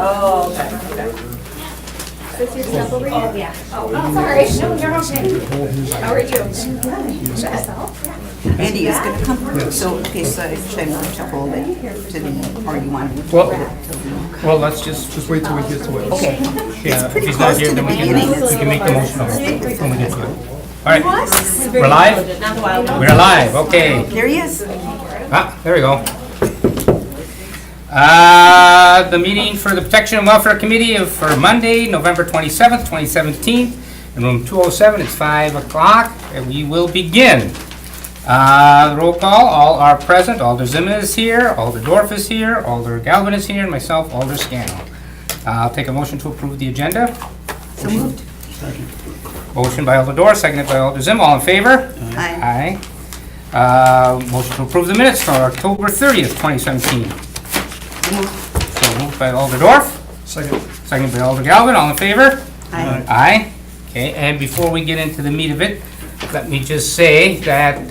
Oh, okay, okay. Is this your sample read? Oh, yeah. Oh, sorry. No, you're okay. How are you? Andy is gonna come, so, okay, so should I move to hold it to the, or you want to? Well, let's just wait till we get to it. Okay. Yeah, if pretty he's not close here, to then the we beginning. can make the motion on it when we get to it. All right, we're live? Not the wild one. We're live, okay. There he is. Ah, there we go. The meeting for the Protection and Welfare Committee for Monday, November 27th, 2017, in room 207, it's 5 o'clock, and we will begin. Roll call, all are present, Alder Zima is here, Alder Dorf is here, Alder Galvin is here, and myself, Alder Scannell. I'll take a motion to approve the agenda. So moved. Motion by Alder Dorf, seconded by Alder Zima, all in favor? Aye. Aye. Motion to approve the minutes for October 30th, 2017. So moved. So moved by Alder Dorf, Second. seconded by Alder Galvin, all in favor? Aye. Aye. Okay, and before we get into the meat of it, let me just say that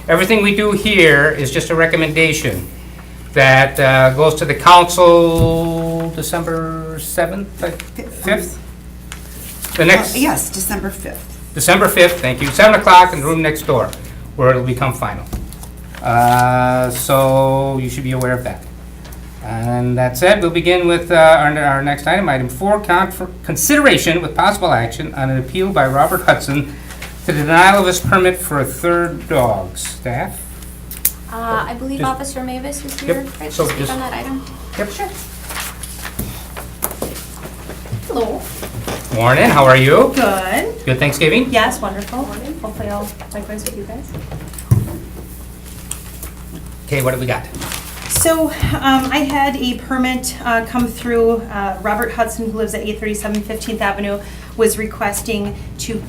everything we do here is just a recommendation that goes to the council December 7th, 5th? The next, Yes, December 5th. December 5th, thank you, 7 o'clock in the room next door, where it'll become final. So you should be aware of that. And that said, we'll begin with our next item, item 4, consideration with possible action on an appeal by Robert Hudson to the denial of his permit for a third dog. Staff? I believe Just- Officer Mavis is Yep, here, right, to so speak just- on that item. Yep. Sure. Hello. Morning, how are you? Good. Good Thanksgiving? Yes, wonderful. Hopefully I'll likewise with you guys. Okay, what do we got? So I had a permit come through. Robert Hudson, who lives at 837 15th Avenue, was requesting to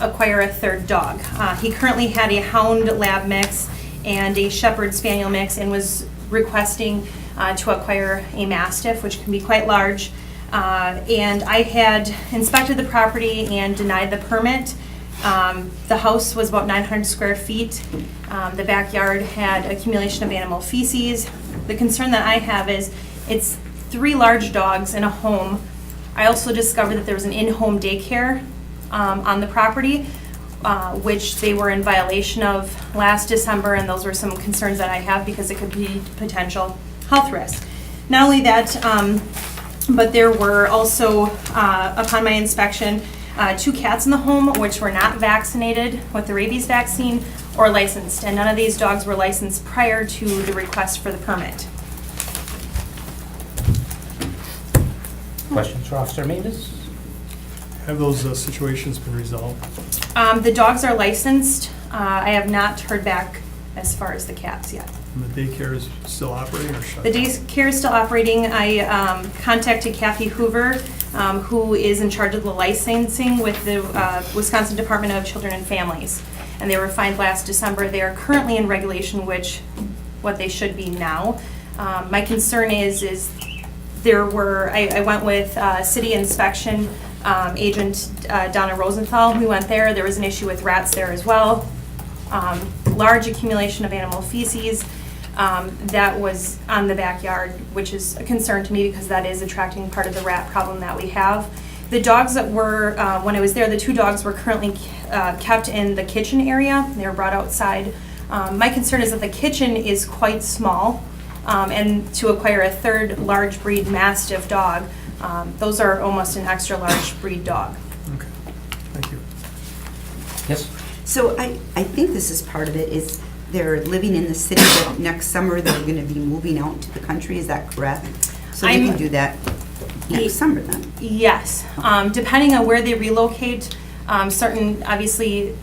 acquire a third dog. He currently had a Hound Lab mix and a Shepherd Spaniel mix and was requesting to acquire a Mastiff, which can be quite large. And I had inspected the property and denied the permit. The house was about 900 square feet. The backyard had accumulation of animal feces. The concern that I have is it's 3 large dogs in a home. I also discovered that there was an in-home daycare on the property, which they were in violation of last December, and those were some concerns that I have because it could be potential health risk. Not only that, but there were also, upon my inspection, 2 cats in the home which were not vaccinated with the rabies vaccine or licensed, and none of these dogs were licensed prior to the request for the permit. Questions for Officer Mavis? Have those situations been resolved? The dogs are licensed. I have not heard back as far as the cats yet. And the daycare is still operating or shut The down? daycare is still operating. I contacted Kathy Hoover, who is in charge of the licensing with the Wisconsin Department of Children and Families. And they were fined last December. They are currently in regulation, which what they should be now. My concern is there were, I went with city inspection agent Donna Rosenthal. We went there was an issue with rats there as well. Large accumulation of animal feces that was on the backyard, which is a concern to me because that is attracting part of the rat problem that we have. The dogs that were, when I was there, the 2 dogs were currently kept in the kitchen area. They were brought outside. My concern is that the kitchen is quite small, and to acquire a third large breed Mastiff dog, those are almost an extra large breed dog. Okay, thank you. Yes? So I think this is part of it, is they're living in the city, but next summer they're gonna be moving out to the country, is that correct? So they I'm- can do that next summer then? Yes, depending on where they relocate, certain, obviously,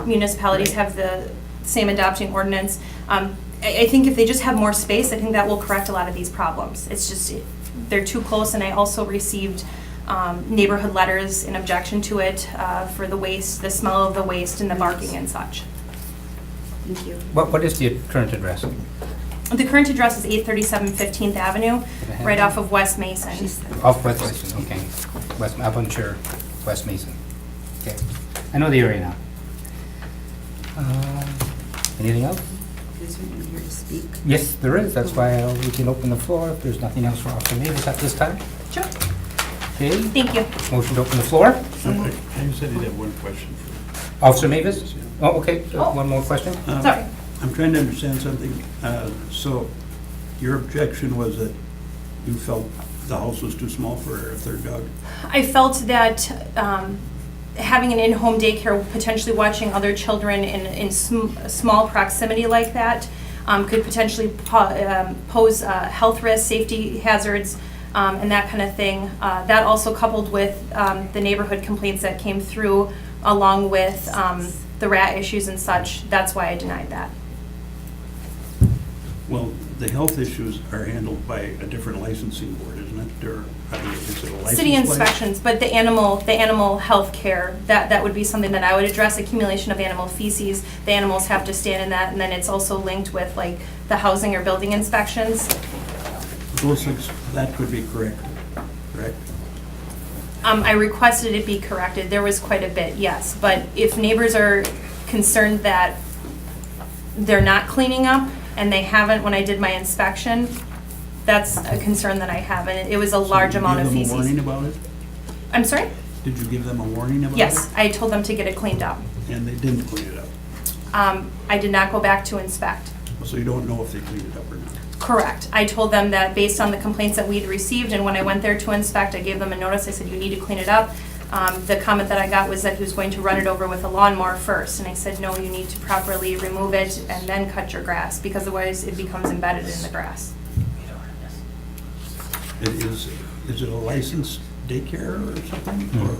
municipalities have the same adopting ordinance. I think if they just have more space, I think that will correct a lot of these problems. It's just, they're too close, and I also received neighborhood letters in objection to it for the waste, the smell of the waste and the barking and such. Thank you. What is the current address? The current address is 837 15th Avenue, right off of West Mason. She said. Off West Mason, okay. West, up on sure, West Mason. Okay, I know the area now. Anything else? Is there anyone here to speak? Yes, there is. That's why we can open the floor if there's nothing else for Officer Mavis at this time. Sure. Okay, Thank you. motion to open the floor. You said you had one question for. Officer Mavis? Oh, okay. One more question? Sorry. I'm trying to understand something. So your objection was that you felt the house was too small for a third dog? I felt that having an in-home daycare, potentially watching other children in small proximity like that, could potentially pose health risks, safety hazards, and that kind of thing. That also coupled with the neighborhood complaints that came through, along with the rat issues and such. That's why I denied that. Well, the health issues are handled by a different licensing board, isn't it? Or, I mean, is it a license City plate? inspections, but the animal health care, that would be something that I would address. Accumulation of animal feces, the animals have to stand in that, and then it's also linked with like the housing or building inspections. Those things, that could be corrected, correct? I requested it be corrected. There was quite a bit, yes. But if neighbors are concerned that they're not cleaning up and they haven't when I did my inspection, that's a concern that I have. And it was a large amount of Did you give them a warning feces. about it? I'm sorry? Did you give them a warning about it? Yes, I told them to get it cleaned up. And they didn't clean it up? I did not go back to inspect. So you don't know if they cleaned it up or not? Correct. I told them that based on the complaints that we'd received, and when I went there to inspect, I gave them a notice. I said, you need to clean it up. The comment that I got was that he was going to run it over with a lawnmower first. And I said, no, you need to properly remove it and then cut your grass, because otherwise it becomes embedded in the grass. Is it a licensed daycare or something? Or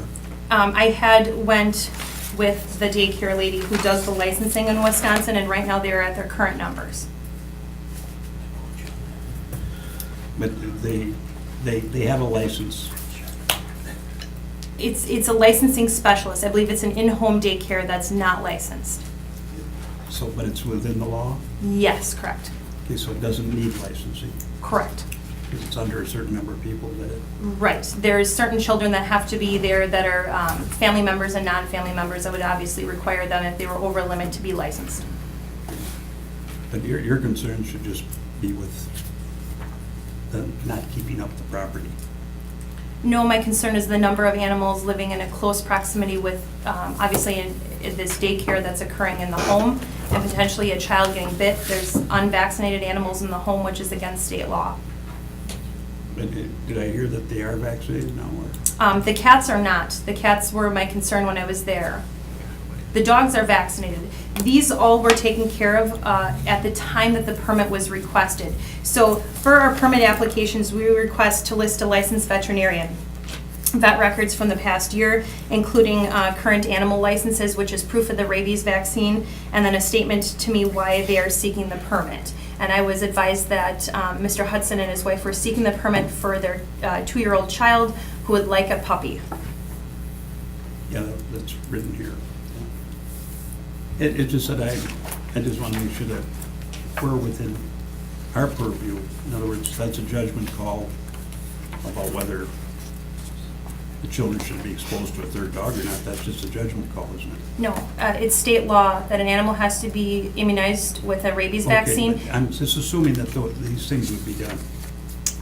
I had went with the daycare lady who does the licensing in Wisconsin, and right now they're at their current numbers. But they have a license. It's a licensing specialist. I believe it's an in-home daycare that's not licensed. So, but it's within the law? Yes, correct. Okay, so it doesn't need licensing, Correct. because it's under a certain number of people that it, Right. There's certain children that have to be there that are family members and non-family members that would obviously require them, if they were over limit, to be licensed. but your concern should just be with them not keeping up the property. No, my concern is the number of animals living in a close proximity with, obviously, in this daycare that's occurring in the home, and potentially a child getting bit. There's unvaccinated animals in the home, which is against state law. But did I hear that they are vaccinated now, or? The cats are not. The cats were my concern when I was there. The dogs are vaccinated. These all were taken care of at the time that the permit was requested. So for our permit applications, we request to list a licensed veterinarian, vet records from the past year, including current animal licenses, which is proof of the rabies vaccine, and then a statement to me why they are seeking the permit. And I was advised that Mr. Hudson and his wife were seeking the permit for their 2-year-old child who would like a puppy. Yeah, that's written here. It just said I just want to make sure that we're within our purview. In other words, that's a judgment call about whether the children should be exposed to a third dog or not. That's just a judgment call, isn't it? No, it's state law that an animal has to be immunized with a rabies Okay, vaccine. but I'm just assuming that these things would be done.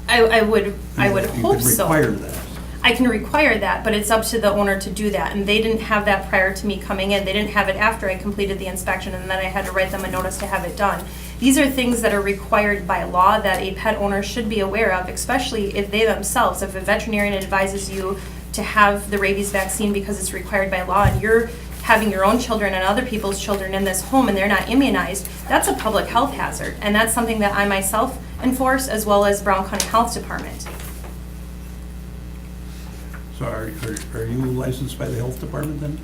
I would You hope could so. require that. I can require that, but it's up to the owner to do that. And they didn't have that prior to me coming in. They didn't have it after I completed the inspection, and then I had to write them a notice to have it done. These are things that are required by law that a pet owner should be aware of, especially if they themselves, if a veterinarian advises you to have the rabies vaccine because it's required by law, and you're having your own children and other people's children in this home and they're not immunized, that's a public health hazard. And that's something that I myself enforce, as well as Brown County Health Department. So are you licensed by the health department then?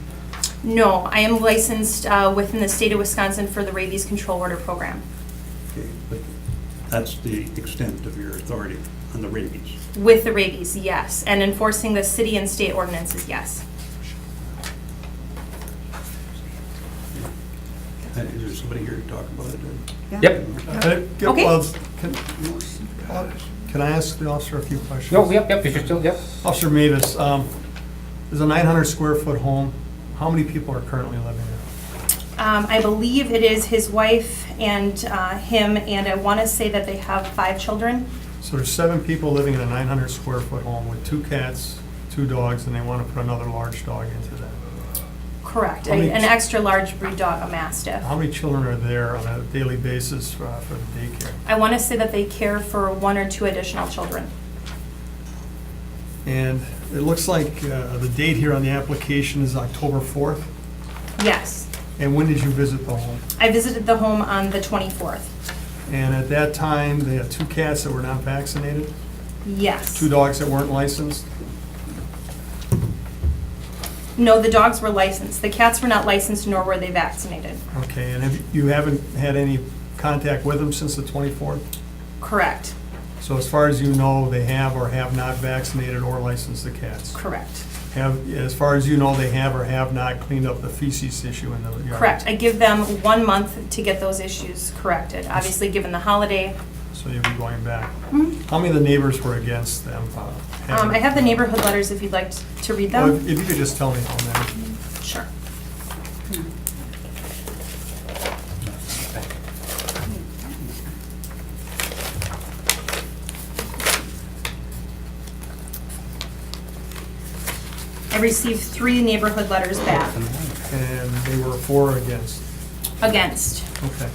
No, I am licensed within the state of Wisconsin for the Rabies Control Order Program. Okay, but that's the extent of your authority on the rabies. With the rabies, yes. And enforcing the city and state ordinances, yes. Is there somebody here to talk about it? Yep. Okay. Well, can I ask the officer a few questions? No, yep, if you're still, yep. Officer Mavis, there's a 900 square foot home. How many people are currently living there? I believe it is his wife and him, and I want to say that they have 5 children. So there's 7 people living in a 900 square foot home with 2 cats, 2 dogs, and they want to put another large dog into that. Correct, How many an extra large breed dog, a Mastiff. How many children are there on a daily basis for the daycare? I want to say that they care for 1 or 2 additional children. And it looks like the date here on the application is October 4th. Yes, And when did you visit the home? I visited the home on the 24th. And at that time, they had 2 cats that were not vaccinated, Yes. 2 dogs that weren't licensed. No, the dogs were licensed. The cats were not licensed, nor were they vaccinated. Okay, and you haven't had any contact with them since the 24th? Correct, So as far as you know, they have or have not vaccinated or licensed the cats? correct, As far as you know, they have or have not cleaned up the feces issue in the yard? correct. I give them 1 month to get those issues corrected. Obviously, given the holiday. So you'll be going back. Mhm. How many of the neighbors were against them? I have the neighborhood letters if you'd like to read Well, them. if you could just tell me how many. Sure. I received 3 neighborhood letters back And they were for or against? against. Okay.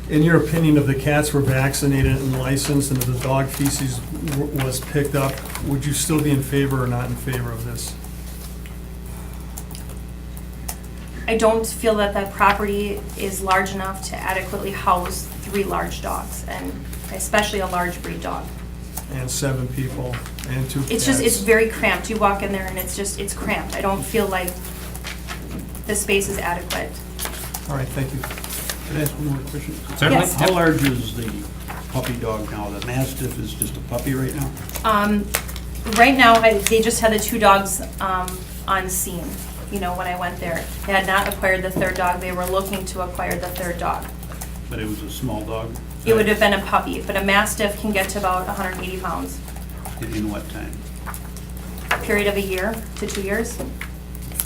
In your opinion, if the cats were vaccinated and licensed and if the dog feces was picked up, would you still be in favor or not in favor of this? I don't feel that that property is large enough to adequately house 3 large dogs, and especially a large breed dog. And 7 people and 2 cats? It's just, it's very cramped. You walk in there and it's cramped. I don't feel like the space is adequate. All right, thank you. Can I ask one more question? Certainly. Yes. How large is the puppy dog now? The Mastiff is just a puppy right now? Right now, they just had the 2 dogs on scene, you know, when I went there. They had not acquired the 3rd dog. They were looking to acquire the 3rd dog. But it was a small dog? It would have been a puppy, but a Mastiff can get to about 180 pounds. In what time? Period of a year to 2 years.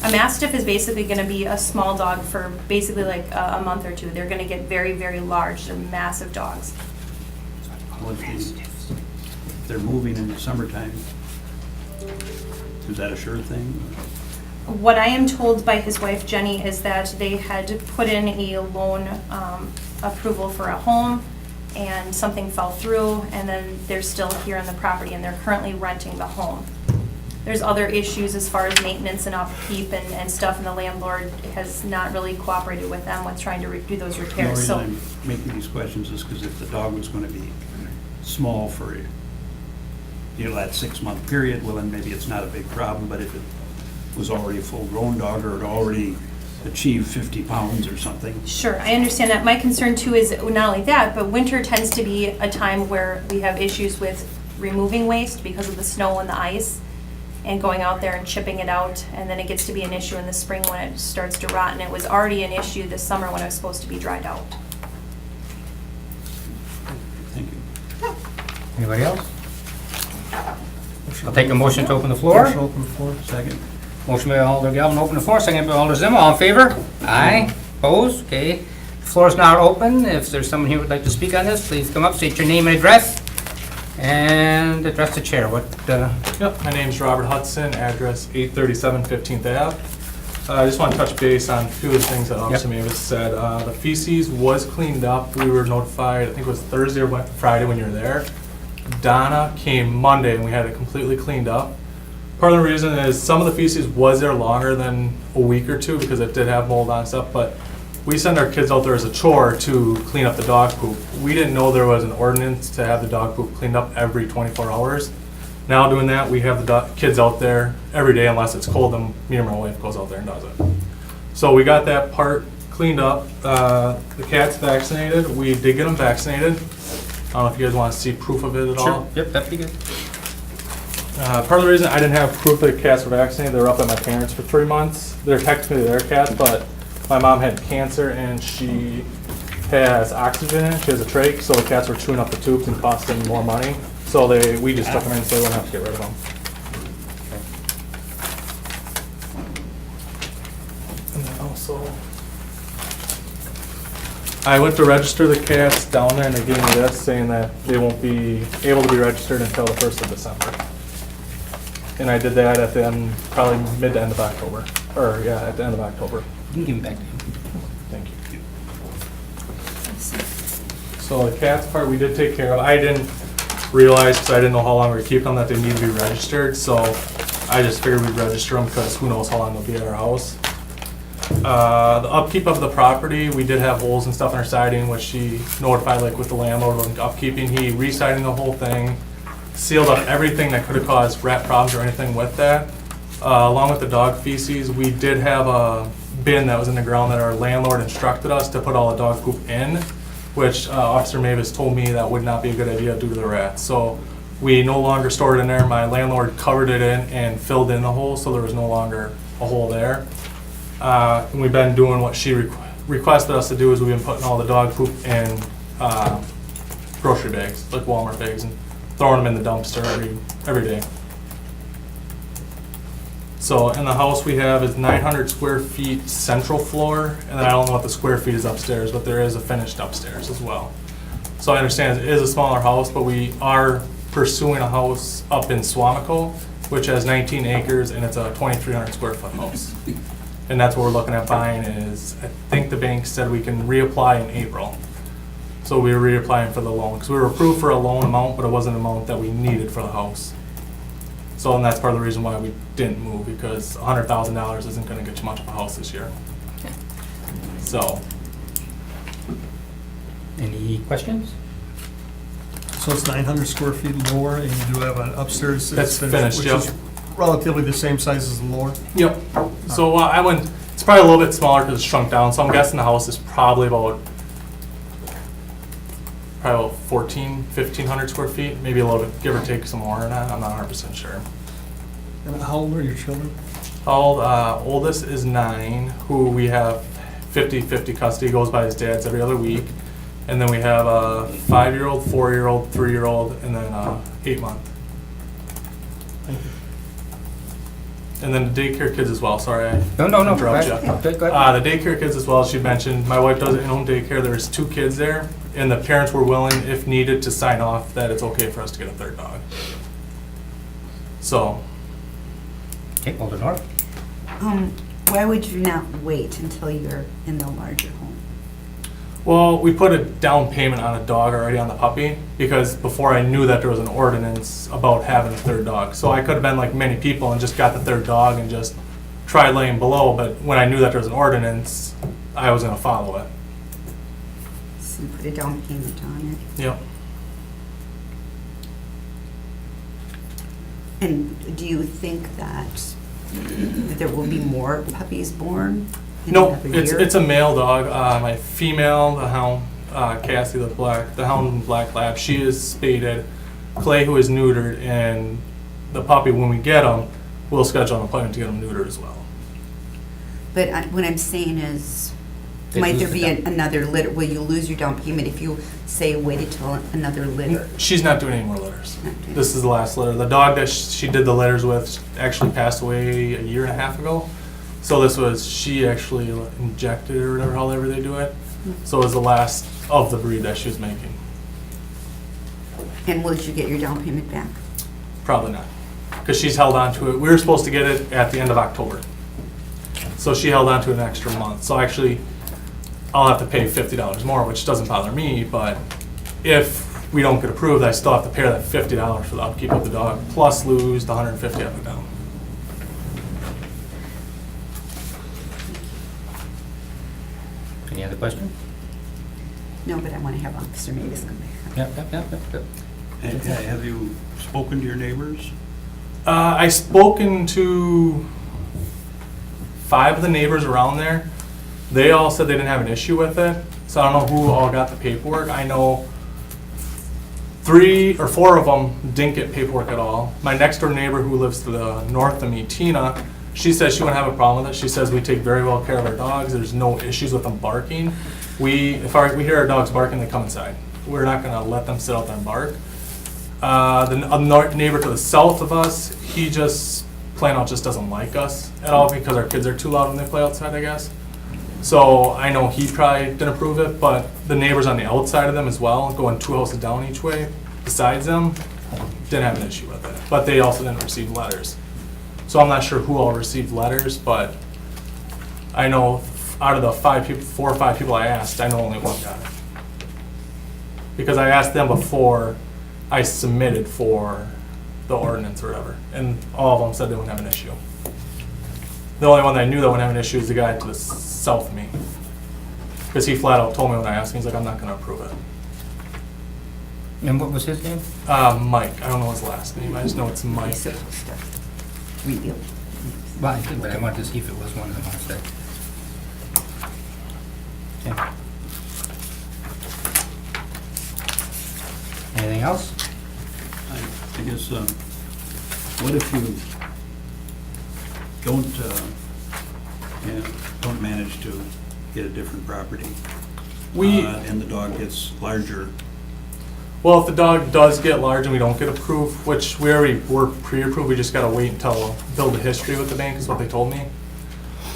A Mastiff is basically going to be a small dog for basically like a month or 2. They're going to get very, very large. They're massive dogs. What if they're moving in the summertime? Is that a sure thing? What I am told by his wife Jenny is that they had put in a loan approval for a home, and something fell through, and then they're still here on the property, and they're currently renting the home. There's other issues as far as maintenance and upkeep and stuff, and the landlord has not really cooperated with them with trying to do those The repairs, reason so. I'm making these questions is because if the dog was going to be small for, that 6-month period, well, then maybe it's not a big problem, but if it was already a full-grown dog or had already achieved 50 pounds or something, Sure, I understand that. My concern too is not only that, but winter tends to be a time where we have issues with removing waste because of the snow and the ice, and going out there and chipping it out, and then it gets to be an issue in the spring when it starts to rot, and it was already an issue this summer when it was supposed to be dried out. thank you. Anybody else? I'll take a motion to open the floor. Motion open the floor. Second? Motion by Alder Galvin, open the floor, second by Alder Zima, all in favor? Aye. Opposed? Okay. The floor is now open. If there's someone here who would like to speak on this, please come up, state your name and address, and address the chair. Yep, my name's Robert Hudson, address 837 15th Ave. I just want to touch base on a few of the things that Officer Mavis said. The feces was cleaned up. We were notified, I think it was Thursday or Friday when you were there. Donna came Monday and we had it completely cleaned up. Part of the reason is some of the feces was there longer than a week or 2 because it did have mold on stuff, but we send our kids out there as a chore to clean up the dog poop. We didn't know there was an ordinance to have the dog poop cleaned up every 24 hours. Now doing that, we have the kids out there every day unless it's cold, then me or my wife goes out there and does it. So we got that part cleaned up. The cat's vaccinated. We did get them vaccinated. I don't know if you guys want to see proof of it at all. Sure, yep, that'd be good. Part of the reason I didn't have proof that the cats were vaccinated, they were up at my parents for 3 months. They're technically their cats, but my mom had cancer and she has oxygen in it. She has a trach, so the cats were chewing up the tubes and costing more money. So we just took them in so we wouldn't have to get rid of them. And then also, I went to register the cats down there and they gave me this saying that they won't be able to be registered until the 1st of December. And I did that at the end, probably mid to end of October, or yeah, at the end of October. You can give it back to him. Thank you. So the cats part we did take care of. I didn't realize, because I didn't know how long we keep them, that they need to be registered. So I just figured we'd register them because who knows how long they'll be at our house. The upkeep of the property, we did have holes and stuff in our siding, which she notified like with the landlord on upkeeping. He re-siding the whole thing, sealed up everything that could have caused rat problems or anything with that. Along with the dog feces, we did have a bin that was in the ground that our landlord instructed us to put all the dog poop in, which Officer Mavis told me that would not be a good idea due to the rats. So we no longer stored it in there. My landlord covered it in and filled in the hole, so there was no longer a hole there. And we've been doing what she requested us to do, is we've been putting all the dog poop in grocery bags, like Walmart bags, and throwing them in the dumpster every day. So in the house we have is 900 square feet central floor, and then I don't know what the square feet is upstairs, but there is a finished upstairs as well. So I understand it is a smaller house, but we are pursuing a house up in Swamico, which has 19 acres, and it's a 2,300 square foot house. And that's what we're looking at buying is, I think the bank said we can reapply in April. So we were reapplying for the loan, because we were approved for a loan amount, but it wasn't an amount that we needed for the house. So, and that's part of the reason why we didn't move, because $100,000 isn't gonna get you much of a house this year. So, Any questions? So it's 900 square feet lower, and you do have an upstairs. That's finished, which yep. is relatively the same size as the lower. yep. So I went, it's probably a little bit smaller because it's shrunk down, so I'm guessing the house is probably about 1,400-1,500 square feet, maybe a little bit, give or take some more than that, I'm not 100% sure. And how old are your children? Oldest is 9, who we have 50-50 custody, goes by his dad's every other week. And then we have a 5-year-old, 4-year-old, 3-year-old, and then 8-month. And then the daycare kids as well, sorry. No. Interrupt Go you. ahead. Go ahead. The daycare kids as well, as she mentioned, my wife does in-home daycare, there's 2 kids there, and the parents were willing, if needed, to sign off that it's okay for us to get a 3rd dog. So, Okay, Alder North. Why would you not wait until you're in the larger home? well, we put a down payment on a dog already on the puppy, because before I knew that there was an ordinance about having a 3rd dog. So I could have been like many people and just got the 3rd dog and just tried laying below, but when I knew that there was an ordinance, I was gonna follow it. So you put a down payment on it. Yep. And do you think that there will be more puppies born in No, another year? it's a male dog. My female, the hound, Cassie, the hound black lab, she is spaded. Clay, who is neutered, and the puppy, when we get him, we'll schedule an appointment to get him neutered as well. But what I'm saying is, They might lose there the be down- another litter? Will you lose your down payment if you, say, waited till another litter? She's not doing any more litters. Not doing- This is the last litter. The dog that she did the litters with actually passed away a year and a half ago. So this was, she actually injected or whatever, however they do it. So it was the last of the breed that she was making. And will you get your down payment back? Probably not, because she's held on to it. We were supposed to get it at the end of October. So she held on to it an extra month. So actually, I'll have to pay $50 more, which doesn't bother me, but if we don't get approved, I still have to pay that $50 for the upkeep of the dog, plus lose the $150 of it down. Any other questions? No, but I want to have Officer Mavis come back. Yep. And have you spoken to your neighbors? I spoken to 5 of the neighbors around there. They all said they didn't have an issue with it. So I don't know who all got the paperwork. I know 3 or 4 of them didn't get paperwork at all. My next door neighbor who lives to the north of me, Tina, she says she wouldn't have a problem with it. She says we take very well care of our dogs. There's no issues with them barking. If we hear our dogs barking, they come inside. We're not gonna let them sit out there and bark. The neighbor to the south of us, he just plain out just doesn't like us at all because our kids are too loud when they play outside, I guess. So I know he probably didn't approve it, but the neighbors on the outside of them as well, going 2 houses down each way, besides them, didn't have an issue with it. But they also didn't receive letters. So I'm not sure who all received letters, but I know out of the 4 or 5 people I asked, I know only one got it. Because I asked them before I submitted for the ordinance or whatever, and all of them said they wouldn't have an issue. The only one that I knew that wouldn't have an issue is the guy to the south of me. Because he flat out told me when I asked him, he's like, I'm not gonna approve it. And what was his name? Mike, I don't know his last name, I just know it's Mike. He's supposed to reveal. Well, I think, but I wanted to see if it was one of the ones that. Okay. Anything else? I guess, what if you don't manage to get a different property? And the dog gets larger? Well, if the dog does get large and we don't get approved, which we already were pre-approved, we just gotta wait until build a history with the bank is what they told me.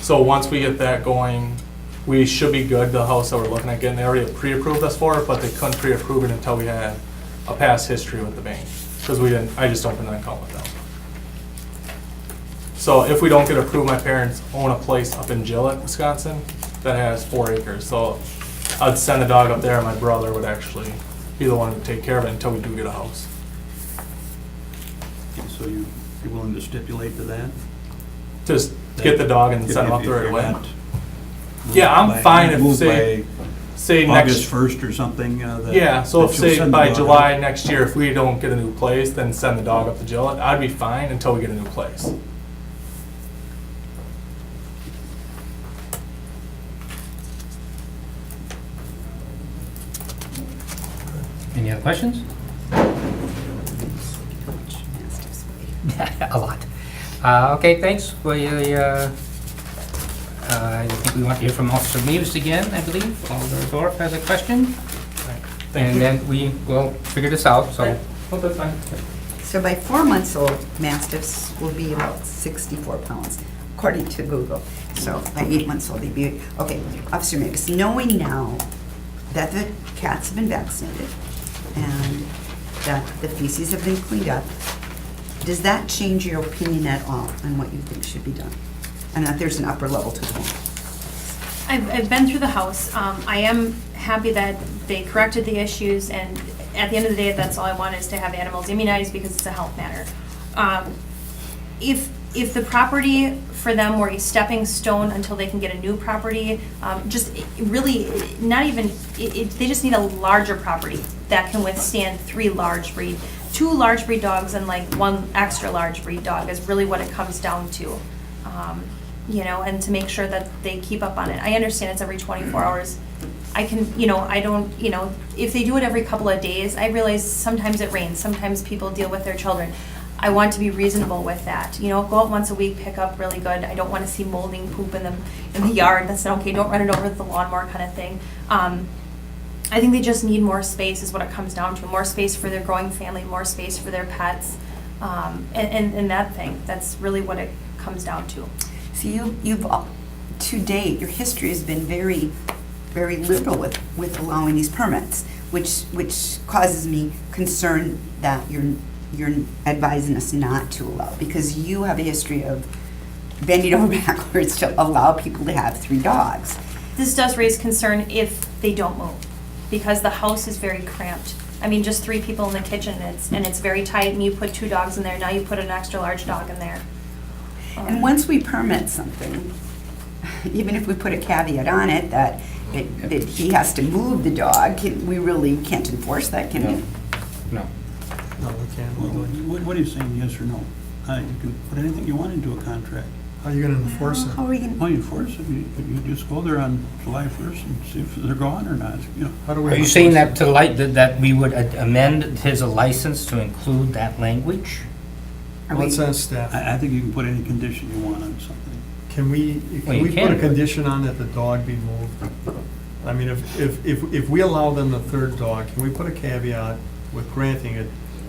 So once we get that going, we should be good. The house that we're looking at getting, they already pre-approved us for it, but they couldn't pre-approve it until we had a past history with the bank. Because I just opened an account with them. So if we don't get approved, my parents own a place up in Gillette, Wisconsin, that has 4 acres. So I'd send the dog up there, and my brother would actually be the one to take care of it until we do get a house. So you're willing to stipulate to that? Just get the dog and send him up there right If you're away. not Yeah, I'm by- fine if, moved say by August next, 1st or something? that- yeah, so that if you'll say send the by dog July out? next year, if we don't get a new place, then send the dog up to Gillette. I'd be fine until we get a new place. Any other questions? A lot. Okay, thanks. I think we want to hear from Officer Leaves again, I believe. Alder Dorf has a question. Thank And you. then we will figure this out, so. Oh, that's fine. So by 4 months old, Mastiffs will be about 64 pounds, according to Google. So by 8 months old, they'd be, okay, Officer Mavis, knowing now that the cats have been vaccinated and that the feces have been cleaned up, does that change your opinion at all on what you think should be done? And that there's an upper level to the home? I've been through the house. I am happy that they corrected the issues, and at the end of the day, that's all I want is to have animals immunized because it's a health matter. If the property for them were a stepping stone until they can get a new property, just really not even, they just need a larger property that can withstand 3 large breed. 2 large breed dogs and like 1 extra large breed dog is really what it comes down to. And to make sure that they keep up on it. I understand it's every 24 hours. I can, I don't, if they do it every couple of days, I realize sometimes it rains, sometimes people deal with their children. I want to be reasonable with that. Go out once a week, pick up really good. I don't want to see molding poop in the yard. That's not okay. Don't run it over with the lawnmower kind of thing. I think they just need more space is what it comes down to. More space for their growing family, more space for their pets, and that thing. That's really what it comes down to. So you've, to date, your history has been very, very liberal with allowing these permits, which causes me concern that you're advising us not to allow, because you have a history of bending over backwards to allow people to have 3 dogs. This does raise concern if they don't move, because the house is very cramped. I mean, just 3 people in the kitchen, and it's very tight, and you put 2 dogs in there, now you put an extra large dog in there. And once we permit something, even if we put a caveat on it that he has to move the dog, we really can't enforce that, can we? No. No, we can't. Well, what are you saying, yes or no? You can put anything you want into a contract. How are you gonna enforce it? How are we gonna? Oh, you enforce it, you just go there on July 1st and see if they're gone or not, How do we? Are you enforce saying it? that we would amend his license to include that language? Are Let's we- ask staff. I think you can put any condition you want on something. Can we Well, you put a can. condition on that the dog be moved? I mean, if we allow them the 3rd dog, can we put a caveat with granting it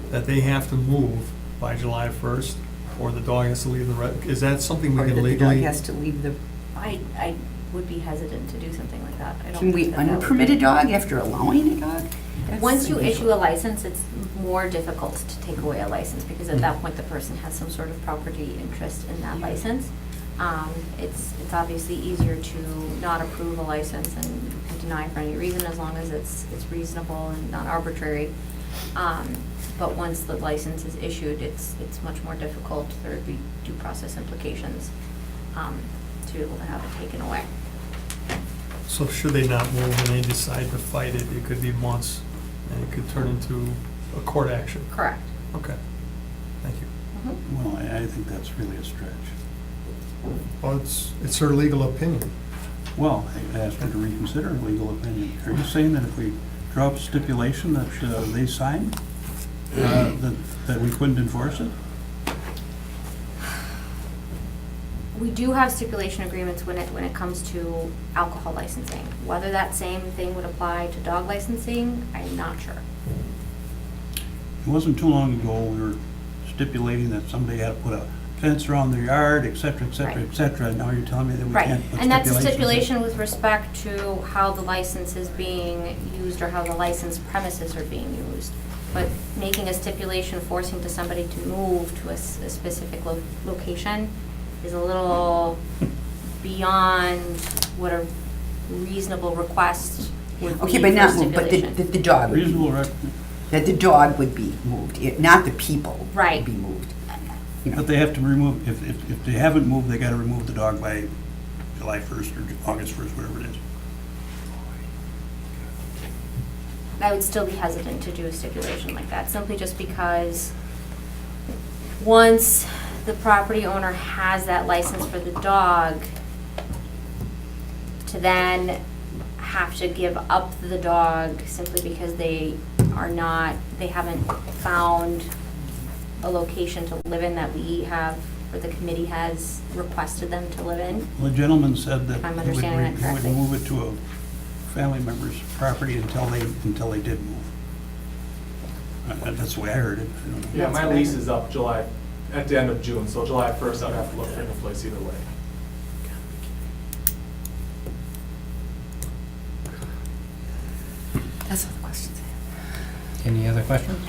that they have to move by July 1st, or the dog has to leave is that something we Or can that the dog legally? has to leave the, I would be hesitant to do something like that. I don't Can we think that would unpermit be- a dog after allowing a dog? That's Once you unusual. issue a license, it's more difficult to take away a license, because at that point, the person has some sort of property interest in that license. It's obviously easier to not approve a license and deny for any reason, as long as it's reasonable and not arbitrary. But once the license is issued, it's much more difficult. There would be due process implications to be able to have it taken away. So should they not move and they decide to fight it, it could be months, and it could turn into a court action. Correct. Okay, thank you. Well, I think that's really a stretch. Well, it's their legal opinion. Well, I asked her to reconsider her legal opinion. Are you saying that if we draw up a stipulation that they sign, that we couldn't enforce it? We do have stipulation agreements when it comes to alcohol licensing. Whether that same thing would apply to dog licensing, I'm not sure. It wasn't too long ago, we were stipulating that somebody had to put a fence around their yard, et cetera, et cetera, Right. et cetera. And now you're telling me that we Right, can't put and that's a stipulations in? stipulation with respect to how the license is being used or how the licensed premises are being used. But making a stipulation forcing to somebody to move to a specific location is a little beyond what a reasonable request would be Okay, for but a not moved, but stipulation. the dog would be Reasonable, moved. That the dog would be moved, not the people Right. would be moved. You know. but they have to remove, if they haven't moved, they gotta remove the dog by July 1st or August 1st, whatever it is. I would still be hesitant to do a stipulation like that, simply just because once the property owner has that license for the dog, to then have to give up the dog simply because they haven't found a location to live in that we have, or the committee has requested them to live in. Well, the gentleman said that If I'm he would understanding that he would correctly. move it to a family member's property until they did move. That's the way I heard it. I don't know. Yeah, my lease is up at the end of June, so July 1st, I'd have to look for a new place either way. That's all the questions I have. Any other questions?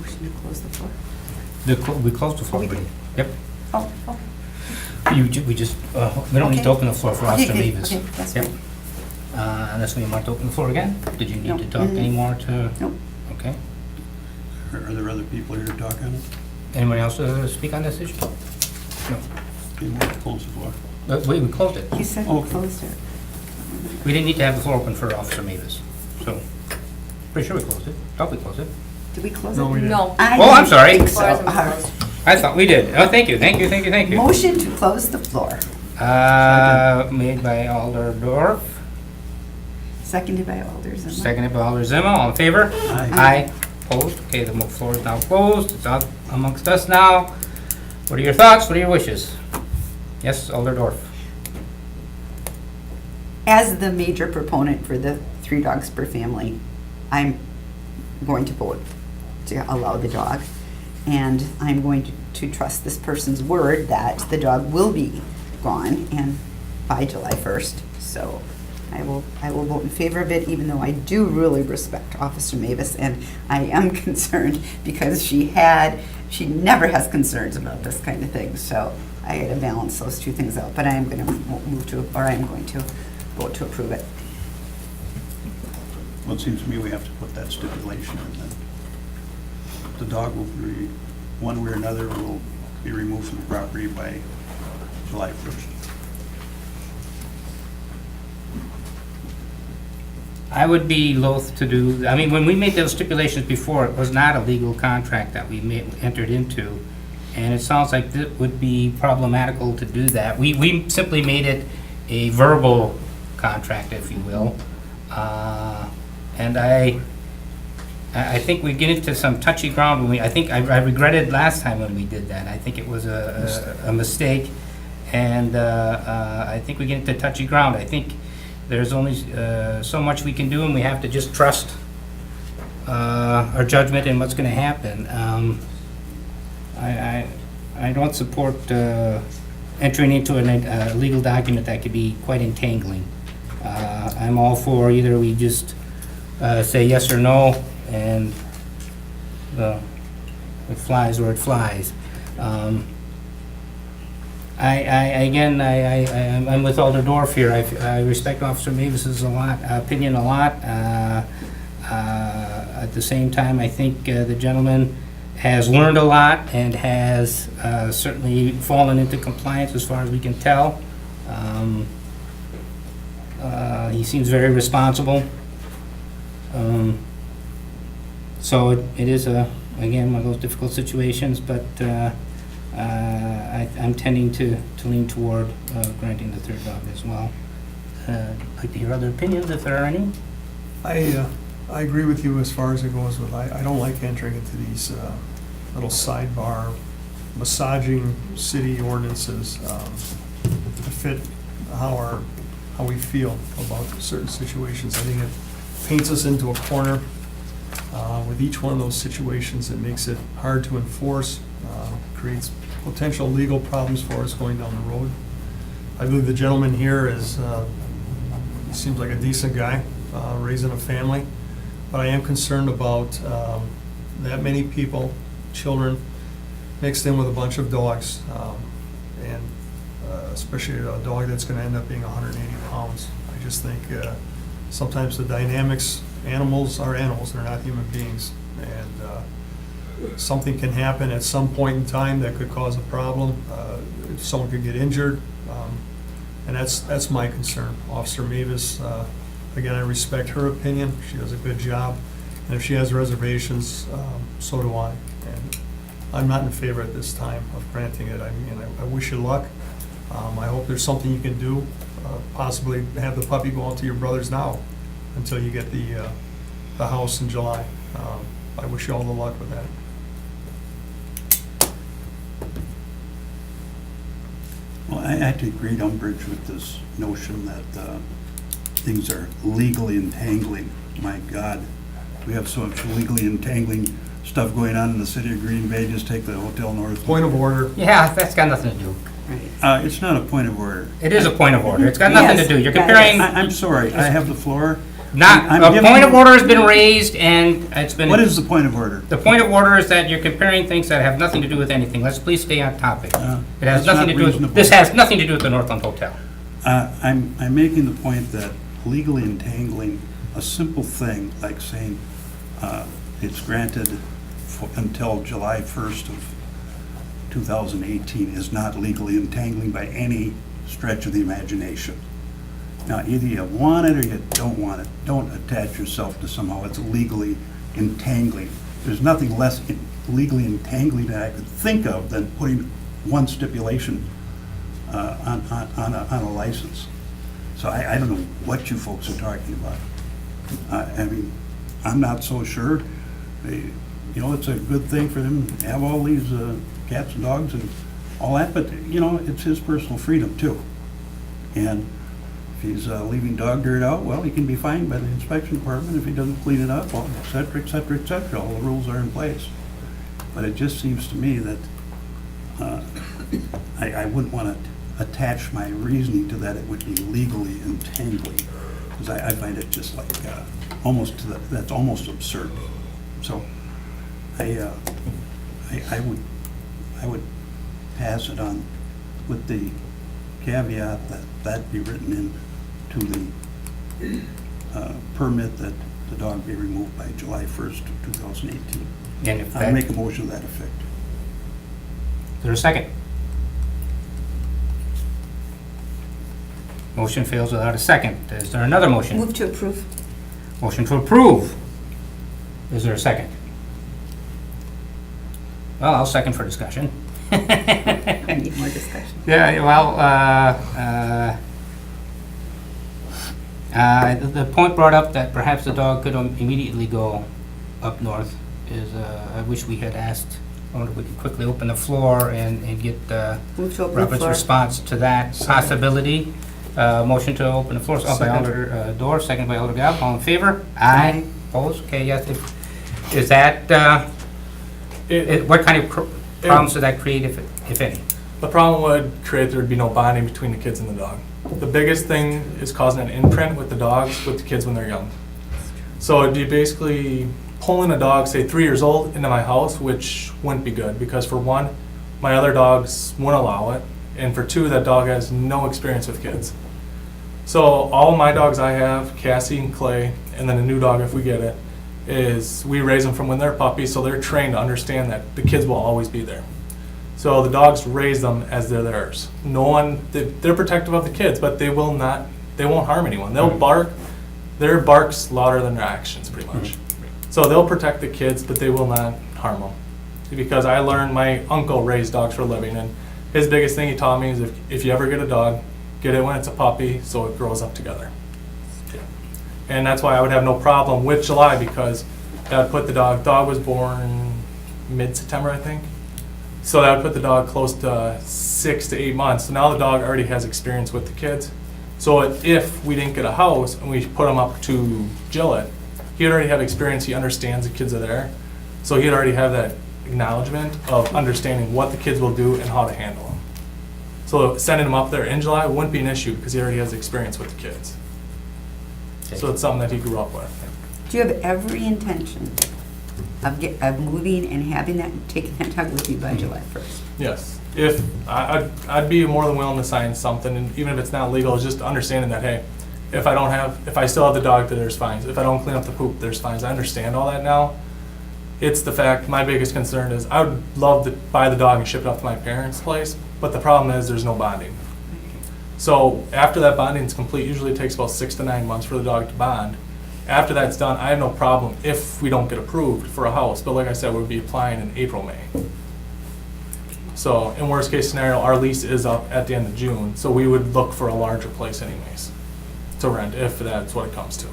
Motion to close the floor. We closed the floor Oh, we already. did? Yep. Oh, okay. We just, we don't need to Okay. open the floor for Okay, Officer okay, Mavis. okay, that's Yep. fine. Unless we want to open the floor again? Did you need No. to talk anymore to? Nope. Okay. Are there other people here to talk on it? Anyone else speak on this issue? No. Okay, we'll close the floor. We closed it. You said Oh. we closed it. We didn't need to have the floor open for Officer Mavis, so, pretty sure we closed it. Thought we closed it. Did we close it? No, we didn't. No. Oh, I'm didn't sorry. think so. Floor isn't closed. I thought we did. Oh, thank you, thank you, thank you, thank you. Motion to close the floor. Made by Alder Dorf, Seconded by Alder Zimmer. seconded by Alder Zima. All in favor? Aye. Aye. Opposed? Okay, the floor is now closed. It's out amongst us now. What are your thoughts? What are your wishes? Yes, Alder Dorf. As the major proponent for the 3 dogs per family, I'm going to vote to allow the dog. And I'm going to trust this person's word that the dog will be gone and by July 1st. So I will vote in favor of it, even though I do really respect Officer Mavis, and I am concerned because she never has concerns about this kind of thing. So I had to balance those two things out, but I am going to vote to approve it. Well, it seems to me we have to put that stipulation in that the dog will be, one way or another, will be removed from the property by July 1st. I would be loath to do, I mean, when we made those stipulations before, it was not a legal contract that we entered into. And it sounds like it would be problematical to do that. We simply made it a verbal contract, if you will. And I think we get into some touchy ground when I think I regretted last time when we did that. I think it was a mistake. And I think we get into touchy ground. I think there's only so much we can do, and we have to just trust our judgment in what's going to happen. I don't support entering into a legal document that could be quite entangling. I'm all for either we just say yes or no, and it flies where it flies. I'm with Alder Dorf here. I respect Officer Mavis's opinion a lot. At the same time, I think the gentleman has learned a lot and has certainly fallen into compliance as far as we can tell. He seems very responsible. So it is, again, one of those difficult situations, but I'm tending to lean toward granting the third dog as well. I'd like to hear other opinions, if there are any. I agree with you as far as it goes with, I don't like entering into these little sidebar massaging city ordinances to fit how we feel about certain situations. I think it paints us into a corner with each one of those situations. It makes it hard to enforce, creates potential legal problems for us going down the road. I believe the gentleman here seems like a decent guy, raising a family, but I am concerned about that many people, children, mixed in with a bunch of dogs, and especially a dog that's going to end up being 180 pounds. I just think sometimes the dynamics, animals are animals, they're not human beings, and something can happen at some point in time that could cause a problem. Someone could get injured, and that's my concern. Officer Mavis, again, I respect her opinion. She does a good job, and if she has reservations, so do I. And I'm not in favor at this time of granting it. I mean, I wish you luck. I hope there's something you can do, possibly have the puppy go out to your brother's now until you get the house in July. I wish you all the luck with that. Well, I take great umbrage with this notion that things are legally entangling. My God, we have so much legally entangling stuff going on in the city of Green Bay. Just take the Hotel North. Point of order. Yeah, that's got nothing to do. It's not a point of order. It is a point of order. It's got nothing to Yes, do. You're that comparing, I'm sorry, I have the floor. not, I'm a giving point of you- order has been raised, and it's been. What is the point of order? The point of order is that you're comparing things that have nothing to do with anything. Let's please stay on topic. It has that's nothing not to do with, reasonable. this has nothing to do with the Northland Hotel. I'm making the point that legally entangling a simple thing like saying it's granted until July 1st of 2018 is not legally entangling by any stretch of the imagination. Now, either you want it or you don't want it. Don't attach yourself to somehow it's legally entangling. There's nothing less legally entangling that I could think of than putting one stipulation on a license. So I don't know what you folks are talking about. I mean, I'm not so sure. You know, it's a good thing for them to have all these cats and dogs and all that, but, you know, it's his personal freedom too. And if he's leaving dog dirt out, well, he can be fined by the inspection department if he doesn't clean it up, well, et cetera, et cetera, et cetera. All the rules are in place. But it just seems to me that I wouldn't want to attach my reasoning to that it would be legally entangling, because I find it just like that's almost absurd. So I would pass it on with the caveat that that be written in to the permit that the dog be removed by July 1st, 2018. And if I'll that, make is a motion to that effect. there a second? Motion fails without a second. Is there another motion? Move to approve. Motion to approve. Is there a second? Well, I'll second for discussion. I need more discussion. Yeah, well, the point brought up that perhaps the dog could immediately go up north is, I wish we had asked, I wonder if we could quickly open the floor and get Move to approve Robert's floor. response to that possibility. Motion to open the floor, by Second. Alder Dorr, second by Alder Galp, all in favor? Aye. Opposed? Okay, yes. Is that, what kind of problems does that create, if any? The problem would create there would be no bonding between the kids and the dog. The biggest thing is causing an imprint with the dogs with the kids when they're young. So it'd be basically pulling a dog, say 3 years old, into my house, which wouldn't be good because for one, my other dogs wouldn't allow it, and for two, that dog has no experience with kids. So all my dogs I have, Cassie and Clay, and then a new dog if we get it, is we raise them from when they're puppies, so they're trained to understand that the kids will always be there. So the dogs raise them as they're theirs. No one, they're protective of the kids, but they won't harm anyone. They'll bark, their bark's louder than their actions pretty much. So they'll protect the kids, but they will not harm them. Because I learned, my uncle raised dogs for a living, and his biggest thing he taught me is if you ever get a dog, get it when it's a puppy so it grows up together. And that's why I would have no problem with July, because that would put the dog was born mid-September, I think. So that would put the dog close to 6 to 8 months. So now the dog already has experience with the kids. So if we didn't get a house and we put him up to Gillette, he'd already have experience, he understands the kids are there. So he'd already have that acknowledgement of understanding what the kids will do and how to handle them. So sending him up there in July wouldn't be an issue because he already has experience with the kids. So it's something that he grew up with. Do you have every intention of moving and having that, taking that dog with you by July 1st? Yes. If I'd be more than willing to sign something, and even if it's not legal, it's just understanding that, hey, if I still have the dog, then there's fines. If I don't clean up the poop, there's fines. I understand all that now. It's the fact, my biggest concern is I would love to buy the dog and ship it up to my parents' place, but the problem is there's no bonding. So after that bonding is complete, usually it takes about 6 to 9 months for the dog to bond. After that's done, I have no problem if we don't get approved for a house. But like I said, we'll be applying in April, May. So in worst case scenario, our lease is up at the end of June. So we would look for a larger place anyways to rent if that's what it comes to.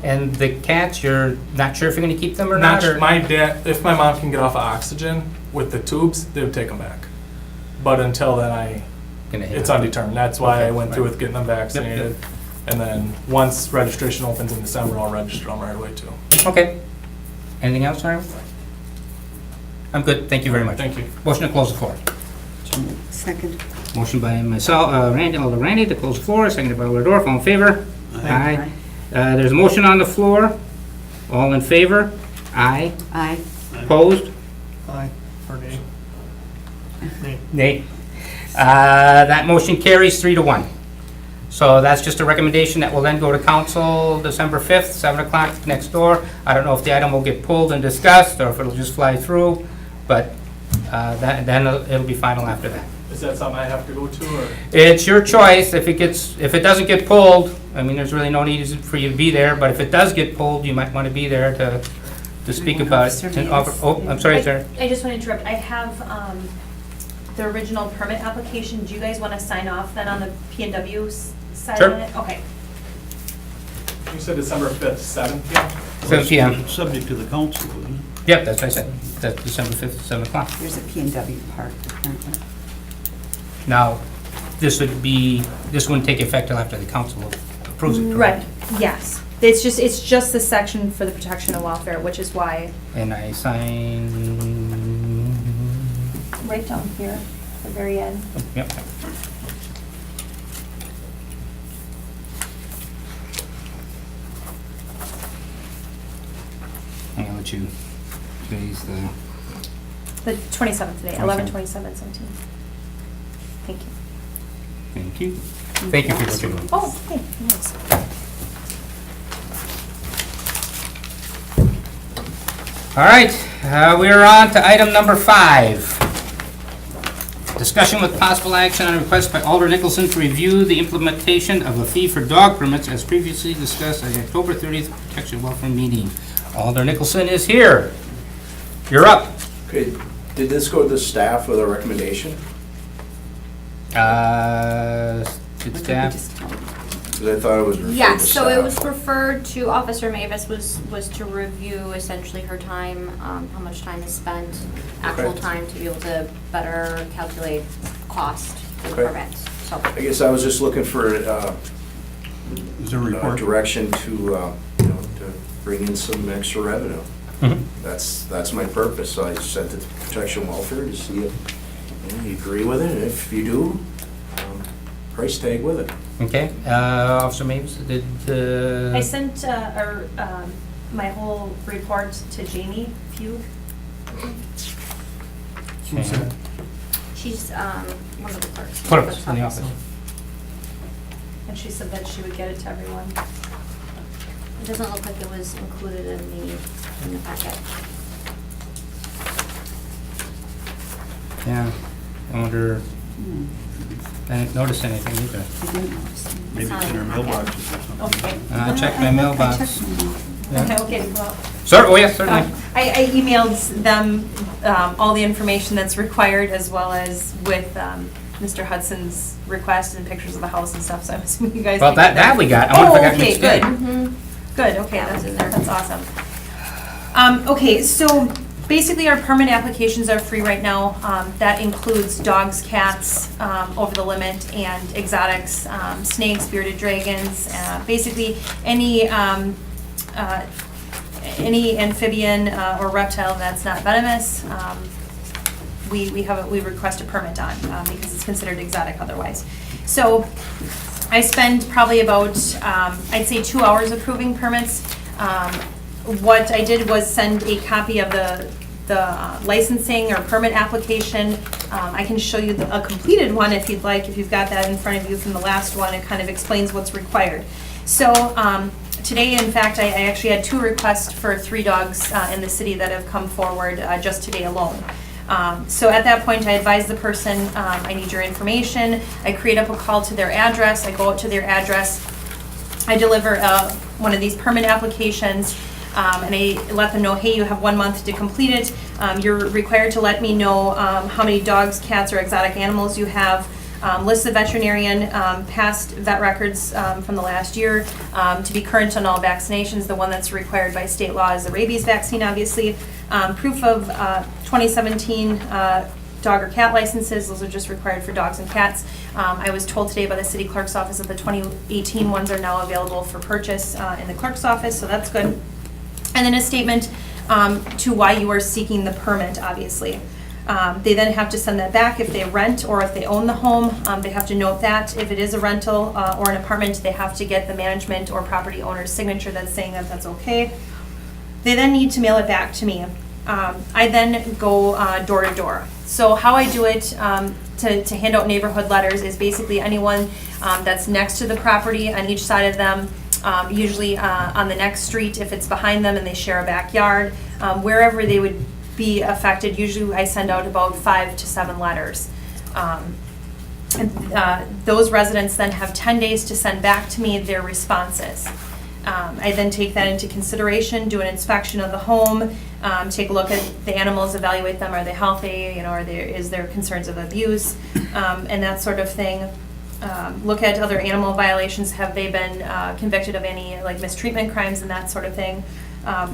And the cats, you're not sure if you're going to keep them or not? Or? My dad, if my mom can get off of oxygen with the tubes, they would take them back. But until then, it's undetermined. That's why I went through with getting them vaccinated. Yep. And then once registration opens in December, I'll register them right away too. Okay. Anything else, Harry? I'm good. Thank you very much. Thank you. Motion to close the floor. Second. Motion by myself, Randy to close the floor, seconded by Alder Dorf. All in favor? Aye. There's a motion on the floor. All in favor? Aye. Aye. Opposed? Aye, or nay? Nay. Nay. That motion carries 3-1. So that's just a recommendation that will then go to council December 5th, 7 o'clock next door. I don't know if the item will get pulled and discussed or if it'll just fly through, but then it'll be final after that. Is that something I have to go to, or? It's your choice. If it doesn't get pulled, I mean, there's really no need for you to be there, but if it does get pulled, you might want to be there to speak about it. And offer, I'm sorry, sir. I just want to interrupt. I have the original permit application. Do you guys want to sign off then on the P&W side Sure. of it? Okay. You said December 5th, 7 p.m.? 7 p.m. Subject to the council, isn't it? Yep, that's what I said. That's December 5th, 7 o'clock. There's a P&W park apparently. Now, this wouldn't take effect till after the council approves it, Right, correct? yes. It's just the section for the protection of welfare, which is why. And I sign, Right down here, at the very end. yep. I'll let you, today's the, The 27th today, 11/27/17. Thank you. thank you. Thank you for what you're doing. Oh, hey, thanks. All right, we are on to item number 5. Discussion with possible action on a request by Alder Nicholson to review the implementation of a fee for dog permits as previously discussed at the October 30th Protection Welfare meeting. Alder Nicholson is here. You're up. Okay, did this go to the staff with a recommendation? To staff. Because I thought it was referred to Yes, so it staff. was referred to Officer Mavis was to review essentially her time, how much time is spent, actual Okay. time to be able to better calculate cost for the Okay. permits, so. I guess I was just looking for Is there a report? direction to bring in some extra revenue. Mhm. That's my purpose. So I sent it to Protection Welfare to see You agree with it? If you do, price tag with it. Okay, Officer Mapes, did, I sent my whole report to Jamie Pugh. Who's that? She's one of the clerks. clerks in the office? And she said that she would get it to everyone. It doesn't look like it was included in the packet. Yeah, I wonder, I didn't notice anything either. I didn't notice. Maybe it's in our mailboxes or something. Okay. I checked my I mailbox. checked my mail. Yeah. Okay, well. Sir, oh yes, certainly. I emailed them all the information that's required, as well as with Mr. Hudson's request and pictures of the house and stuff, so I'm assuming you guys. Well, can get that we got. I wonder if I got okay, mixed good. in. Mm-hmm. Good, okay, That was in there. that's awesome. Okay, so basically our permit applications are free right now. That includes dogs, cats, over the limit, and exotics, snakes, bearded dragons, basically any amphibian or reptile that's not venomous. We request a permit on, because it's considered exotic otherwise. So I spend probably about, I'd say 2 hours approving permits. What I did was send a copy of the licensing or permit application. I can show you a completed one if you'd like, if you've got that in front of you from the last one. It kind of explains what's required. So today, in fact, I actually had 2 requests for 3 dogs in the city that have come forward just today alone. So at that point, I advise the person, I need your information. I create up a call to their address. I go out to their address. I deliver one of these permit applications, and I let them know, hey, you have 1 month to complete it. You're required to let me know how many dogs, cats, or exotic animals you have. List the veterinarian, past vet records from the last year, to be current on all vaccinations. The one that's required by state law is the rabies vaccine, obviously. Proof of 2017 dog or cat licenses. Those are just required for dogs and cats. I was told today by the city clerk's office that the 2018 ones are now available for purchase in the clerk's office, so that's good. And then a statement to why you are seeking the permit, obviously. They then have to send that back if they rent or if they own the home. They have to note that. If it is a rental or an apartment, they have to get the management or property owner's signature that's saying that that's okay. They then need to mail it back to me. I then go door to door. So how I do it to hand out neighborhood letters is basically anyone that's next to the property on each side of them, usually on the next street if it's behind them and they share a backyard, wherever they would be affected. Usually I send out about 5 to 7 letters. Those residents then have 10 days to send back to me their responses. I then take that into consideration, do an inspection of the home, take a look at the animals, evaluate them, are they healthy, is there concerns of abuse, and that sort of thing. Look at other animal violations, have they been convicted of any like mistreatment crimes and that sort of thing.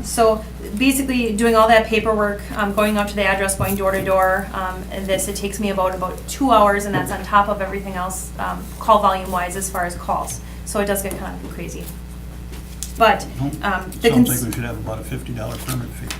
So basically doing all that paperwork, going out to the address, going door to door, and it takes me about 2 hours, and that's on top of everything else, call volume wise as far as calls. So it does get kind of crazy. But Sounds like we should have about a $50 permit fee.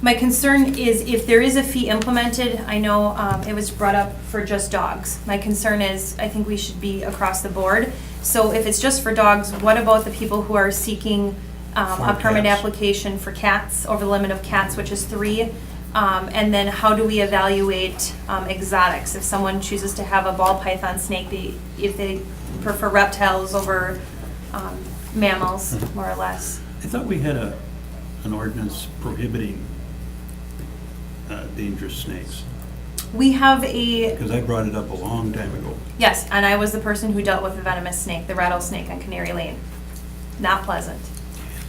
my concern is if there is a fee implemented, I know it was brought up for just dogs. My concern is I think we should be across the board. So if it's just for dogs, what about the people who are seeking a permit cats. application for cats, over the limit of cats, which is 3? And then how do we evaluate exotics? If someone chooses to have a ball python snake, if they prefer reptiles over mammals, more or less. I thought we had an ordinance prohibiting dangerous snakes, We have a, because I brought it up a long time ago. yes, and I was the person who dealt with the venomous snake, the rattlesnake on Canary Lane. Not pleasant.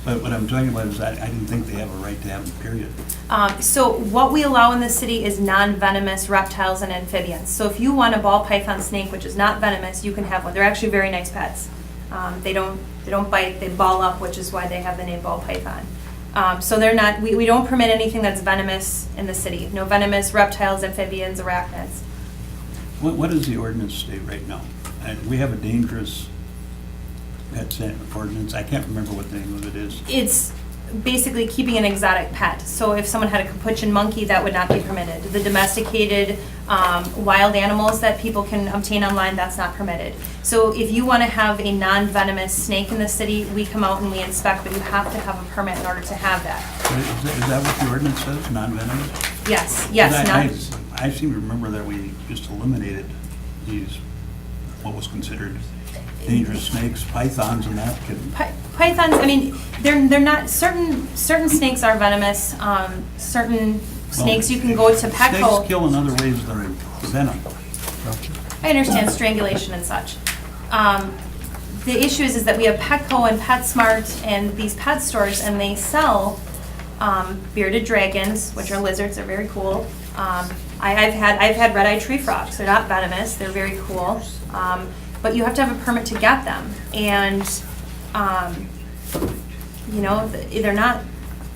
But what I'm talking about is I didn't think they have a right to have them, period. So what we allow in the city is non-venomous reptiles and amphibians. So if you want a ball python snake, which is not venomous, you can have one. They're actually very nice pets. They don't bite, they ball up, which is why they have the name ball python. So they're not, we don't permit anything that's venomous in the city. No venomous reptiles, amphibians, arachnids. What does the ordinance state right now? And we have a dangerous pet ordinance. I can't remember what the name of it is. It's basically keeping an exotic pet. So if someone had a capuchin monkey, that would not be permitted. The domesticated wild animals that people can obtain online, that's not permitted. So if you want to have a non-venomous snake in the city, we come out and we inspect, but you have to have a permit in order to have that. Is that what the ordinance says, non-venomous? Yes, yes, I seem to remember that we just eliminated these, what was considered dangerous snakes, pythons and that can, Pythons, I mean, they're not, certain snakes are venomous. Certain snakes, you can go to Petco. snakes kill in other ways than venom. I understand strangulation and such. The issue is that we have Petco and PetSmart and these pet stores, and they sell bearded dragons, which are lizards. They're very cool. I've had red-eyed tree frogs. They're not venomous. They're very cool. But you have to have a permit to get them, and you know, they're not.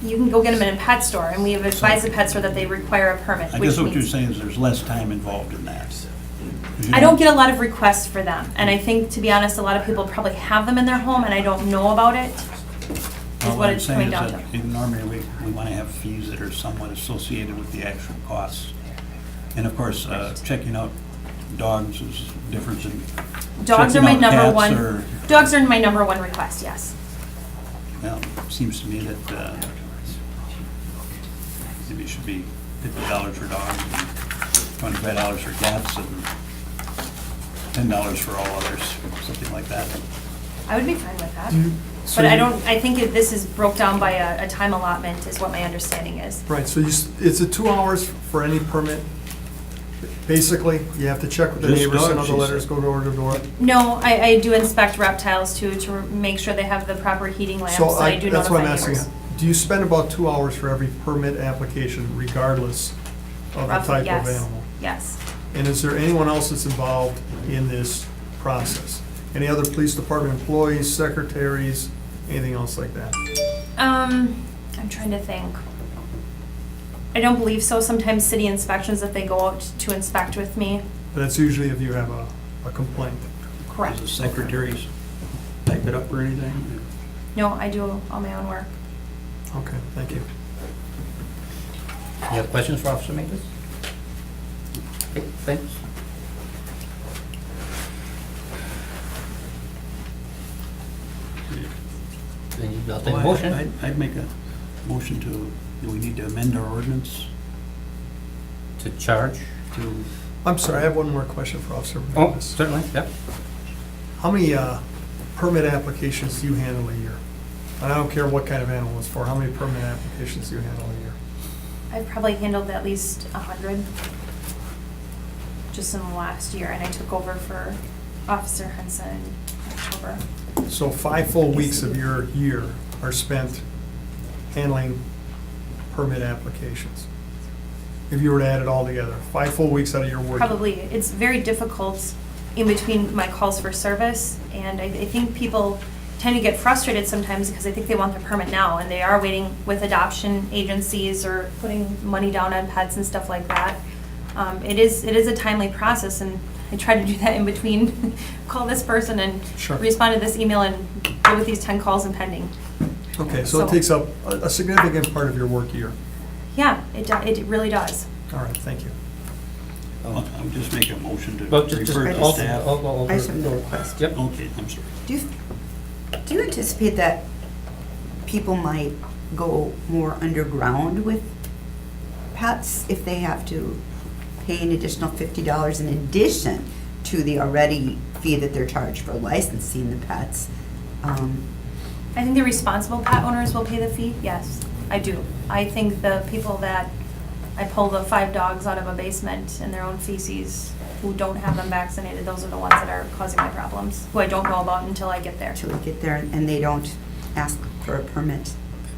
You can go get them in a pet store, and we have advised the pet store that they require a permit. I which guess what you're means- saying is there's less time involved in that. 'Cause you I don't get a lot of requests for them, and I think, to be honest, a lot of people probably have them in their home, and I don't know about it, is Well, what I'm it's saying coming is down that to. normally we want to have fees that are somewhat associated with the actual costs. And of course, checking out dogs is different than Dogs are checking my out number cats one, or- dogs are my number one request, yes. Well, it seems to me that maybe it should be $50 for dogs, and $25 for cats, and $10 for all others, something like that. I would be fine with that. So But I you- don't, I think this is broke down by a time allotment, is what my understanding is. Right, so is it 2 hours for any permit? Basically, you have to check with the Just neighbors, send dogs, out the she letters, said. go door to door. No, I do inspect reptiles too, to make sure they have the proper heating lamps, So and I do that's what I'm notify asking. neighbors. Do you spend about 2 hours for every permit application regardless of the Roughly, type of yes. animal? Yes. And is there anyone else that's involved in this process? Any other police department employees, secretaries, anything else like that? I'm trying to think. I don't believe so. Sometimes city inspections, if they go out to inspect with me. But that's usually if you have a complaint. Correct. Does the secretaries type it up or anything? No, I do all my own work. Okay, thank you. Any other questions for Officer Mavis? Okay, thanks. Then you'll take a motion. I'd make a motion to, do we need to amend our ordinance To charge? to, I'm sorry, I have one more question for Officer Oh, Mavis. certainly, yep. How many permit applications do you handle a year? And I don't care what kind of animal it's for, how many permit applications do you handle a year? I've probably handled at least 100 just in the last year, and I took over for Officer Henson in October. So 5 full weeks of your year are spent handling permit applications. If you were to add it all together, 5 full weeks out of your work. Probably, it's very difficult in between my calls for service, and I think people tend to get frustrated sometimes because I think they want their permit now, and they are waiting with adoption agencies or putting money down on pets and stuff like that. It is a timely process, and I try to do that in between, call this person and Sure. respond to this email and go with these 10 calls and pending. Okay, so it So- takes up a significant part of your work year. Yeah, it really does. All right, thank you. I'm just making a motion to Well, just refer to also- staff. I just have another question. Yep. Okay, I'm sorry. Do you anticipate that people might go more underground with pets if they have to pay an additional $50 in addition to the already fee that they're charged for licensing the pets? I think the responsible pet owners will pay the fee, yes, I do. I think the people that, I pull the 5 dogs out of a basement in their own feces, who don't have them vaccinated, those are the ones that are causing my problems, who I don't know about until I get there. Till we get there and they don't ask for a permit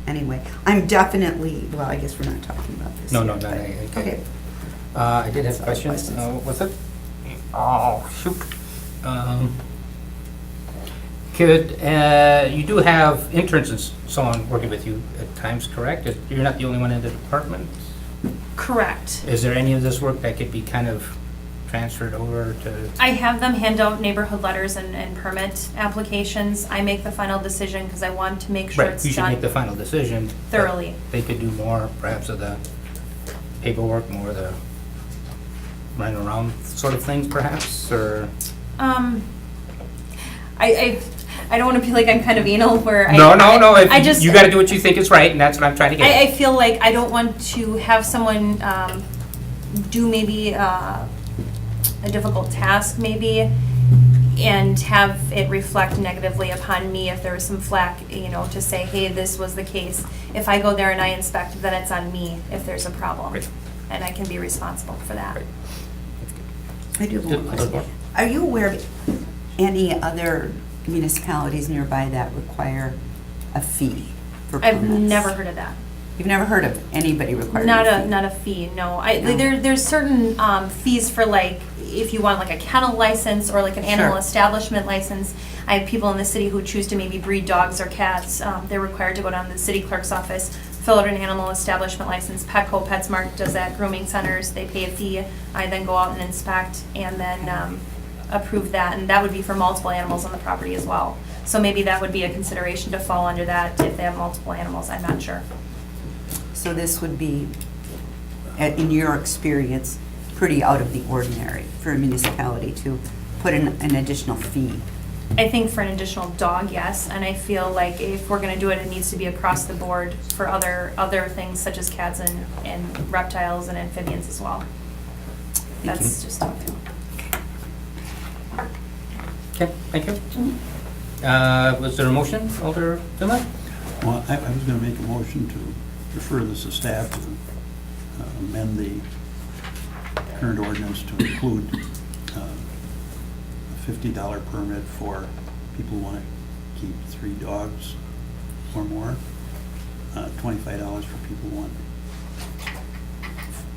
anyway. I'm definitely, well, I guess we're not talking about this. No, yet, no, no, but- okay. Okay. I did have Sorry, questions. questions. What was it? Oh, shoot. Could, you do have interns and so on working with you at times, correct? You're not the only one in the department? Correct. Is there any of this work that could be kind of transferred over to? I have them hand out neighborhood letters and permit applications. I make the final decision because I want to make sure Right, it's you should make the done final decision. but thoroughly. They could do more, perhaps, of the paperwork, more of the running around sort of things, perhaps, or? I don't want to be like I'm kind of anal where No, I just you gotta do what you think is right, and that's what I'm trying to get I at. feel like I don't want to have someone do maybe a difficult task maybe and have it reflect negatively upon me if there was some flack, you know, to say, hey, this was the case. If I go there and I inspect, then it's on me if there's a problem. Right. And I can be responsible for that. Right. I do have one Good. question. Are you aware of any other municipalities nearby that require a fee for I've permits? never heard of that. You've never heard of anybody requiring a fee? Not a fee, no. No. There's certain fees for like, if you want like a kennel license or like an animal Sure. establishment license. I have people in the city who choose to maybe breed dogs or cats. They're required to go down to the city clerk's office, fill out an animal establishment license. Petco, PetSmart does that, grooming centers, they pay a fee. I then go out and inspect and then approve that, and that would be for multiple animals on the property as well. So maybe that would be a consideration to fall under that if they have multiple animals, I'm not sure. So this would be, in your experience, pretty out of the ordinary for a municipality to put in an additional fee. I think for an additional dog, yes, and I feel like if we're gonna do it, it needs to be across the board for other things such as cats and reptiles and amphibians as well. That's just how I feel. Okay, thank you. Was there a motion, Alder Zima? Well, I was gonna make a motion to refer this to staff to amend the current ordinance to include a $50 permit for people who want to keep 3 dogs or more, $25 for people who want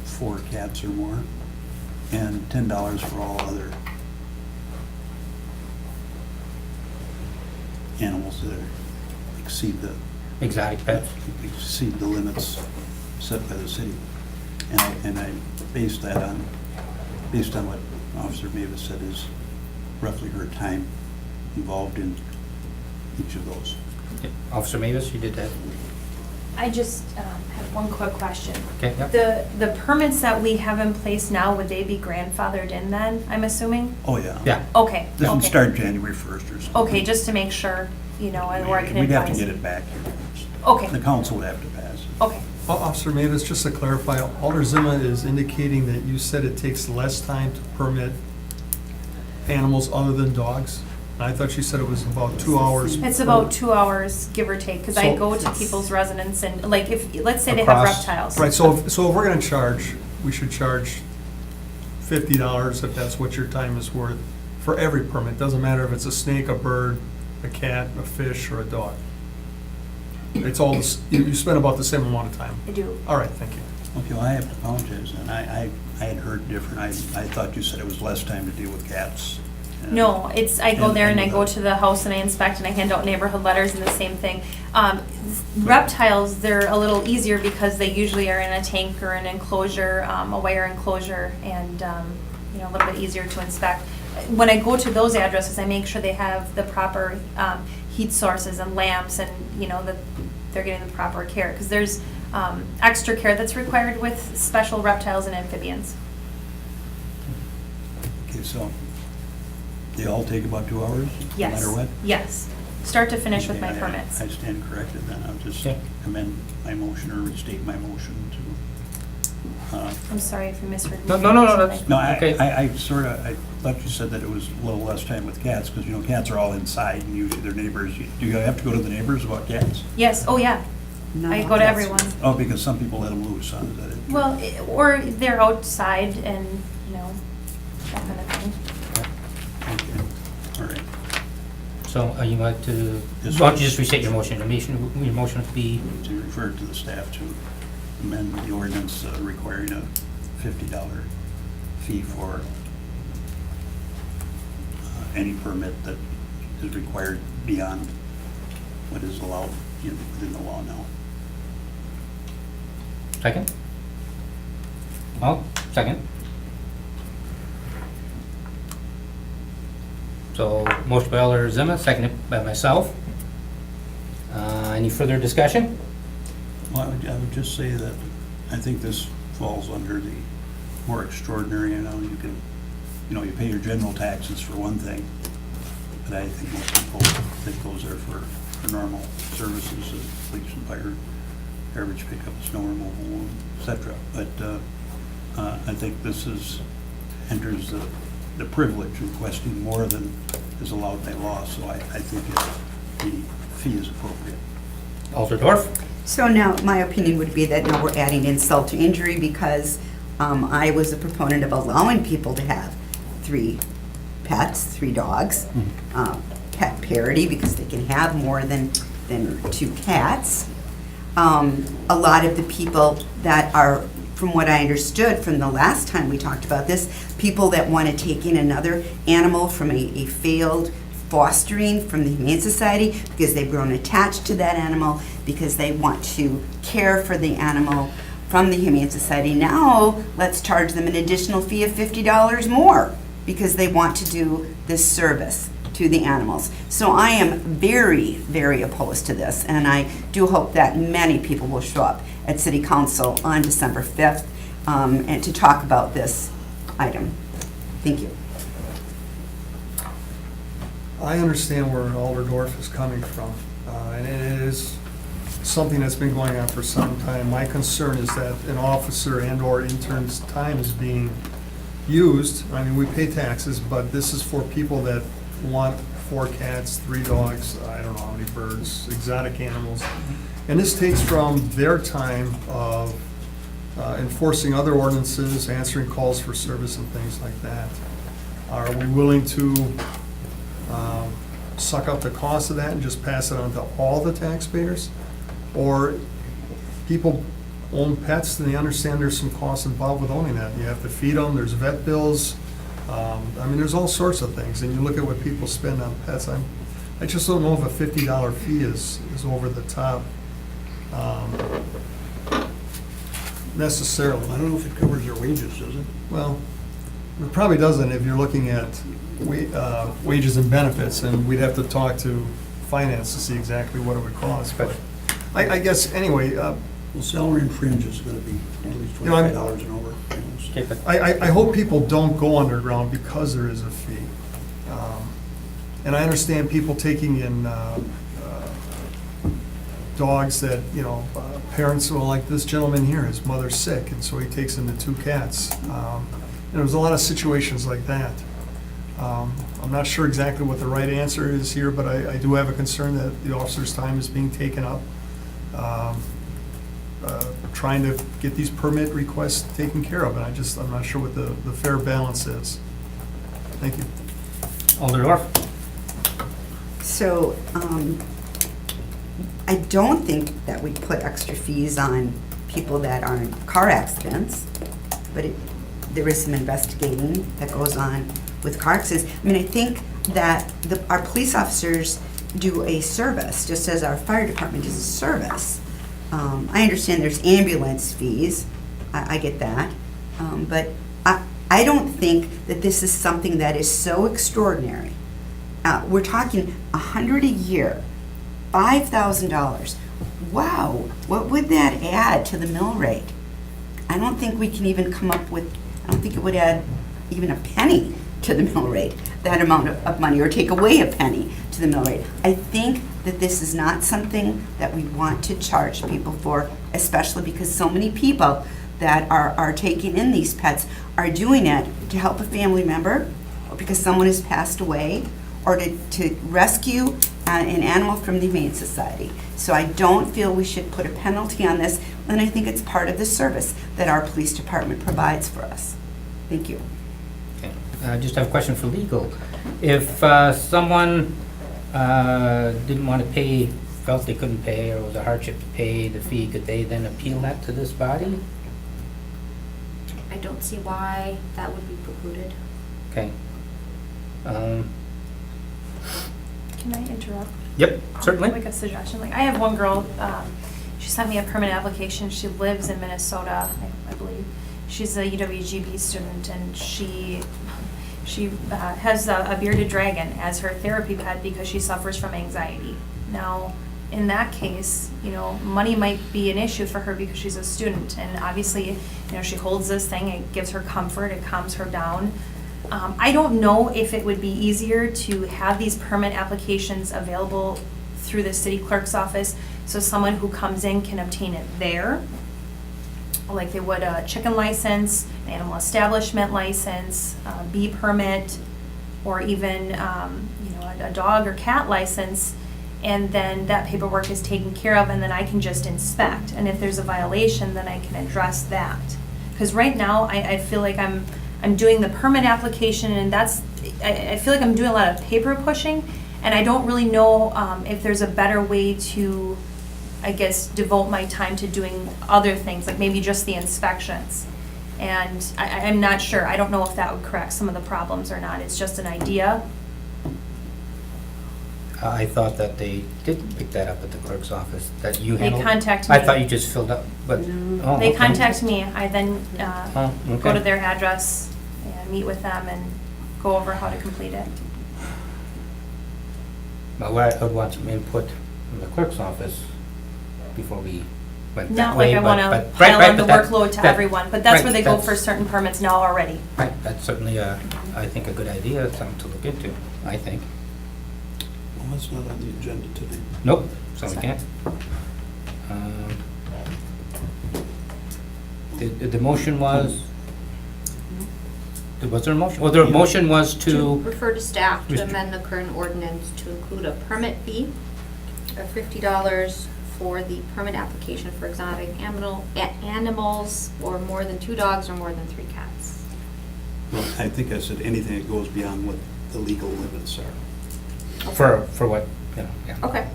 4 cats or more, and $10 for all other animals that exceed the Exotic pets? exceed the limits set by the city. And I based that on, based on what Officer Mavis said is roughly her time involved in each of those. Okay. Officer Mavis, you did that? I just have one quick question. Okay, yep. The permits that we have in place now, would they be grandfathered in then, I'm assuming? Oh, yeah. Yeah. Okay, Doesn't okay. start January 1st or something. Okay, just to make sure, you know, or I can advise. We'd have to get it back here first. Okay. The council would have to pass it. Okay. Officer Mavis, just to clarify, Alder Zima is indicating that you said it takes less time to permit animals other than dogs? I thought you said it was about 2 hours. It's per- about 2 hours, give or take, because I So- go to people's residence and, like, if, let's say they have Across. reptiles. Right, so if we're gonna charge, we should charge $50 if that's what your time is worth for every permit. Doesn't matter if it's a snake, a bird, a cat, a fish, or a dog. It's all, you spend about the same amount of time. I do. All right, thank you. Okay, well, I have to apologize, and I had heard different. I thought you said it was less time to deal with cats. and- No, it's, I go and- there and I and go to the house and I inspect and I hand out neighborhood letters and the same thing. Reptiles, they're a little easier because they usually are in a tank or an enclosure, a wire enclosure, and, you know, a little bit easier to inspect. When I go to those addresses, I make sure they have the proper heat sources and lamps and, you know, that they're getting the proper care. Because there's extra care that's required with special reptiles and amphibians. Okay, so they all take about 2 hours? Yes. No matter what? Yes. Start to finish with my Okay, permits. I stand corrected then. I'll just Okay. amend my motion or restate my motion to, I'm sorry if you misheard. me. No, that's- no, Okay. I sort of, I thought you said that it was a little less time with cats, because, you know, cats are all inside, and usually their neighbors, do you have to go to the neighbors about cats? Yes, oh yeah, No, I go to that's- everyone. Oh, because some people let them loose, huh? Is that it? Well, or they're outside and, you know, that kind of thing. Okay, all right. So you want to, Yes, why don't sir. you just restate your motion? Your motion would be, To refer to the staff to amend the ordinance requiring a $50 fee for any permit that is required beyond what is allowed within the law now. second? Well, second. So motion by Alder Zima, seconded by myself. Any further discussion? Well, I would just say that I think this falls under the more extraordinary, you pay your general taxes for one thing, but I think most people think those are for normal services, police and fire, garbage pickup, snow removal, et cetera. But I think this enters the privilege of requesting more than is allowed by law, so I think the fee is appropriate. Alder Dorf? So now, my opinion would be that now we're adding insult to injury because I was a proponent of allowing people to have 3 pets, 3 dogs, pet parity because they can have more than 2 cats. A lot of the people that are, from what I understood from the last time we talked about this, people that want to take in another animal from a failed fostering from the Humane Society because they've grown attached to that animal, because they want to care for the animal from the Humane Society. Now, let's charge them an additional fee of $50 more because they want to do this service to the animals. So I am very, very opposed to this, and I do hope that many people will show up at City Council on December 5th and to talk about this item. Thank you. I understand where Alder Dorf is coming from, and it is something that's been going on for some time. My concern is that an officer and/or intern's time is being used. I mean, we pay taxes, but this is for people that want 4 cats, 3 dogs, I don't know how many birds, exotic animals. And this takes from their time of enforcing other ordinances, answering calls for service and things like that. Are we willing to suck up the cost of that and just pass it on to all the taxpayers? Or people own pets and they understand there's some costs involved with owning that. You have to feed them, there's vet bills. I mean, there's all sorts of things. And you look at what people spend on pets. I just don't know if a $50 fee is over the top necessarily. I don't know if it covers their wages, does it? Well, it probably doesn't if you're looking at wages and benefits, and we'd have to talk to finance to see exactly what it would cost, but I guess, anyway, Well, salary and fringe is gonna be at least You know, I'm- $25 and over. Okay, but I hope people don't go underground because there is a fee. And I understand people taking in dogs that, parents, well, like this gentleman here, his mother's sick, and so he takes in the 2 cats. And there's a lot of situations like that. I'm not sure exactly what the right answer is here, but I do have a concern that the officer's time is being taken up trying to get these permit requests taken care of, and I'm not sure what the fair balance is. Thank you. Alder Dorf? So, I don't think that we put extra fees on people that are in car accidents, but there is some investigating that goes on with car accidents. I mean, I think that our police officers do a service, just as our fire department does a service. I understand there's ambulance fees, I get that, but I don't think that this is something that is so extraordinary. We're talking $100 a year, $5,000. Wow, what would that add to the mill rate? I don't think we can even come up with, I don't think it would add even a penny to the mill rate, that amount of money, or take away a penny to the mill rate. I think that this is not something that we want to charge people for, especially because so many people that are taking in these pets are doing it to help a family member, or because someone has passed away, or to rescue an animal from the Humane Society. So I don't feel we should put a penalty on this, and I think it's part of the service that our police department provides for us. Thank you. Okay. I just have a question for legal. If someone didn't want to pay, felt they couldn't pay, or it was a hardship to pay the fee, could they then appeal that to this body? I don't see why that would be precluded. Okay. Can I interrupt? Yep, certainly. Like a suggestion, like I have one girl, she sent me a permit application, she lives in Minnesota, I believe. She's a UWGB student, and she She has a bearded dragon as her therapy pet because she suffers from anxiety. Now, in that case, you know, money might be an issue for her because she's a student, and obviously, you know, she holds this thing, it gives her comfort, it calms her down. I don't know if it would be easier to have these permit applications available through the city clerk's office, so someone who comes in can obtain it there, like they would a chicken license, an animal establishment license, a bee permit, or even, you know, a dog or cat license, and then that paperwork is taken care of, and then I can just inspect. And if there's a violation, then I can address that. Because right now, I feel like I'm doing the permit application, and that's, I feel like I'm doing a lot of paper pushing, and I don't really know if there's a better way to, I guess, devote my time to doing other things, like maybe just the inspections. And I'm not sure. I don't know if that would correct some of the problems or not. It's just an idea. I thought that they did pick that up at the clerk's office, that you They handled. contact I me. thought you just filled up, but. oh, They okay. contact me. I then Oh, go okay. to their address and meet with them and go over how to complete it. But I would want some input from the clerk's office before we went that Not way. like I want to but- pile right, on the but that- workload to that- everyone, but that's right, where they go that's- for certain permits now already. Right, that's certainly, I think, a good idea, something to look into, I think. Well, that's not on the agenda today. Nope, so we Sorry. can't. The motion was, was there a motion? Well, the motion was To to, refer to staff to Mr. amend the current ordinance to include a permit fee of $50 for the permit application for exotic animals, or more than 2 dogs or more than 3 cats. Well, I think I said anything that goes beyond what the legal limits are. for what, you know, yeah. Okay.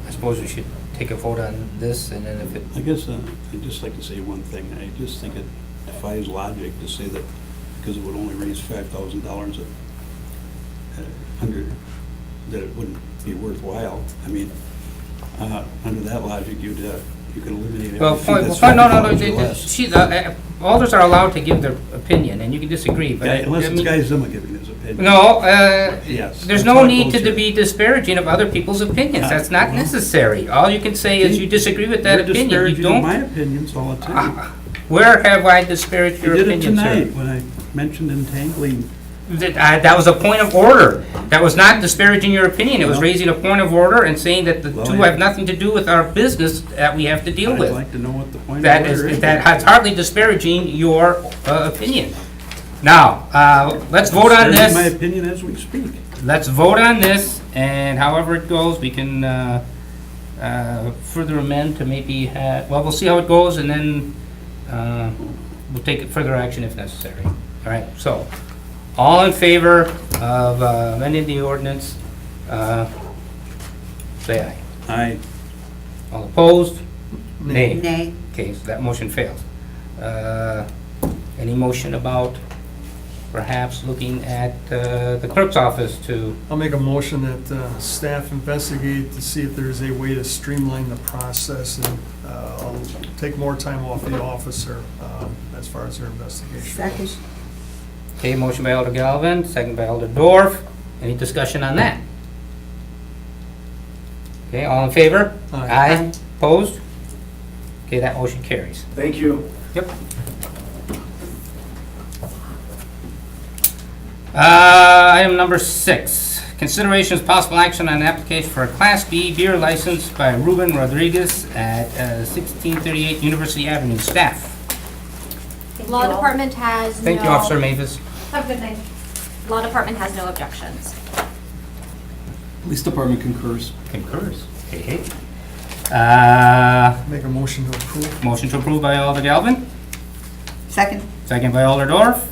I suppose we should take a vote on this, and then if it, I guess I'd just like to say one thing. I just think it defies logic to say that because it would only raise $5,000 that it wouldn't be worthwhile. I mean, under that logic, you could eliminate every well, fee that's no, $50 or less. alders are allowed to give their opinion, and you can disagree, but. Yeah, I unless it's mean- Guy Zimmer giving his opinion. No, Yes, there's that's no how it need goes to here. be disparaging of other people's opinions. Ah, That's not well. necessary. All you can say is you disagree with that You're opinion. You disparaging my don't. opinions all the time. Where have I disparaged You your did it opinion, tonight sir? when I mentioned entangling. That was a point of order. That was not disparaging your opinion. It was Well- raising a point of order and saying that the Well, two I- have nothing to do with our business that we have to deal I'd with. like to know what the point of That order is, is. that's hardly disparaging your opinion. Now, let's vote on Disparaging my this. opinion as we speak. Let's vote on this, and however it goes, we can further amend to maybe have, well, we'll see how it goes, and then we'll take further action if necessary. All right, so, all in favor of amending the ordinance, say aye. Aye. All opposed? Nay. Nay. Okay, so that motion fails. Any motion about perhaps looking at the clerk's office to, I'll make a motion that staff investigate to see if there's a way to streamline the process, and I'll take more time off the officer as far as their investigation Second. goes. okay, motion by Alder Galvin, second by Alder Dorf. Any discussion on that? Okay, all in favor? Aye. Opposed? Okay, that motion carries. Thank you. Yep. Item number 6, consideration of possible action on an application for a Class B beer license by Ruben Rodriguez at 1638 University Avenue. Staff. Law department has no. Thank you, Officer Mavis. Have a good night. Law department has no objections. Police Department concurs. Concurs. Hey, hey. Make a motion to approve. Motion to approve by Alder Galvin, Second. second by Alder Dorf.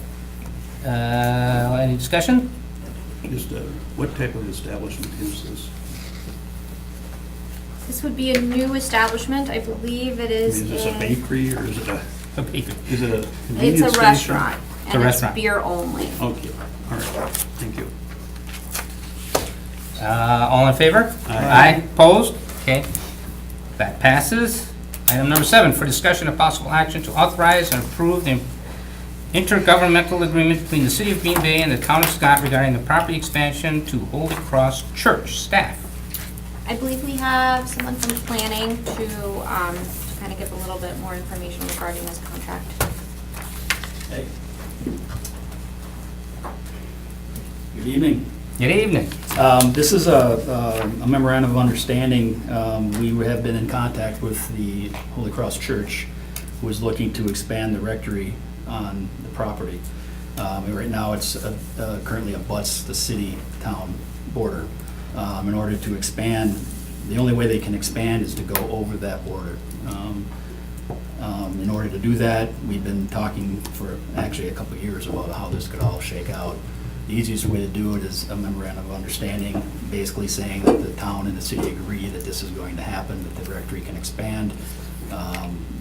Any discussion? Just, what type of establishment is this? This would be a new establishment. I believe it I is mean, is this a bakery or is it a convenience It's a station? restaurant. It's a And it's restaurant. beer only. Okay, all right, thank you. All in favor? Aye. Opposed? Okay, that passes. Item number 7, for discussion of possible action to authorize and approve the intergovernmental agreement between the City of Green Bay and the Town of Scott regarding the property expansion to Holy Cross Church. Staff. I believe we have someone from planning to kind of give a little bit more information regarding this contract. Good evening. Good evening. This is a memorandum of understanding. We have been in contact with the Holy Cross Church, who is looking to expand the rectory on the property. And right now, it's currently abuts the city-town border. In order to expand, the only way they can expand is to go over that border. In order to do that, we've been talking for actually a couple of years about how this could all shake out. The easiest way to do it is a memorandum of understanding, basically saying that the town and the city agree that this is going to happen, that the rectory can expand.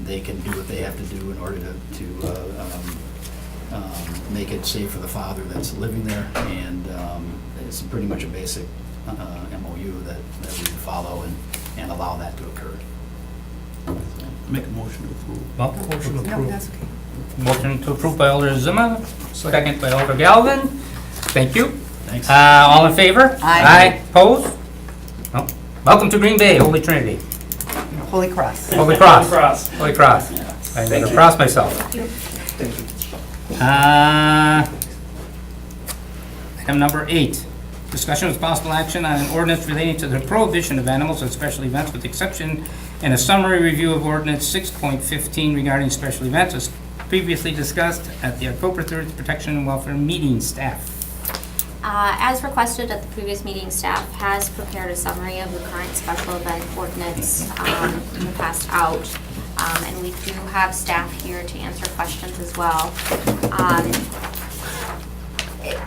They can do what they have to do in order to make it safe for the father that's living there, and it's pretty much a basic MOU that we would follow and allow that to occur. Make a motion to approve. Motion No, approved. that's okay. Motion to approve by Alder Zima, second by Alder Galvin. Thank you. Thanks. All in favor? Aye. Opposed? No. Welcome to Green Bay, Holy Trinity. Holy Cross. Holy Cross. Holy Cross. I'm gonna cross myself. Item number 8, discussion with possible action on an ordinance relating to the prohibition of animals at special events with exception and a summary review of ordinance 6.15 regarding special events as previously discussed at the October 3rd Protection and Welfare meeting. Staff. As requested at the previous meeting, staff has prepared a summary of the current special event ordinance in the past out. And we do have staff here to answer questions as well.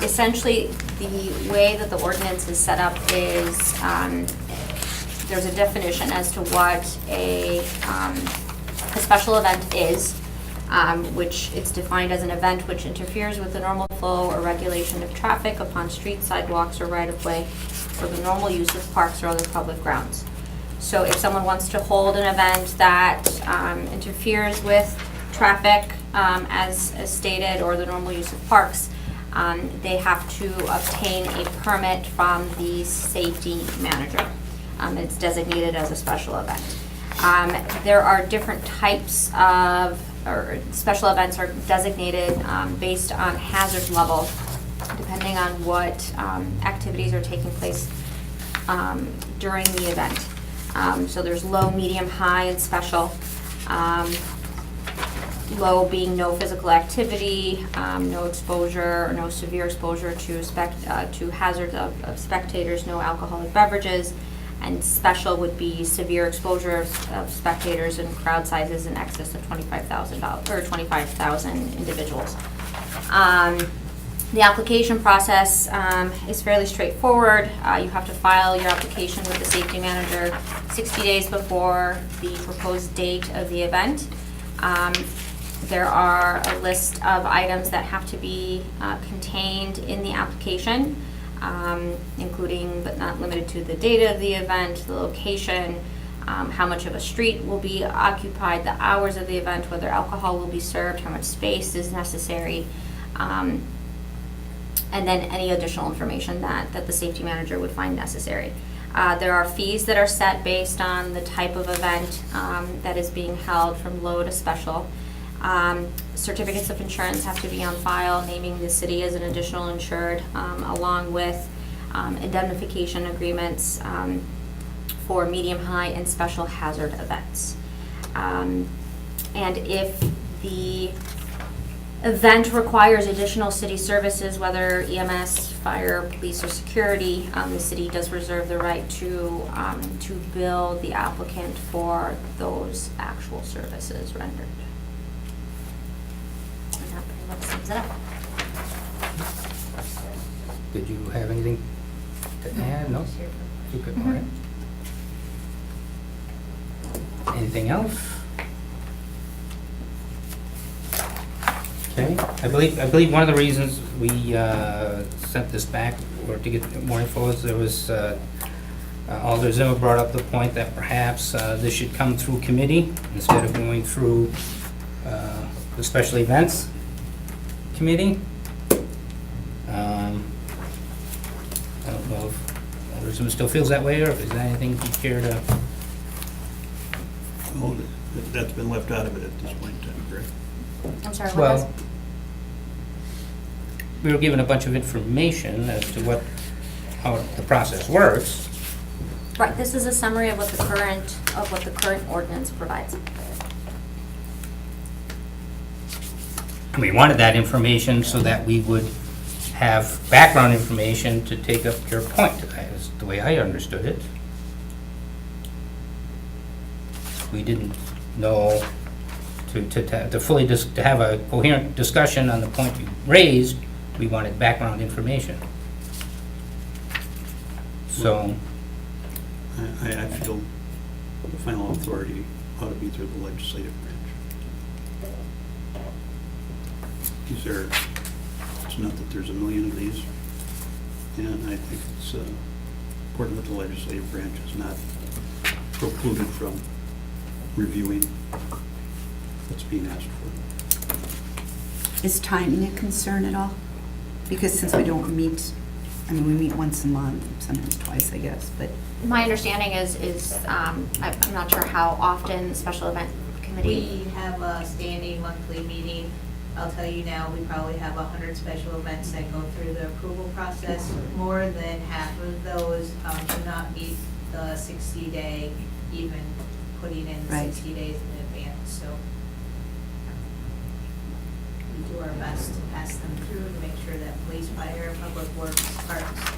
Essentially, the way that the ordinance is set up is there's a definition as to what a special event is, which it's defined as an event which interferes with the normal flow or regulation of traffic upon streets, sidewalks, or right-of-way for the normal use of parks or other public grounds. So if someone wants to hold an event that interferes with traffic as stated or the normal use of parks, they have to obtain a permit from the safety manager. It's designated as a special event. There are different types of, or special events are designated based on hazard level, depending on what activities are taking place during the event. So there's low, medium, high, and special. Low being no physical activity, no exposure or no severe exposure to hazards of spectators, no alcoholic beverages, and special would be severe exposure of spectators and crowd sizes in excess of 25,000 individuals. The application process is fairly straightforward. You have to file your application with the safety manager 60 days before the proposed date of the event. There are a list of items that have to be contained in the application, including but not limited to the date of the event, the location, how much of a street will be occupied, the hours of the event, whether alcohol will be served, how much space is necessary, and then any additional information that the safety manager would find necessary. There are fees that are set based on the type of event that is being held, from low to special. Certificates of insurance have to be on file, naming the city as an additional insured, along with indemnification agreements for medium, high, and special hazard events. And if the event requires additional city services, whether EMS, fire, police, or security, the city does reserve the right to bill the applicant for those actual services rendered. And that pretty much sums it up. Did you have anything to add? No? You good, all right. Anything else? Okay, I believe one of the reasons we sent this back, or to get more info, is there was Alder Zimmer brought up the point that perhaps this should come through committee instead of going through the special events committee. I don't know if Alder Zimmer still feels that way, or if there's anything you care to... Oh, that's been left out of it at this point in time, correct? I'm sorry, what Well, was? we were given a bunch of information as to how the process works. Right, this is a summary of what the current ordinance provides. We wanted that information so that we would have background information to take up your point. That's the way I understood it. We didn't know to fully to have a coherent discussion on the point you raised. We wanted background information. So, I feel the final authority ought to be through the legislative branch. It's not that there's a million of these, and I think it's important that the legislative branch is not precluded from reviewing what's being asked for. Is timing a concern at all? Because since we don't meet, I mean, we meet once a month, sometimes twice, I guess, but My understanding is I'm not sure how often the special event committee. We have a standing monthly meeting. I'll tell you now, we probably have 100 special events that go through the approval process. More than half of those do not meet the 60-day, even putting in Right. 60 days in advance. So we do our best to pass them through to make sure that police, fire, public works, parks,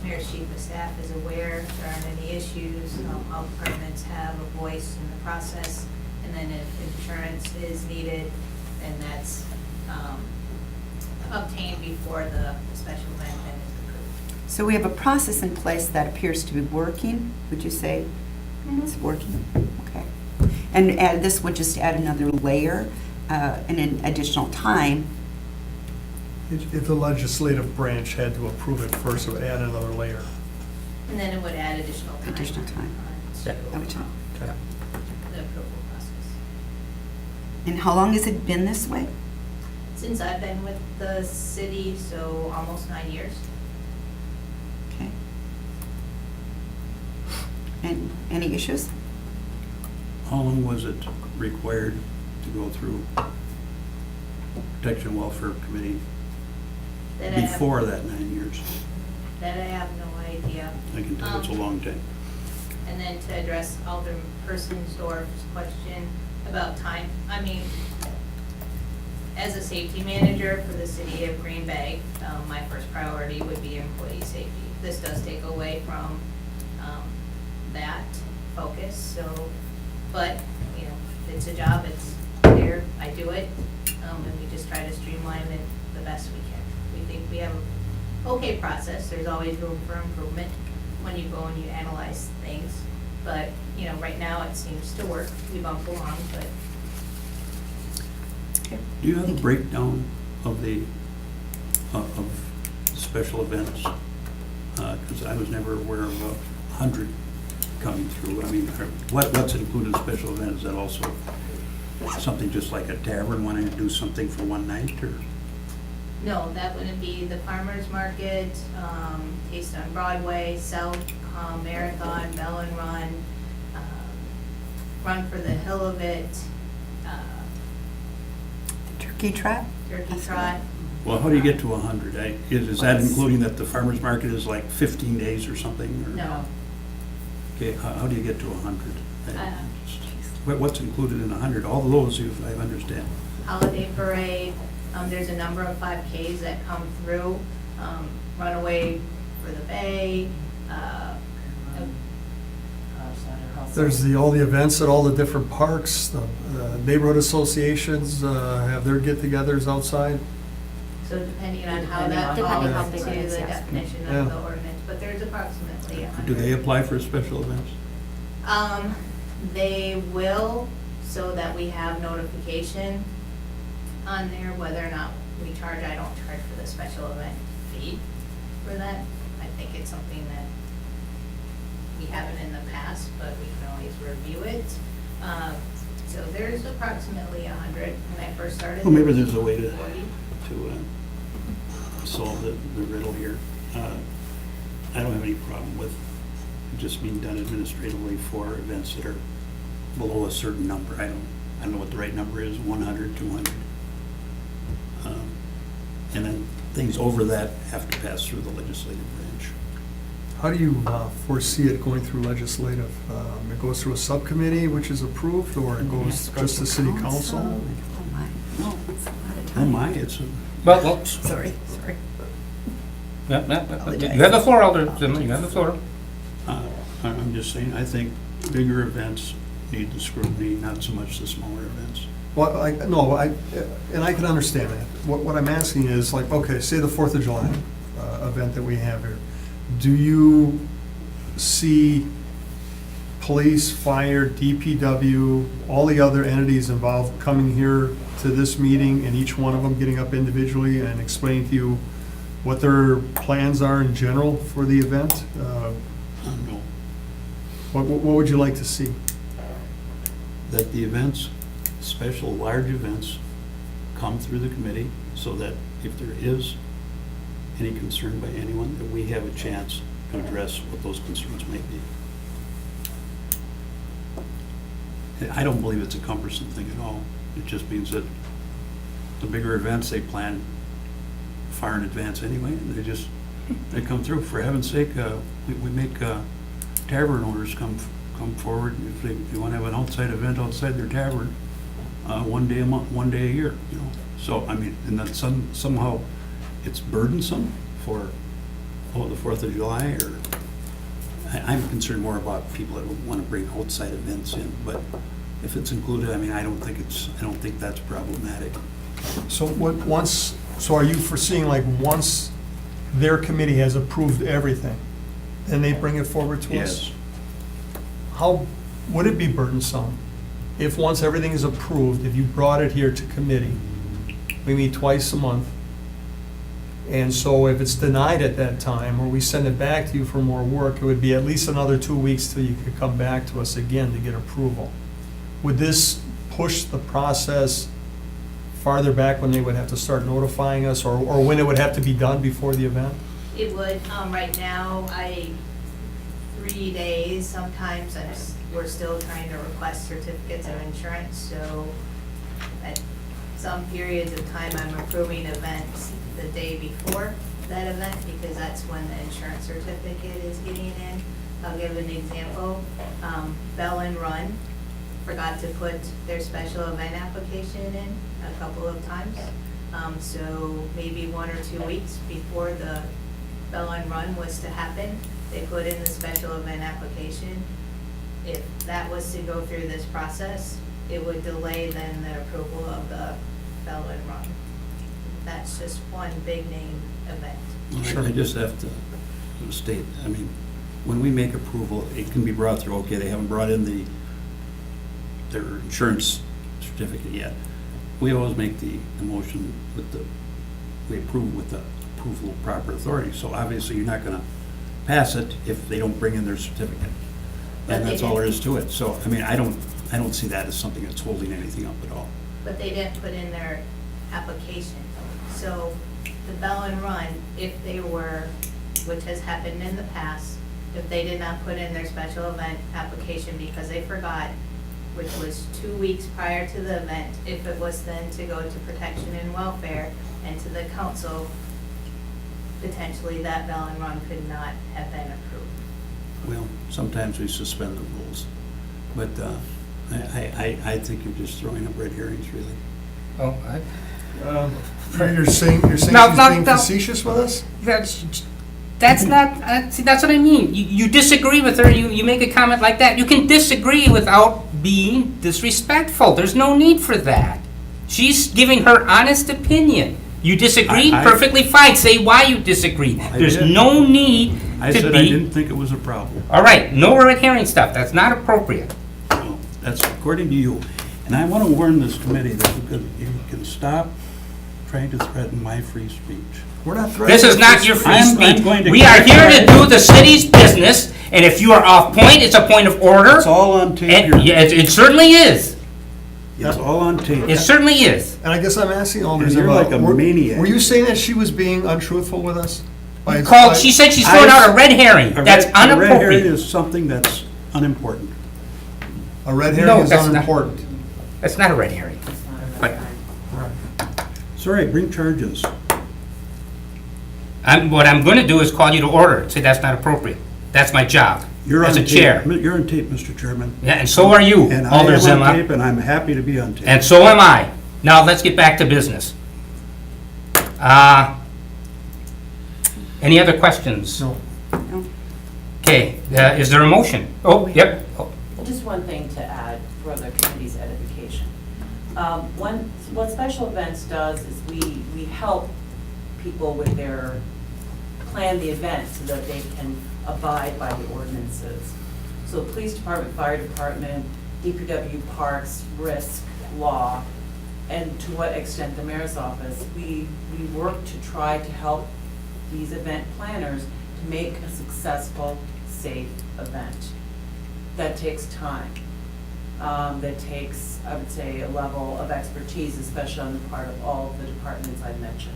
mayor's chief of staff is aware if there aren't any issues. All departments have a voice in the process. And then if insurance is needed, then that's obtained before the special event then is approved. so we have a process in place that appears to be working, would you say? It's working, okay. And this would just add another layer and an additional time. If the legislative branch had to approve it first, it would add another layer. And then it would add additional time. Additional time. To Every time. the approval process. And how long has it been this way? Since I've been with the city, so almost 9 years. Okay. And any issues? How long was it required to go through Protection and Welfare Committee That I have- before that 9 years? That I have no idea. I can tell it's a long time. And then to address Alderperson Dorf's question about time, I mean, as a safety manager for the city of Green Bay, my first priority would be employee safety. This does take away from that focus, so, but, you know, it's a job, it's there, I do it, and we just try to streamline it the best we can. We think we have a okay process, there's always room for improvement when you go and you analyze things, but, you know, right now it seems to work, we bump along, but Okay. Do you have a breakdown of the, of special events? Because I was never aware of 100 coming through. I mean, what's included in special event? Is that also something just like a tavern wanting to do something for one night, or? no, that wouldn't be the farmer's market, Taste on Broadway, South Marathon, Bell and Run, Run for the Hill of It, Turkey trot? Turkey Trot. Well, how do you get to 100? Is that including that the farmer's market is like 15 days or something? Or? No, Okay, how do you get to 100? Uh, What's included in 100? All of those I understand. Holiday Parade, there's a number of 5Ks that come through, Runaway for the Bay, There's all the events at all the different parks, the neighborhood associations have their get-togethers outside. so depending on how that Depending falls how big into it is, the yes. definition Yeah. of the ordinance, but there's approximately 100. Do they apply for special events? They will, so that we have notification on there, whether or not we charge. I don't charge for the special event fee for that. I think it's something that We haven't in the past, but we can always review it. So there's approximately 100 when I first started. Well, maybe there's a way to 40. solve the riddle here. I don't have any problem with it just being done administratively for events that are below a certain number. I don't know what the right number is, 100, 200. And then things over that have to pass through the legislative branch. How do you foresee it going through legislative? It goes through a subcommittee, which is approved, or it goes just to city council? Oh, my, no, it's a lot of Oh time. my, it's a, Well, Sorry. you have the floor, Alder Zimmer, you have the floor. I'm just saying, I think bigger events need the scrutiny, not so much the smaller events. Well, and I can understand that. What I'm asking is, like, okay, say the 4th of July event that we have here. Do you see police, fire, DPW, all the other entities involved coming here to this meeting and each one of them getting up individually and explaining to you what their plans are in general for the event? No, What would you like to see? that the events, special large events, come through the committee so that if there is any concern by anyone, that we have a chance to address what those concerns may be. I don't believe it's a cumbersome thing at all. It just means that the bigger events, they plan far in advance anyway, and they come through. For heaven's sake, we make tavern owners come forward if you want to have an outside event outside their tavern, one day a month, one day a year, you know. So, I mean, and then somehow it's burdensome for, the 4th of July, or, I'm concerned more about people that want to bring outside events in, but if it's included, I mean, I don't think that's problematic. So so are you foreseeing, like, once their committee has approved everything, then they bring it forward to us? Yes. How, would it be burdensome if once everything is approved, if you brought it here to committee, we meet twice a month, and so if it's denied at that time, or we send it back to you for more work, it would be at least another 2 weeks till you could come back to us again to get approval. Would this push the process farther back when they would have to start notifying us, or when it would have to be done before the event? It would, right now, 3 days, sometimes we're still trying to request certificates of insurance, so at some periods of time, I'm approving events the day before that event, because that's when the insurance certificate is getting in. I'll give an example. Bell and Run forgot to put their special event application in a couple of times. So maybe 1 or 2 weeks before the Bell and Run was to happen, they put in the special event application. If that was to go through this process, it would delay then the approval of the Bell and Run. That's just one big name event. Sure. I just have to state, I mean, when we make approval, it can be brought through, okay, they haven't brought in their insurance certificate yet. We always make the motion we approve with the approval of proper authority. So obviously, you're not gonna pass it if they don't bring in their certificate. And that's all there is to it. So, I mean, I don't see that as something that's holding anything up at all. But they didn't put in their application. So the Bell and Run, if they were, which has happened in the past, if they did not put in their special event application because they forgot, which was 2 weeks prior to the event, if it was then to go to protection and welfare and to the council, potentially that Bell and Run could not have been approved. Well, sometimes we suspend the rules, but I think you're just throwing up red herrings, really. Oh, You're saying she's No, being no. facetious with us? That's not, see, that's what I mean. You disagree with her, you make a comment like that. You can disagree without being disrespectful. There's no need for that. She's giving her honest opinion. You disagree? I- Perfectly fine. Say why you disagree. There's did. no need I to said I be. didn't think it was a problem. All right, no red herring stuff. That's not appropriate. No, that's according to you. And I want to warn this committee that you can stop trying to threaten my free speech. We're not threatening. This is not your free I'm speech. going to- We are here to do the city's business, and if you are off point, it's a point of order. It's all on tape And, here. yeah, it certainly is. It's all on tape. It certainly is. And I guess I'm asking Alder And you're Zima, like a maniac. were you saying that she was being untruthful with us? By- Called, by- she said she's throwing out a red herring. A That's red- A red herring inappropriate. is something that's unimportant. A red No, herring is that's not. unimportant. That's not a red herring. But Sorry, bring charges. what I'm gonna do is call you to order, say that's not appropriate. That's my job, You're as on a tape. chair. You're on tape, Mr. Chairman. Yeah, and so are you, And I Alder am on Zima. tape, and I'm happy to be on tape. And so am I. Now, let's get back to business. Any other questions? No. Okay, is there a motion? Oh, yep. Oh, Just one thing to add for the committee's edification. What special events does is we help people with plan the event so that they can abide by the ordinances. So police department, fire department, DPW, parks, risk, law, and to what extent the mayor's office, we work to try to help these event planners to make a successful, safe event. That takes time. That takes, I would say, a level of expertise, especially on the part of all of the departments I mentioned.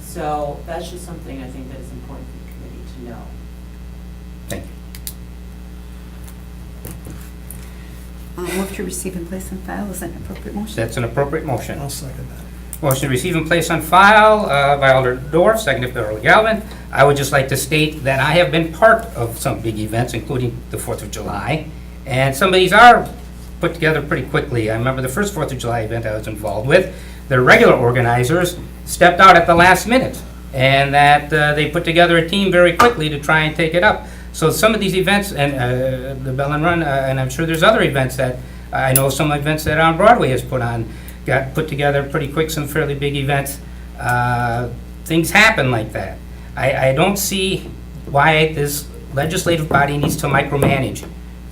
So that's just something I think that is important for the committee to know. Thank you. Move to receive and place on file, is that an appropriate motion? That's an appropriate motion. I'll second that. Motion to receive and place on file by Alder Dorf, seconded by Alder Galvin. I would just like to state that I have been part of some big events, including the 4th of July, and some of these are put together pretty quickly. I remember the first 4th of July event I was involved with. The regular organizers stepped out at the last minute, and that they put together a team very quickly to try and take it up. So some of these events, and the Bell and Run, and I'm sure there's other events that, I know some events that On Broadway has put on, got put together pretty quick, some fairly big events. Things happen like that. I don't see why this legislative body needs to micromanage.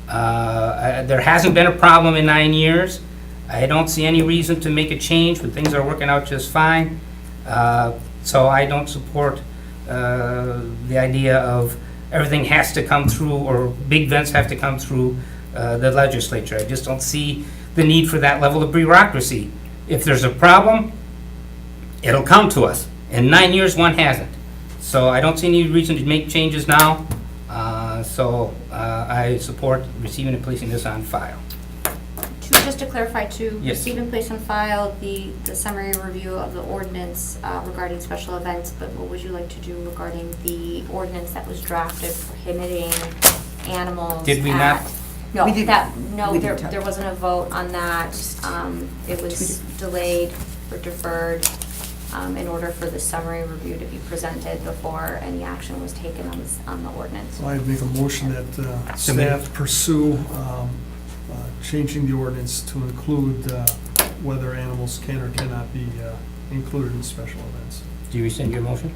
There hasn't been a problem in 9 years. I don't see any reason to make a change when things are working out just fine. So I don't support the idea of everything has to come through, or big events have to come through the legislature. I just don't see the need for that level of bureaucracy. If there's a problem, it'll come to us. In 9 years, one hasn't. So I don't see any reason to make changes now. I support receiving and placing this on file. Just to clarify, to Yes. receive and place on file the summary review of the ordinance regarding special events, but what would you like to do regarding the ordinance that was drafted prohibiting animals? Did we not? No, We didn't- we there didn't talk. there wasn't a vote on that. It was delayed or deferred in order for the summary review to be presented before any action was taken on the ordinance. So I'd make a motion that staff pursue changing the ordinance to include whether animals can or cannot be included in special events. Do you rescind your motion?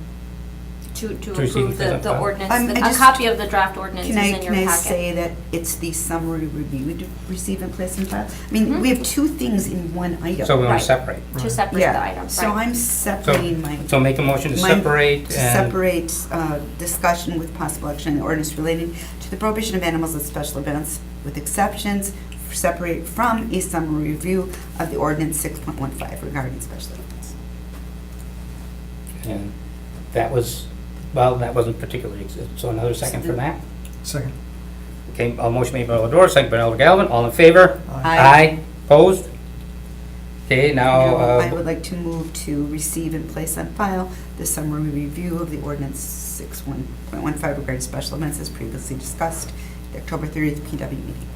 To receive approve and the file. ordinance, I a just- copy of the draft ordinance is Can in your I packet. say that it's the summary review to receive and place on file? I mean, we have two things in one item. So we want Right. to separate. To separate the items, So right? I'm separating my. So make a motion to my- separate To and, separate discussion with possible action on the ordinance relating to the prohibition of animals at special events with exceptions, separate from a summary review of the ordinance 6.15 regarding special events. and that was, well, that wasn't particularly, so another second for that? Second. Okay, a motion made by Alder Dorf, second by Alder Galvin, all in favor? Aye. Opposed? Okay, now, I would like to move to receive and place on file the summary review of the ordinance 6.15 regarding special events as previously discussed, the October 30th PW meeting.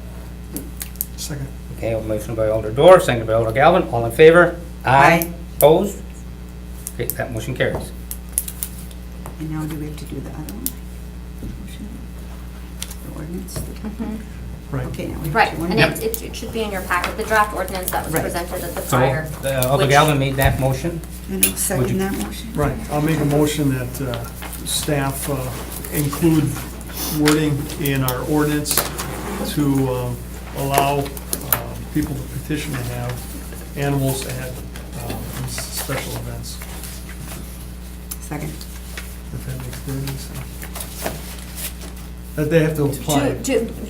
Second. okay, a motion by Alder Dorf, second by Alder Galvin, all in favor? Aye. Opposed? Okay, that motion carries. And now do we have to do the other one? Motion? The ordinance? Mhm. Right. Okay, now we have Right, to. and it should be in your packet, the draft ordinance that was Right. presented at the So, prior. Alder which- Galvin made that motion. And I'll Would second you- that motion. Right, I'll make a motion that staff include wording in our ordinance to allow people to petition to have animals at these special events. Second. If that makes any sense. That they have to apply.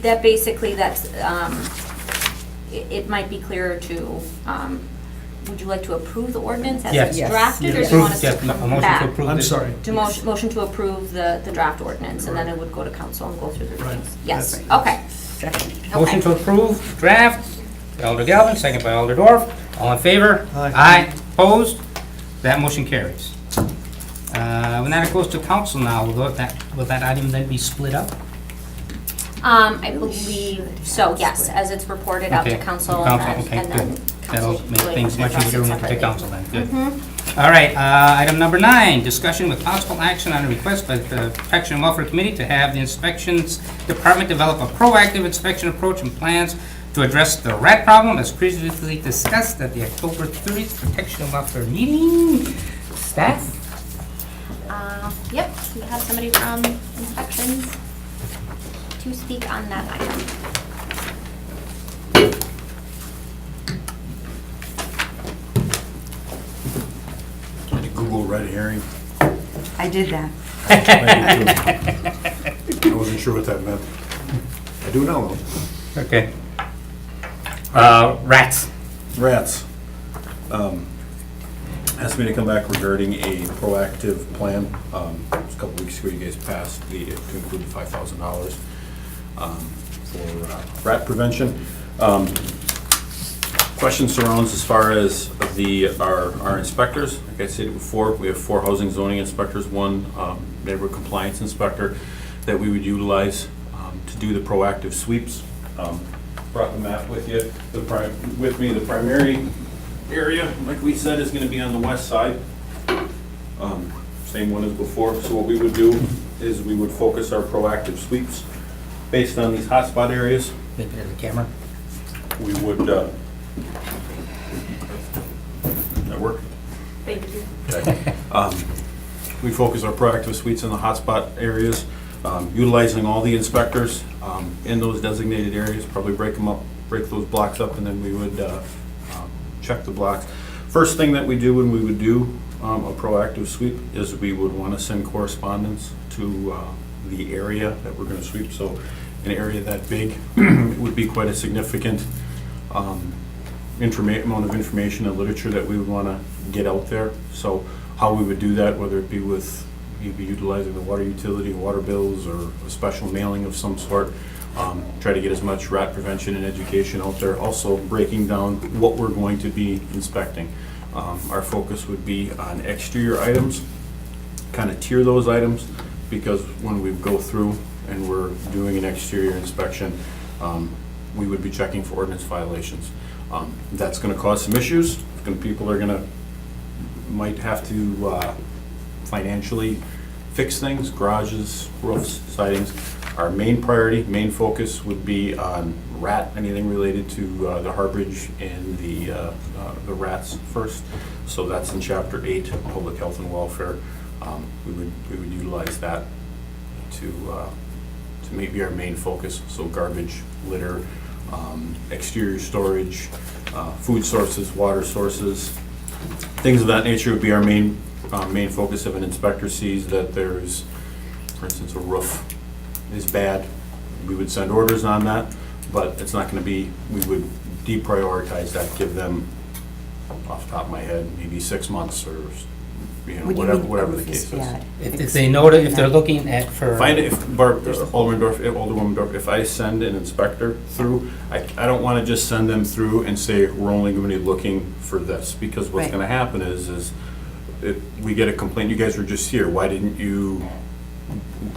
That basically, that's, it might be clearer to, would you like to approve the ordinance as it's Yes. drafted, or Yes. do you want us to Yes, a come motion to back? approve I'm this. sorry. To motion to approve the draft ordinance, and then it would go to council and go through the Right. readings. Yes, That's okay. Second. Motion to approve draft, Elder Galvin, second by Elder Dorf. All in favor? Aye. Opposed? That motion carries. When that goes to council now, will that item then be split up? I believe so, yes, as it's reported out to Okay. council, Council, and okay, then good. council. That'll make will things much address it easier when we get to separately. council then, good. Mhm. All right, item number 9, discussion with possible action on a request by the Protection and Welfare Committee to have the inspections department develop a proactive inspection approach and plans to address the rat problem as previously discussed at the October 30th Protection and Welfare meeting. Staff? Yep, we have somebody from inspections to speak on that item. Google red herring. I did that. I wasn't sure what that meant. I do know though. Okay. Rats. Rats. Asked me to come back regarding a proactive plan. It was a couple weeks ago, you guys passed to include $5,000 for rat prevention. Question surrounds as far as our inspectors. Like I said before, we have 4 housing zoning inspectors, 1 neighborhood compliance inspector that we would utilize to do the proactive sweeps. Brought the map with you, the primary area, like we said, is gonna be on the west side. Same one as before, so what we would do is we would focus our proactive sweeps based on these hotspot areas. Maybe there's a camera. We would, that work? Thank you. Okay. We focus our proactive suites in the hotspot areas, utilizing all the inspectors in those designated areas, probably break those blocks up, and then we would check the blocks. First thing that we do when we would do a proactive sweep is we would want to send correspondence to the area that we're going to sweep. So an area that big would be quite a significant amount of information and literature that we would want to get out there. So how we would do that, whether it be with maybe utilizing the water utility, water bills, or a special mailing of some sort, try to get as much rat prevention and education out there. Also breaking down what we're going to be inspecting. Our focus would be on exterior items, kind of tier those items, because when we go through and we're doing an exterior inspection, we would be checking for ordinance violations. That's going to cause some issues. People are might have to financially fix things, garages, roofs, sidings. Our main priority, main focus would be on rat, anything related to the harborage and the rats first. So that's in Chapter 8, Public Health and Welfare. We would utilize that to maybe our main focus. So garbage, litter, exterior storage, food sources, water sources, things of that nature would be our main focus. If an inspector sees that there's, for instance, a roof is bad, we would send orders on that, but it's not going to be, we would deprioritize that, give them, off the top of my head, maybe 6 months or, What do you mean whatever the roof is case is. bad? If they know that, if they're looking at for. Find it, Alderwoman Dorf, if I send an inspector through, I don't want to just send them through and say, we're only going to be looking for this, because what's Right. going to happen is if we get a complaint, you guys were just here, why didn't you,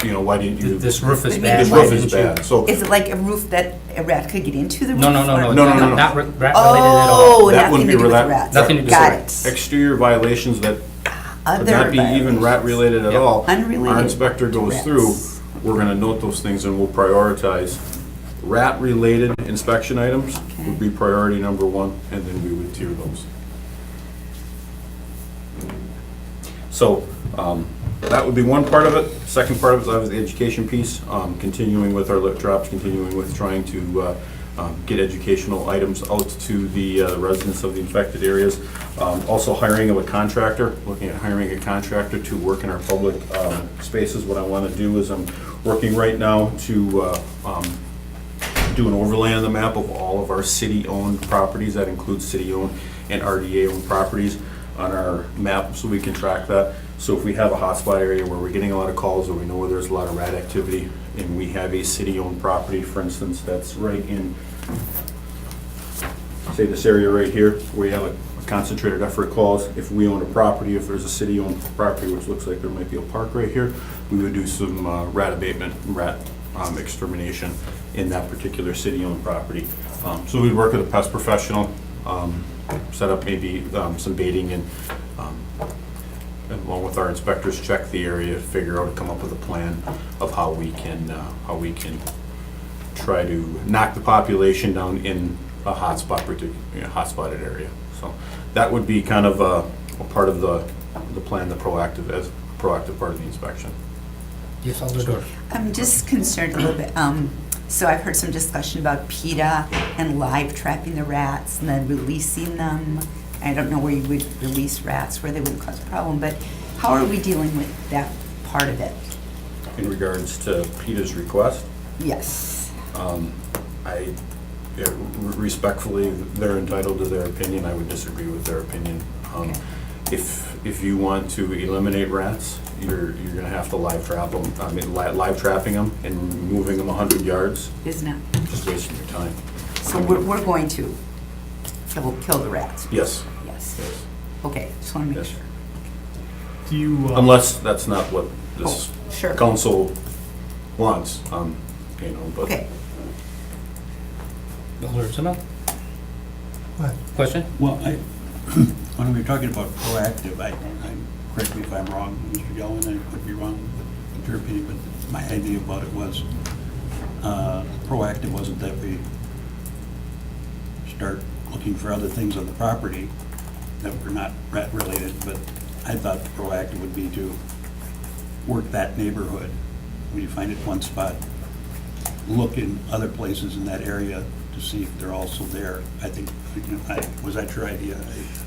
why didn't you? This roof is Wait, bad. This why roof is didn't you- bad, so Is it like a roof that a rat could get into the roof? No, or- No. not rat related at Oh, all. That nothing wouldn't to be do with rat- rats. nothing to do Got with it. exterior violations that would Other not be even rat violations. related at Yeah. all. Unrelated Our inspector to goes rats. through, we're going to note those things and we'll prioritize. Rat-related inspection items Okay. would be priority number 1, and then we would tier those. So that would be one part of it. Second part of it is obviously the education piece, continuing with our lip drops, continuing with trying to get educational items out to the residents of the infected areas. Also hiring of a contractor, looking at hiring a contractor to work in our public spaces. What I want to do is I'm working right now to do an overlay on the map of all of our city-owned properties. That includes city-owned and RDA-owned properties on our map, so we can track that. So if we have a hotspot area where we're getting a lot of calls, or we know where there's a lot of rat activity, and we have a city-owned property, for instance, that's right in, say, this area right here, where you have a concentrated effort calls. If we own a property, if there's a city-owned property, which looks like there might be a park right here, we would do some rat abatement, rat extermination in that particular city-owned property. So we'd work with a pest professional, set up maybe some baiting, and along with our inspectors, check the area, figure out, come up with a plan of how we can try to knock the population down in a hotspotted area. So that would be kind of a part of the plan, the proactive part of the inspection. Yes, Alder. I'm just concerned a little bit. So I've heard some discussion about PETA and live trapping the rats and then releasing them. I don't know where you would release rats, where they wouldn't cause a problem, but how are we dealing with that part of it? In regards to PETA's request, Yes. Respectfully, they're entitled to their opinion. I would disagree with their opinion. Okay. If you want to eliminate rats, you're gonna have to live trap them. I mean, live trapping them and moving them 100 yards, Isn't it? just wasting your time. So we're going to kill the rats? Yes. Yes. Yes. Okay, just want to make Yes. sure. Do you, Unless that's not what this Oh, sure. council wants, but. Okay. Alder Zima? Question? Well, when we were talking about proactive, correct me if I'm wrong, Mr. Yellen, I could be wrong with your opinion, but my idea about it was, proactive wasn't that we start looking for other things on the property that were not rat related, but I thought proactive would be to work that neighborhood. When you find it one spot, look in other places in that area to see if they're also there. I think, was that your idea?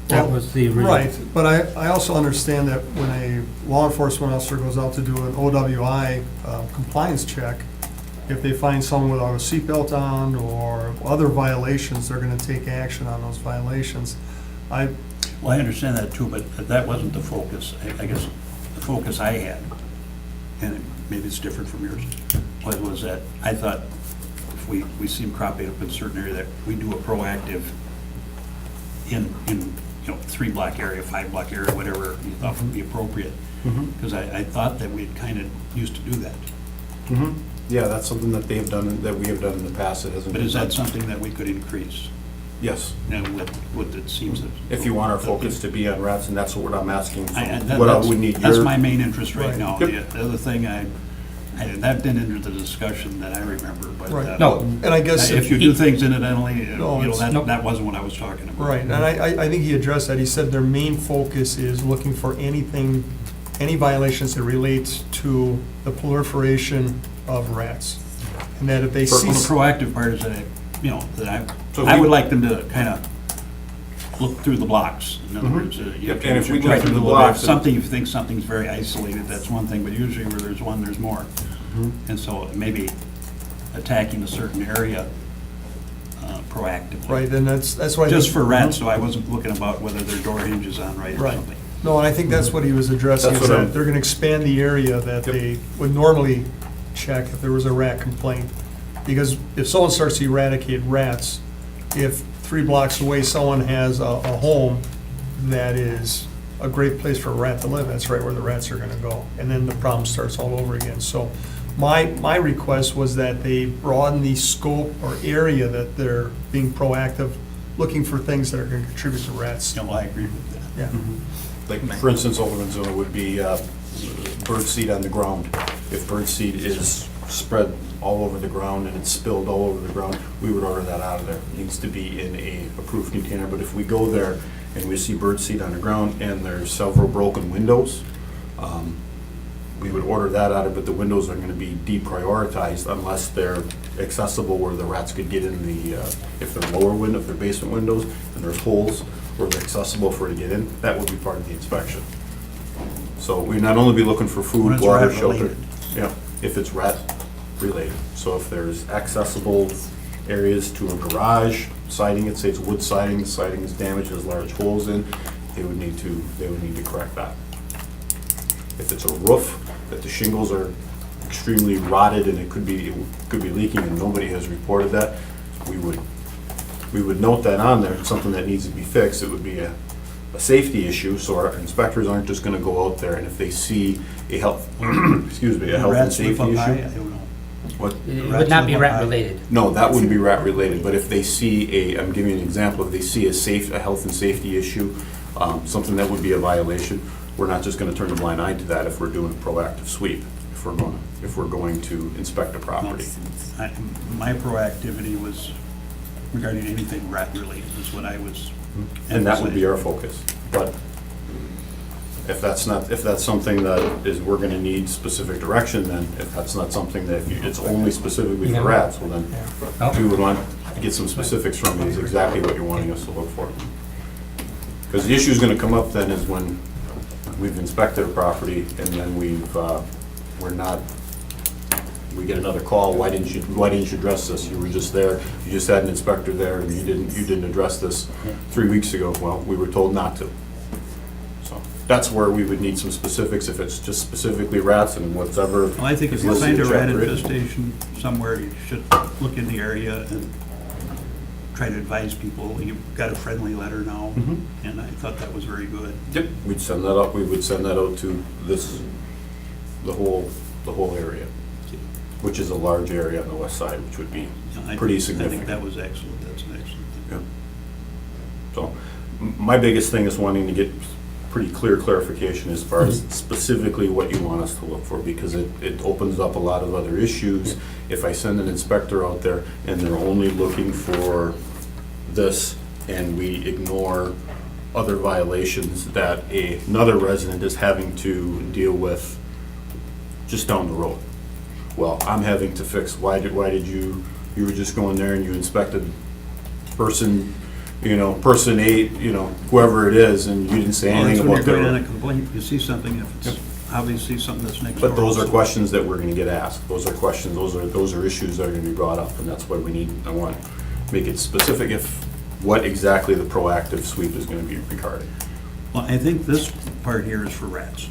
That was the original. right, but I also understand that when a law enforcement officer goes out to do an OWI compliance check, if they find someone without a seatbelt on or other violations, they're gonna take action on those violations. Well, I understand that too, but that wasn't the focus. I guess the focus I had, and maybe it's different from yours, was that I thought if we see them cropping up in a certain area, that we do a proactive in 3-block area, 5-block area, whatever you thought would be appropriate. Because I thought that we had kind of used to do that. Yeah, that's something that they have done, that we have done in the past. It hasn't But been is that done. something that we could increase? Yes. And what it seems that. If you want our focus to be on rats, and that's what I'm asking. That's We need that's your. my main interest right Right. now. Yep. The other thing, that didn't enter the discussion that I remember, but. Right. No. And I guess. If you do things incidentally, No, it's- that wasn't what I was talking about. Right, and I think he addressed that. He said their main focus is looking for any violations that relate to the proliferation of rats. And that if they Well, see. the proactive part is that, So I we- would like them to kind of look through the blocks. In other words, you Yep, have and if to we go check through the little bit. If blocks and- something, you think something's very isolated, that's one thing, but usually where there's one, there's more. And so maybe attacking a certain area proactively. Right, and that's why. I Just think- for rats, so I wasn't looking about whether their door hinges on right or Right. something. No, and I think that's what he was addressing, That's is what that I'm- they're gonna expand the area that they would normally check if there was a rat complaint. Because if someone starts to eradicate rats, if 3 blocks away someone has a home that is a great place for a rat to live, that's right where the rats are gonna go. And then the problem starts all over again. So my request was that they broaden the scope or area that they're being proactive, looking for things that are gonna contribute to rats. Yeah, well, I agree with that. Yeah. Like, for instance, Alderman Zona would be bird seed on the ground. If bird seed is spread all over the ground and it's spilled all over the ground, we would order that out of there. It needs to be in a approved container, but if we go there and we see bird seed on the ground and there's several broken windows, we would order that out of, but the windows are gonna be deprioritized unless they're accessible where the rats could get in the, if they're lower window, if they're basement windows, and there's holes where they're accessible for it to get in, that would be part of the inspection. So we'd not only be looking for When food, it's water, rat shelter. related. Yeah, if it's rat related. So if there's accessible areas to a garage, siding, it say it's wood siding, the siding is damaged, there's large holes in, they would need to correct that. If it's a roof, that the shingles are extremely rotted and it could be leaking and nobody has reported that, we would note that on there, it's something that needs to be fixed, it would be a safety issue, so our inspectors aren't just gonna go out there and if they see a health, excuse me, a health and Rats live safety up high? issue. I don't know. What? It would not be rat related. No, that wouldn't be rat related, but if they see I'm giving you an example, if they see a health and safety issue, something that would be a violation, we're not just gonna turn a blind eye to that if we're doing a proactive sweep, if we're going to inspect a property. My proactivity was regarding anything rat related is what I was. And that would be our focus, but if that's something that is, we're gonna need specific direction, then if that's not something that, if it's only specifically for rats, well then, we would want to get some specifics from you, is exactly what you're wanting us to look for. Because the issue's gonna come up then is when we've inspected a property and then we get another call, why didn't you address this? You were just there, you just had an inspector there and you didn't address this 3 weeks ago. Well, we were told not to. So that's where we would need some specifics, if it's just specifically rats and whatever. Well, I think if is you listed find a in rat chapter 8. infestation somewhere, you should look in the area and try to advise people. You've got a friendly letter now, Mhm. and I thought that was very good. Yep, we'd send that up, we would send that out to the whole area, which is a large area on the west side, which would be pretty I significant. think that was excellent, that's an excellent thing. Yeah. So, my biggest thing is wanting to get pretty clear clarification as far as specifically what you want us to look for, because it opens up a lot of other issues. If I send an inspector out there and they're only looking for this, and we ignore other violations that another resident is having to deal with just down the road. Well, I'm having to fix, why did you were just going there and you inspected person A, whoever it is, and you didn't say Well, anything that's about when you're going on a their. complaint, you see something, if it's obviously something that's next door. But those are also. questions that we're gonna get asked, those are questions, those are issues that are gonna be brought up, and that's why I want to make it specific what exactly the proactive sweep is gonna be regarding. Well, I think this part here is for rats.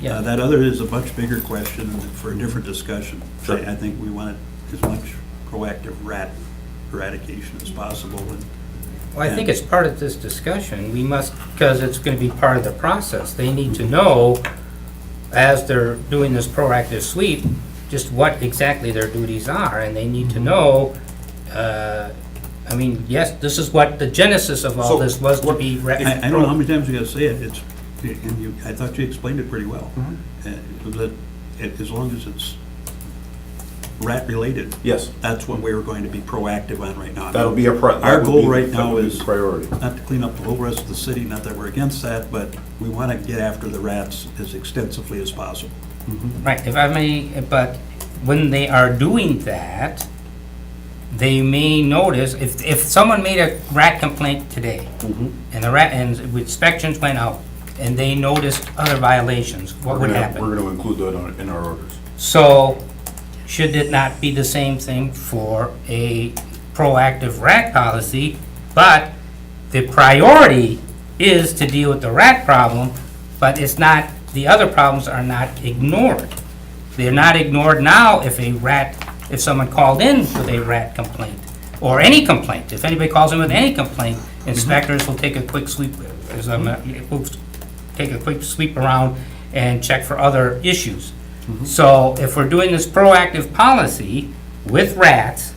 Yeah. That other is a much bigger question for a different discussion. Sure. I think we want as much proactive rat eradication as possible. And Well, I think it's part of this discussion, we must, because it's gonna be part of the process, they need to know, as they're doing this proactive sweep, just what exactly their duties are, and they need to know, yes, this is what the genesis of all So, this was to be. I don't know how many times we gotta say it, I thought you explained it pretty well. That as long as it's rat-related. Yes. That's what we're going to be proactive on right now. That'll be our Our goal right now is priority. not to clean up the whole rest of the city, not that we're against that, but we want to get after the rats as extensively as possible. Right, if I may, but when they are doing that, they may notice, if someone made a rat complaint today, and and inspections went out, and they noticed other violations, what would happen? We're gonna include that in our orders. So, should it not be the same thing for a proactive rat policy, but the priority is to deal with the rat problem, but it's not, the other problems are not ignored. They're not ignored now if someone called in with a rat complaint, or any complaint. If anybody calls in with any complaint, inspectors will take a quick sweep, around and check for other issues. So if we're doing this proactive policy with rats,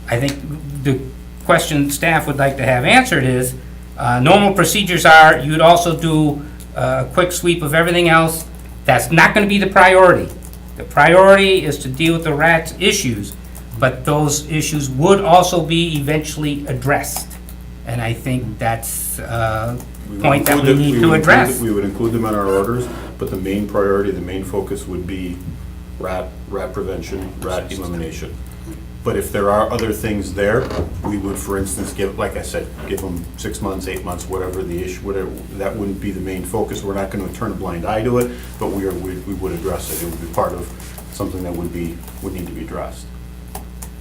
I think the question staff would like to have answered is, normal procedures are, you'd also do a quick sweep of everything else. That's not gonna be the priority. The priority is to deal with the rats issues, but those issues would also be eventually addressed And I think that's a We would point that we include need we to would address. include- We would include them in our orders, but the main priority, the main focus would be rat prevention, rat elimination. But if there are other things there, we would, for instance, give, like I said, give them 6 months, 8 months, whatever the issue, whatever, that wouldn't be the main focus. We're not gonna turn a blind eye to it, but we would address it. It would be part of something that would need to be addressed.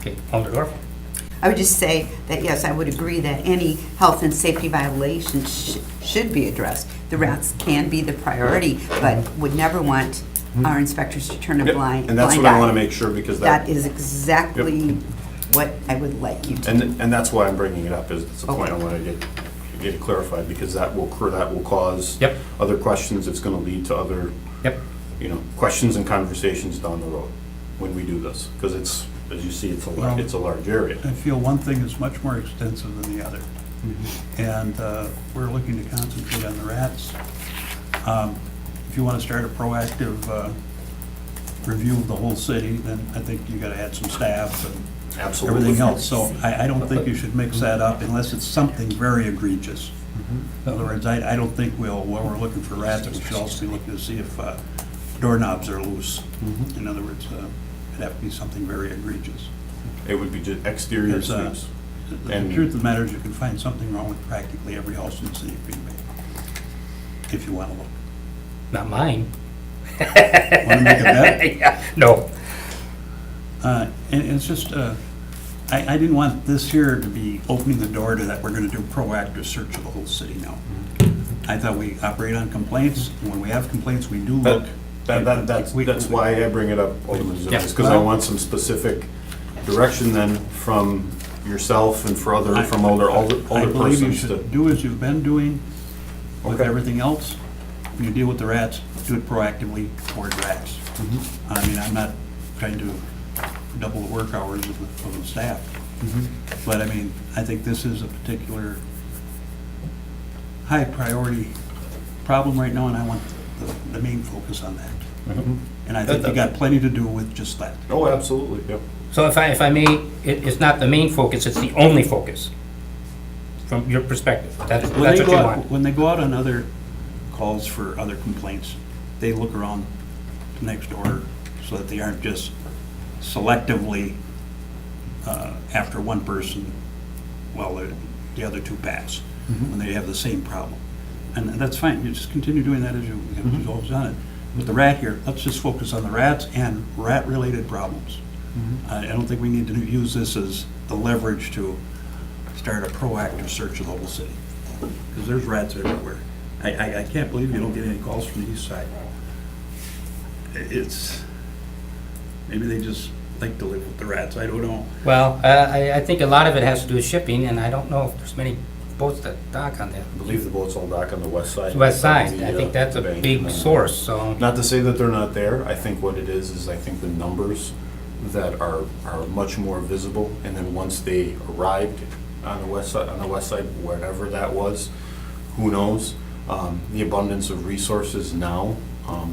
Okay, Alder Dorf? I would just say that, yes, I would agree that any health and safety violations should be addressed. The rats can be the priority, but would never want our inspectors to turn a Yep, blind eye. and that's what I wanna make sure, because That is exactly what I would like you to do. And that's why I'm bringing it up, is it's a point I want to get it clarified, because that will cause Yep. other questions. It's going to lead to other, Yep. questions and conversations down the road when we do this, because it's, as you see, it's a large area. I feel one thing is much more extensive than the other. And we're looking to concentrate on the rats. If you want to start a proactive review of the whole city, then I think you got to add some staff and Absolutely. everything else. So I don't think you should mix that up unless it's something very egregious. In other words, I don't think while we're looking for rats, we should also be looking to see if doorknobs are loose. In other words, it'd have to be something very egregious. It would be just exterior Because, sweeps. The And- truth of the matter is you can find something wrong with practically every house in the city of Green Bay, if you want to look. Not mine. Want to make a bet? Yeah, no. And it's just, I didn't want this here to be opening the door to that we're gonna do proactive search of the whole city now. I thought we operate on complaints, and when we have complaints, we do look. That's why I bring it up, Alderman Zima, Yeah. because I want some specific direction then from yourself and from older I believe you persons to. should do as you've been doing with Okay. everything else. When you deal with the rats, do it proactively toward rats. Mm-hmm. I mean, I'm not trying to double the work hours of the staff. Mm-hmm. But I mean, I think this is a particular high priority problem right now, and I want the main focus on that. Mhm. And I think you got plenty to do with just that. Oh, absolutely, yep. So if I may, it's not the main focus, it's the only focus, from your perspective. That's When what they you go out, want. when they go out on other calls for other complaints, they look around next door so that they aren't just selectively after one person, while the other two pass, when they have the same problem. And that's fine, you just continue doing that as you've always done it. With the rat here, let's just focus on the rats and rat-related problems. I don't think we need to use this as the leverage to start a proactive search of the whole city, because there's rats everywhere. I can't believe you don't get any calls from the east side. It's, maybe they just like to live with the rats, I don't know. Well, I think a lot of it has to do with shipping, and I don't know if there's many boats that dock on that. I believe the boats all dock on the west side. West side, of the, I think that's a bank. big source, so. Not to say that they're not there. I think what it is I think the numbers that are much more visible, and then once they arrived on the west side, wherever that was, who knows? The abundance of resources now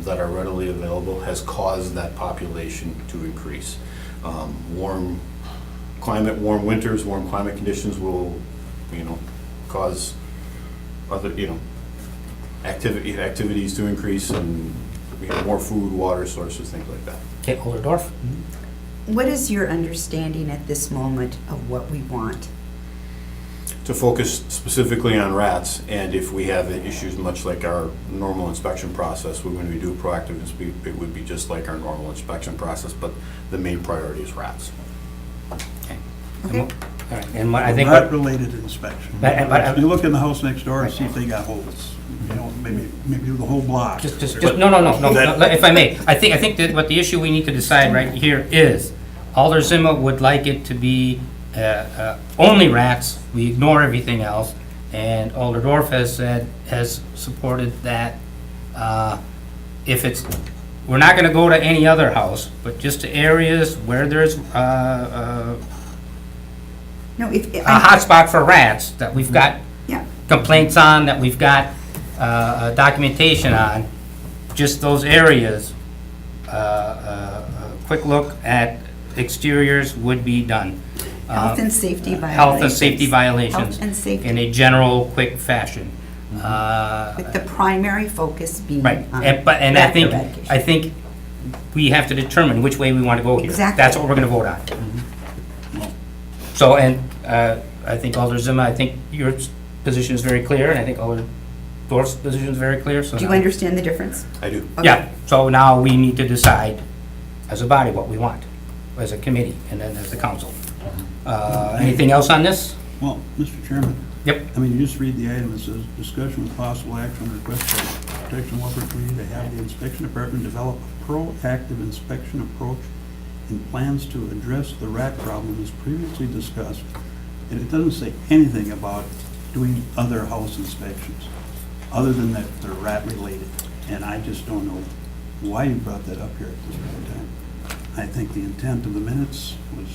that are readily available has caused that population to increase. Warm winters, warm climate conditions will, cause other, activities to increase, and more food, water sources, things like that. Okay, Olderdorf? What is your understanding at this moment of what we want? To focus specifically on rats, and if we have issues, much like our normal inspection process, when we do proactive, it would be just like our normal inspection process, but the main priority is rats. Okay. Okay. All right, and what I think, what- Rat-related inspection. But- You look in the house next door and see if they got holes, maybe the whole block. just, no, if I may. I think that what the issue we need to decide right here is, Alder Zima would like it to be only rats, we ignore everything else, and Alderdorf has supported that if it's, we're not gonna go to any other house, but just to areas where there's No, if, a hotspot for rats that we've got yeah, complaints on, that we've got documentation on, just those areas, a quick look at exteriors would be done. Health and safety Health and safety violations. violations. Health and safety. In a general, quick fashion. With the primary focus being Right, on and rat eradication. I think we have to determine which way we want to go here. Exactly. That's what we're gonna vote on. So, and I think Alder Zima, I think your position is very clear, and I think Alder Dorf's position is very clear, so. Do you now- understand the difference? I do. Okay. Yeah, so now we need to decide as a body what we want, as a committee, and then as a council. Anything else on this? Well, Mr. Chairman, Yep. I mean, you just read the item, it says, discussion with possible action on request by Protection and Welfare Committee to have the inspection department develop a proactive inspection approach and plans to address the rat problem as previously discussed. And it doesn't say anything about doing other house inspections, other than that they're rat related. And I just don't know why you brought that up here at this point in time. I think the intent of the minutes was,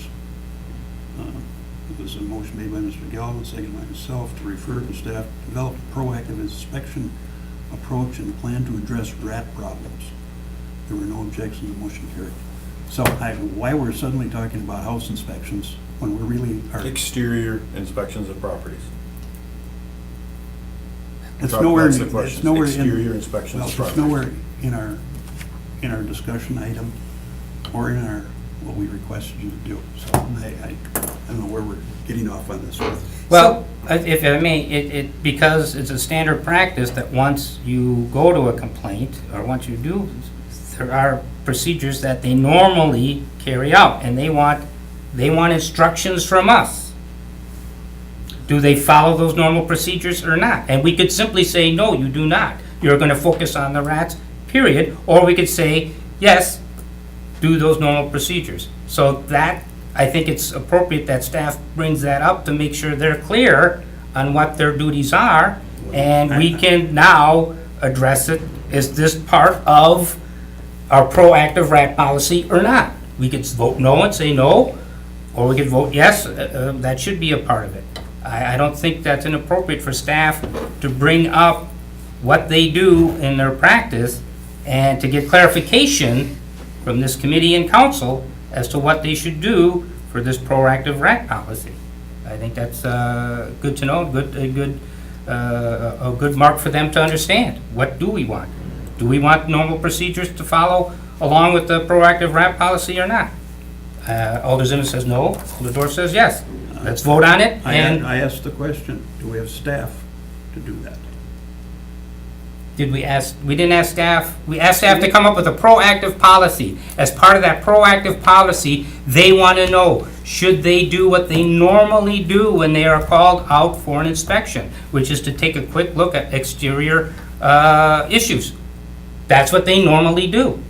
it was a motion made by Mr. Galvin, seconded by myself, to refer to staff to develop a proactive inspection approach and plan to address rat problems. There were no objections, the motion carried. So why we're suddenly talking about house inspections when we really are, Exterior inspections of properties. it's nowhere, That's the it's question. nowhere Exterior in, inspections well, of it's properties. nowhere in our discussion item or in our, what we requested you to do. So I don't know where we're getting off on this. Well, if I may, because it's a standard practice that once you go to a complaint, or once you do, there are procedures that they normally carry out, and they want instructions from us. Do they follow those normal procedures or not? And we could simply say, no, you do not. You're gonna focus on the rats, period. Or we could say, yes, do those normal procedures. So that, I think it's appropriate that staff brings that up to make sure they're clear on what their duties are, and we can now address it. Is this part of our proactive rat policy or not? We could vote no and say no, or we could vote yes, that should be a part of it. I don't think that's inappropriate for staff to bring up what they do in their practice and to get clarification from this committee and council as to what they should do for this proactive rat policy. I think that's good to know, a good mark for them to understand. What do we want? Do we want normal procedures to follow along with the proactive rat policy or not? Alder Zima says no, Alder Dorf says yes. Let's vote on it, and I asked the question, do we have staff to do that? did we ask, we didn't ask staff, we asked staff to come up with a proactive policy. As part of that proactive policy, they want to know, should they do what they normally do when they are called out for an inspection, which is to take a quick look at exterior issues. That's what they normally do,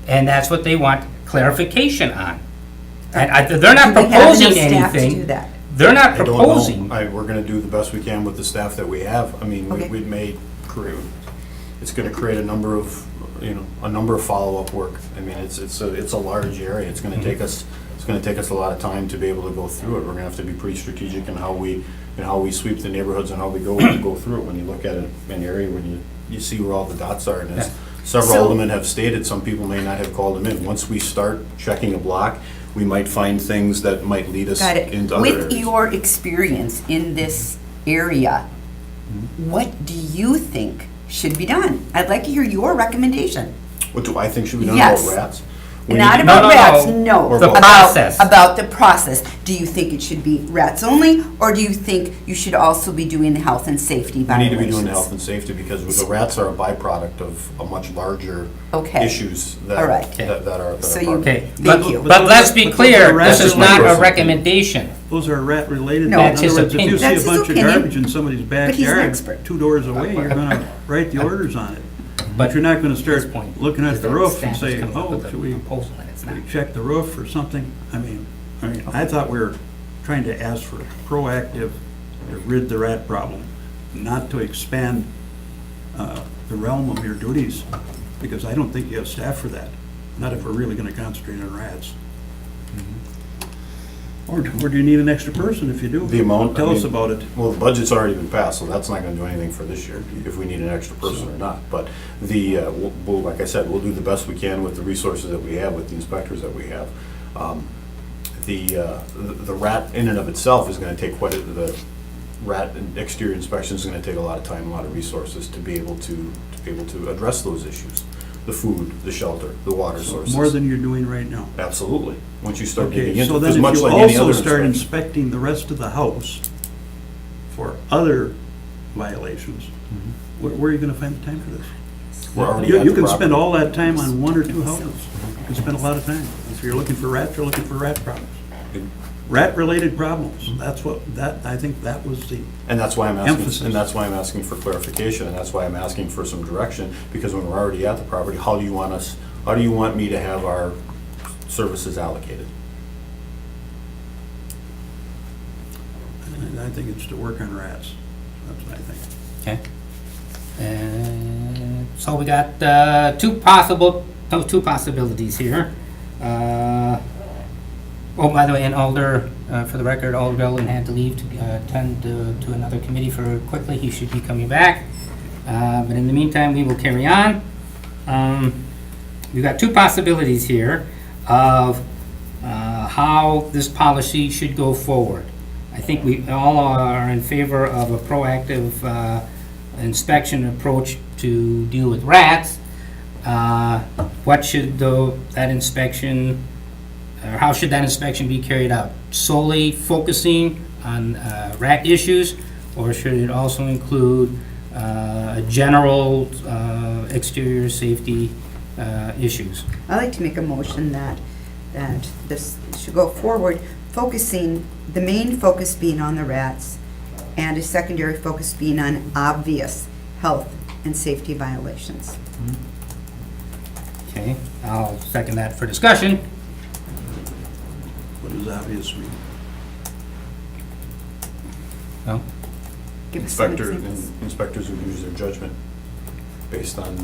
and that's what they want clarification on. And they're not Do we have proposing enough staff to anything. do that? They're not I don't know. proposing. We're gonna do the best we can with the staff that we have. I mean, Okay. we may create, it's gonna create a number of follow-up work. I mean, it's a large area. It's gonna take us a lot of time to be able to go through it. We're gonna have to be pretty strategic in how we sweep the neighborhoods and how we go through it. When you look at an area, when you see where all the dots are, and as several So- aldermen have stated, some people may not have called them in. Once we start checking a block, we might find things that might lead us Got it. into other areas. With your experience in this area, what do you think should be done? I'd like to hear your recommendation. What do I think should be done Yes. about rats? We Not need- about no, rats, no. no. The About- process. About the process. Do you think it should be rats only, or do you think you should also be doing the health and safety We need violations? to be doing the health and safety because the rats are a byproduct of a much larger Okay. issues that All right. that are. So part you- of it. Okay, Thank you. but let's be But those clear, are this rats is that not might- a recommendation. Those are rat related. No. In That's his other words, if you opinion. see a That's his bunch of opinion. garbage in somebody's he's an backyard, expert. 2 doors away, you're gonna write the orders on it. But you're not gonna His start point looking is at the that roof and staff is say, coming up oh, with a should we proposal and it's not. check the roof or something? I mean, I thought we were trying to ask for proactive, to rid the rat problem, not to expand the realm of your duties, because I don't think you have staff for that, not if we're really gonna concentrate on rats. Or do you need an extra person if you do? The amount. Tell I us mean, about it. Well, the budget's already been passed, so that's not gonna do anything for this year, if we need an extra person or not. But like I said, we'll do the best we can with the resources that we have, with the inspectors that we have. I the rat in and of itself is gonna take the rat and exterior inspection is gonna take a lot of time, a lot of resources to be able to address those issues. The food, the shelter, the water sources. More than you're doing right now. Absolutely. Once you start Okay, getting into so it, then because if much you like any other also start inspection. inspecting the rest of the house for other violations, where are you gonna find the time for this? We're already You at you the can property. spend all that time on one or two houses. You can spend a lot of time. If you're looking for rats, you're looking for rat problems. Rat-related problems, I think that was the, And that's why I'm asking, Emphasis. and that's why I'm asking for clarification, and that's why I'm asking for some direction, because when we're already at the property, how do you want me to have our services allocated? I think it's to work on rats. That's what I think. Okay. And so we got two possibilities here. Oh, by the way, and Alder, for the record, Alder Belvin had to leave to attend to another committee quickly. He should be coming back. But in the meantime, we will carry on. We've got two possibilities here of how this policy should go forward. I think we all are in favor of a proactive inspection approach to deal with rats. What should that inspection, or how should that inspection be carried out? Solely focusing on rat issues, or should it also include general exterior safety issues? I'd like to make a motion that this should go forward, focusing, the main focus being on the rats, and a secondary focus being on obvious health and safety violations. Okay, I'll second that for discussion. What does obvious mean? No? Give us some Inspectors examples. would use their judgment based on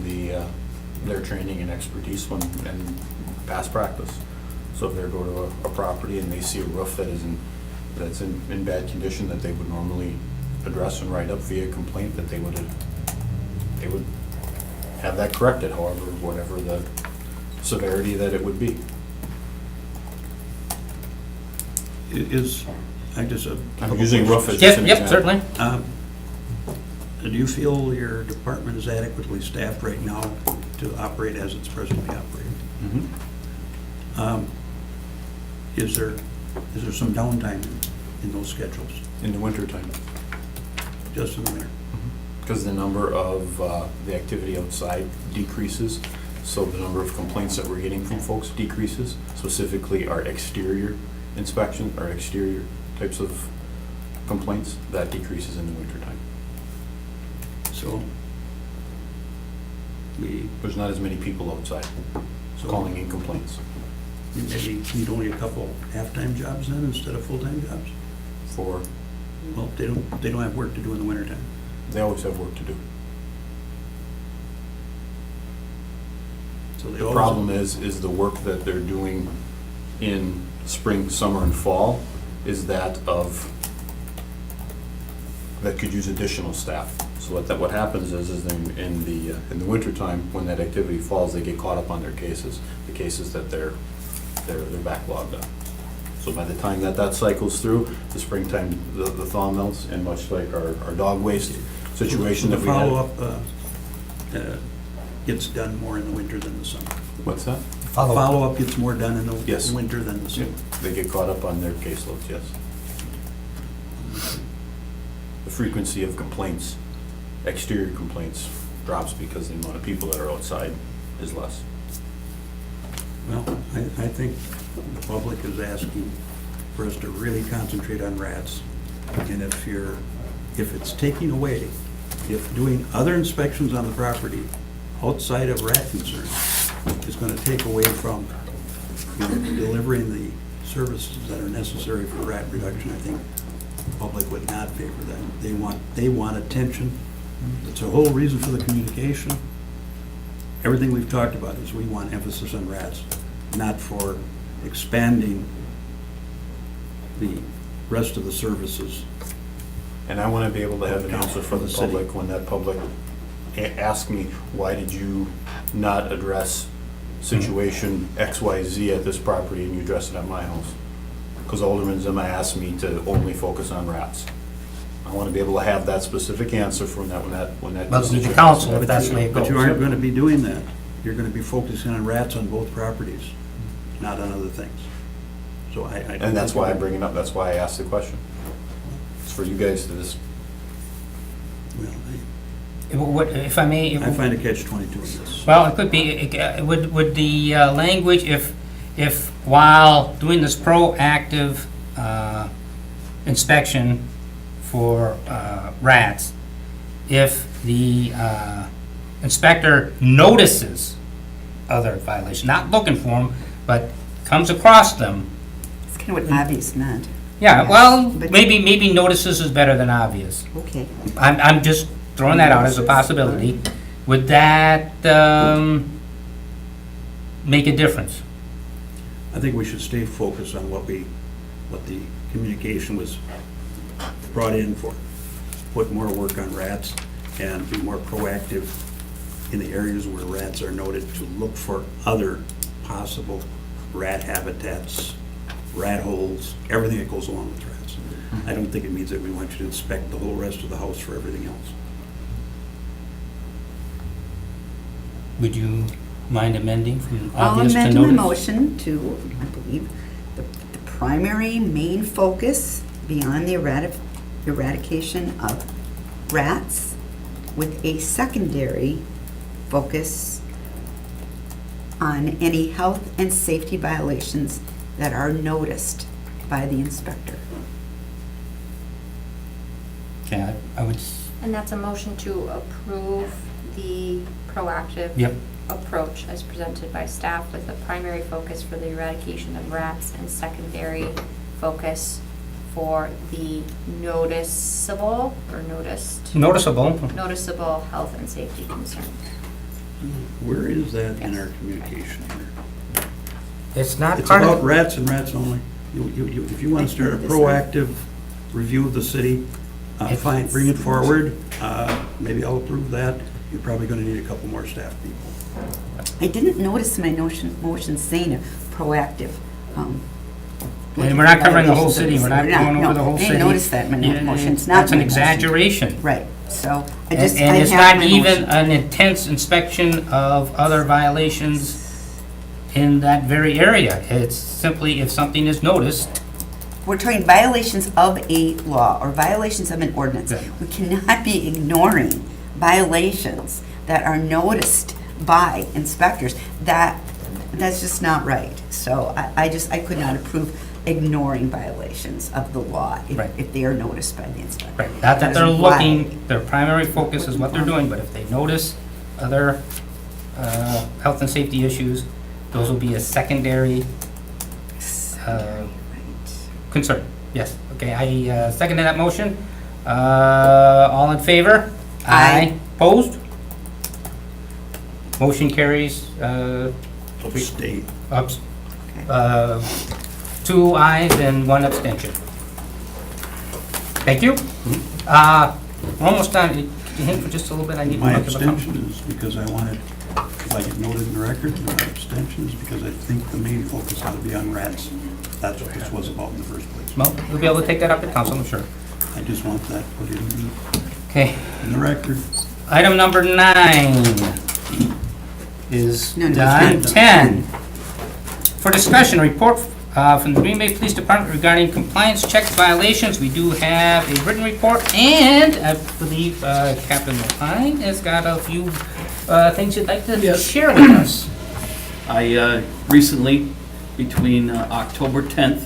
their training and expertise and past practice. So if they go to a property and they see a roof that's in bad condition, that they would normally address and write up via complaint, that they would have that corrected, however, whatever the severity that it would be. I'm using roof as just an Yep, example. certainly. Do you feel your department is adequately staffed right now to operate as it's presently operating? Mhm. Is there some downtime in those schedules, In the wintertime. just in the winter? Because the number of, the activity outside decreases, so the number of complaints that we're getting from folks decreases, specifically our exterior inspection, our exterior types of complaints, that decreases in the wintertime. So There's not as many people outside calling in complaints. you maybe need only a couple half-time jobs then instead of full-time jobs? For, Well, they don't have work to do in the wintertime. they always have work to do. So they The always- problem is the work that they're doing in spring, summer, and fall is that could use additional staff. So what happens is in the wintertime, when that activity falls, they get caught up on their cases, the cases that they're backlogged on. So by the time that cycles through, the springtime, the thaw melts, and much like our dog waste situation that we The had. follow-up gets done more in the winter than the summer. What's that? Follow-up gets more done in the Yes. winter than the Yeah, summer. they get caught up on their caseloads, yes. The frequency of complaints, exterior complaints, drops because the amount of people that are outside is less. Well, I think the public is asking for us to really concentrate on rats. And if it's taking away, if doing other inspections on the property outside of rat concerns is gonna take away from delivering the services that are necessary for rat reduction, I think the public would not favor that. They want attention. It's the whole reason for the communication. Everything we've talked about is we want emphasis on rats, not for expanding the rest of the services. And I want to be able to have an answer for the The city. public when that public asks me, why did you not address situation XYZ at this property and you address it at my house? because Alderman Zima asked me to only focus on rats. I want to be able to have that specific answer from that when that. Well, the decision- council, if that's the way it But goes. you aren't going to be doing that. You're going to be focusing on rats on both properties, not on other things. So I. And that's why I bring it up, that's why I asked the question. It's for you guys to just, Well, If I may, I find a catch-22 in this. well, it could be, would the language, if while doing this proactive inspection for rats, if the inspector notices other violations, not looking for them, but comes across them, It's kind of what obvious meant. yeah, well, But- maybe notices is better than obvious. Okay. I'm just throwing that out as a possibility. Would that make a difference? I think we should stay focused on what the communication was brought in for. Put more work on rats and be more proactive in the areas where rats are noted to look for other possible rat habitats, rat holes, everything that goes along with rats. I don't think it means that we want you to inspect the whole rest of the house for everything else. Would you mind amending from I'll obvious to amend my notice? motion to, I believe, the primary main focus beyond the eradication of rats with a secondary focus on any health and safety violations that are noticed by the inspector. Okay, I would, And that's a motion to approve the proactive Yep. approach as presented by staff with a primary focus for the eradication of rats and secondary focus for the noticeable noticeable health and safety concerns. Where is that in our communication here? it's not It's part about of, rats and rats only. If you want to start a proactive review of the city, fine, bring it forward. Maybe I'll approve that. You're probably going to need a couple more staff people. I didn't notice my motion saying a proactive. and we're not covering the whole city, we're not going over the whole I city. didn't notice that in my Yeah, motion. It's not That's an my motion. exaggeration. Right, so I And just, I and it's have not my even motion. an intense inspection of other violations in that very area. It's simply if something is noticed, We're talking violations of a law or violations of an ordinance. Yeah. We cannot be ignoring violations that are noticed by inspectors. That's just not right. So I could not approve ignoring violations of the law Right. if they are noticed by the inspector. right, not that they're That's why- looking, their primary focus is what they're doing, but if they notice other health and safety issues, those will be a secondary concern. Yes, okay, I seconded that motion. All in favor? Aye. Opposed? Motion carries, State. Okay. 2 ayes and 1 abstention. Thank you. We're almost done. Can you hang for just a little bit? I need to My look at the- abstention is because I wanted, like it noted in the record, my abstention is because I think the main focus ought to be on rats. That's what this was about in the first place. Well, we'll be able to take that up at council, I'm sure. I just want that put Okay. in the record. Item number 9 is No, no, done. it's 10. For discussion, report from the Green Bay Police Department regarding compliance check violations. We do have a written report, and I believe Captain Lapine has got a few things you'd like to Yes. share with us. I recently, between October 10th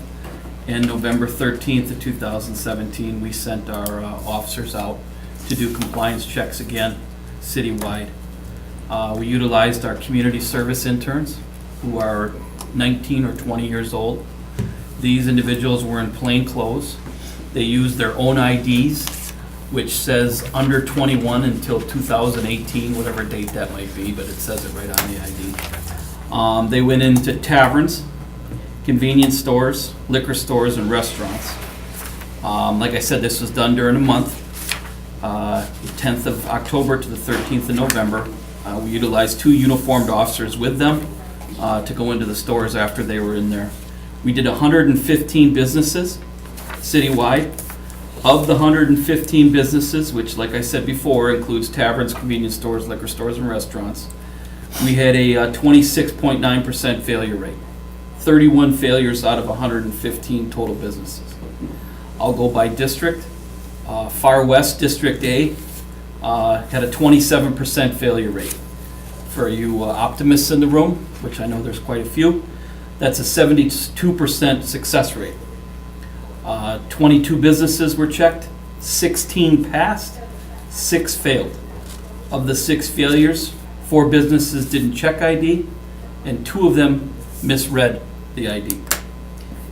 and November 13th of 2017, we sent our officers out to do compliance checks again, citywide. We utilized our community service interns, who are 19 or 20 years old. These individuals were in plain clothes. They used their own IDs, which says under 21 until 2018, whatever date that might be, but it says it right on the ID. They went into taverns, convenience stores, liquor stores, and restaurants. Like I said, this was done during a month, the 10th of October to the 13th of November. We utilized 2 uniformed officers with them to go into the stores after they were in there. We did 115 businesses citywide. Of the 115 businesses, which like I said before, includes taverns, convenience stores, liquor stores, and restaurants, we had a 26.9% failure rate. 31 failures out of 115 total businesses. I'll go by district. Far West District A had a 27% failure rate. For you optimists in the room, which I know there's quite a few, that's a 72% success rate. 22 businesses were checked, 16 passed, 6 failed. Of the 6 failures, 4 businesses didn't check ID, and 2 of them misread the ID.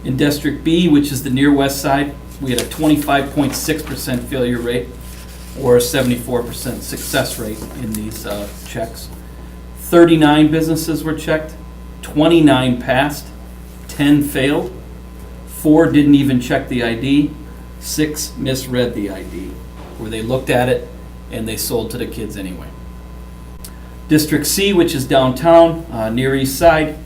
In District B, which is the near west side, we had a 25.6% failure rate, or a 74% success rate in these checks. 39 businesses were checked, 29 passed, 10 failed, 4 didn't even check the ID, 6 misread the ID, where they looked at it and they sold to the kids anyway. District C, which is downtown, near east side,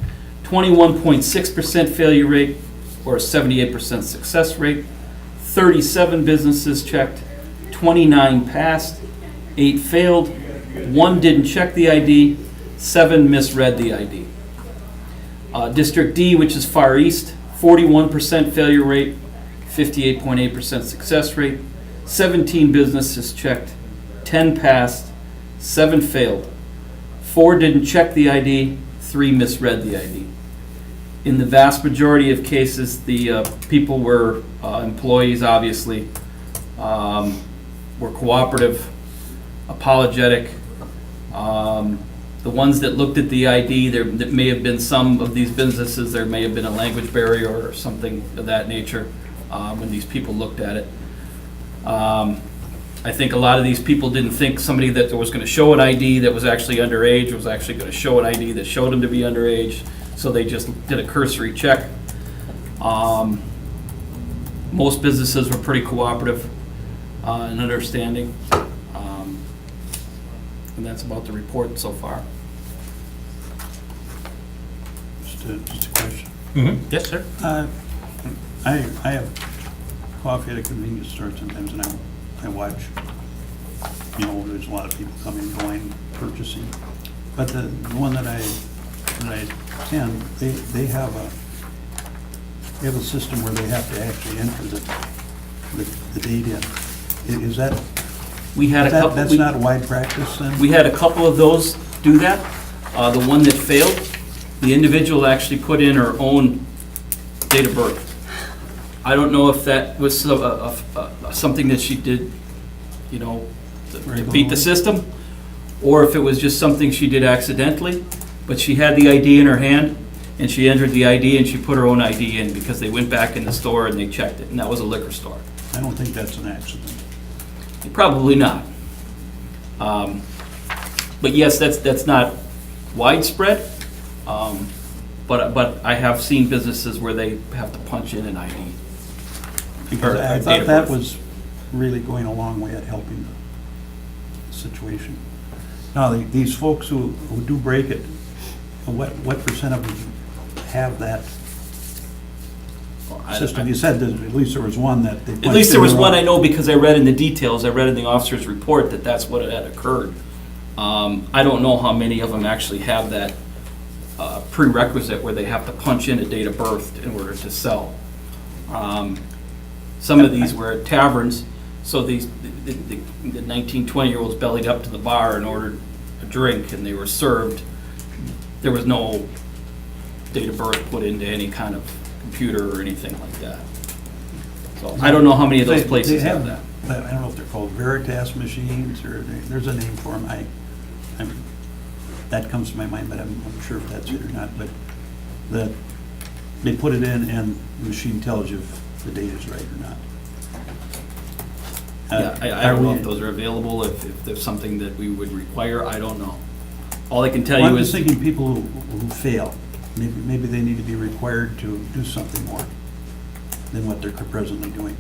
21.6% failure rate, or a 78% success rate. 37 businesses checked, 29 passed, 8 failed, 1 didn't check the ID, 7 misread the ID. District D, which is far east, 41% failure rate, 58.8% success rate. 17 businesses checked, 10 passed, 7 failed. 4 didn't check the ID, 3 misread the ID. In the vast majority of cases, the people were employees, obviously, were cooperative, apologetic. The ones that looked at the ID, there may have been some of these businesses, there may have been a language barrier or something of that nature when these people looked at it. I think a lot of these people didn't think somebody that was going to show an ID that was actually underage was actually going to show an ID that showed them to be underage, so they just did a cursory check. Most businesses were pretty cooperative and understanding. And that's about the report so far. Just a question. Yes, sir. I have coffee at a convenience store sometimes, and I watch, there's a lot of people coming, going, purchasing. But the one that I attend, they have a system where they have to actually enter the date in. Is that, We had a couple. that's not wide practice then? We had a couple of those do that. The one that failed, the individual actually put in her own date of birth. I don't know if that was something that she did, to beat the system, or if it was just something she did accidentally, but she had the ID in her hand, and she entered the ID and she put her own ID in because they went back in the store and they checked it, and that was a liquor store. I don't think that's an accident. Probably not. But yes, that's not widespread. But I have seen businesses where they have to punch in an ID. Because I date thought of that birth. was really going a long way at helping the situation. Now, these folks who do break it, what percent of them have that system? You said that at least there was one that they punched in. At least there was their one, own. I know, because I read in the details, I read in the officer's report that that's what had occurred. I don't know how many of them actually have that prerequisite where they have to punch in a date of birth in order to sell. Some of these were at taverns, so the 19, 20-year-olds bellied up to the bar and ordered a drink, and they were served. There was no date of birth put into any kind of computer or anything like that. So I don't know how many of those places have that. I don't know if they're called Veritas machines, or there's a name for them. That comes to my mind, but I'm sure if that's it or not. But they put it in, and the machine tells you if the date is right or not. Yeah, I don't know if those are available, if there's something that we would require, I don't know. All I can tell I'm you just is, thinking people who fail, maybe they need to be required to do something more than what they're presently doing.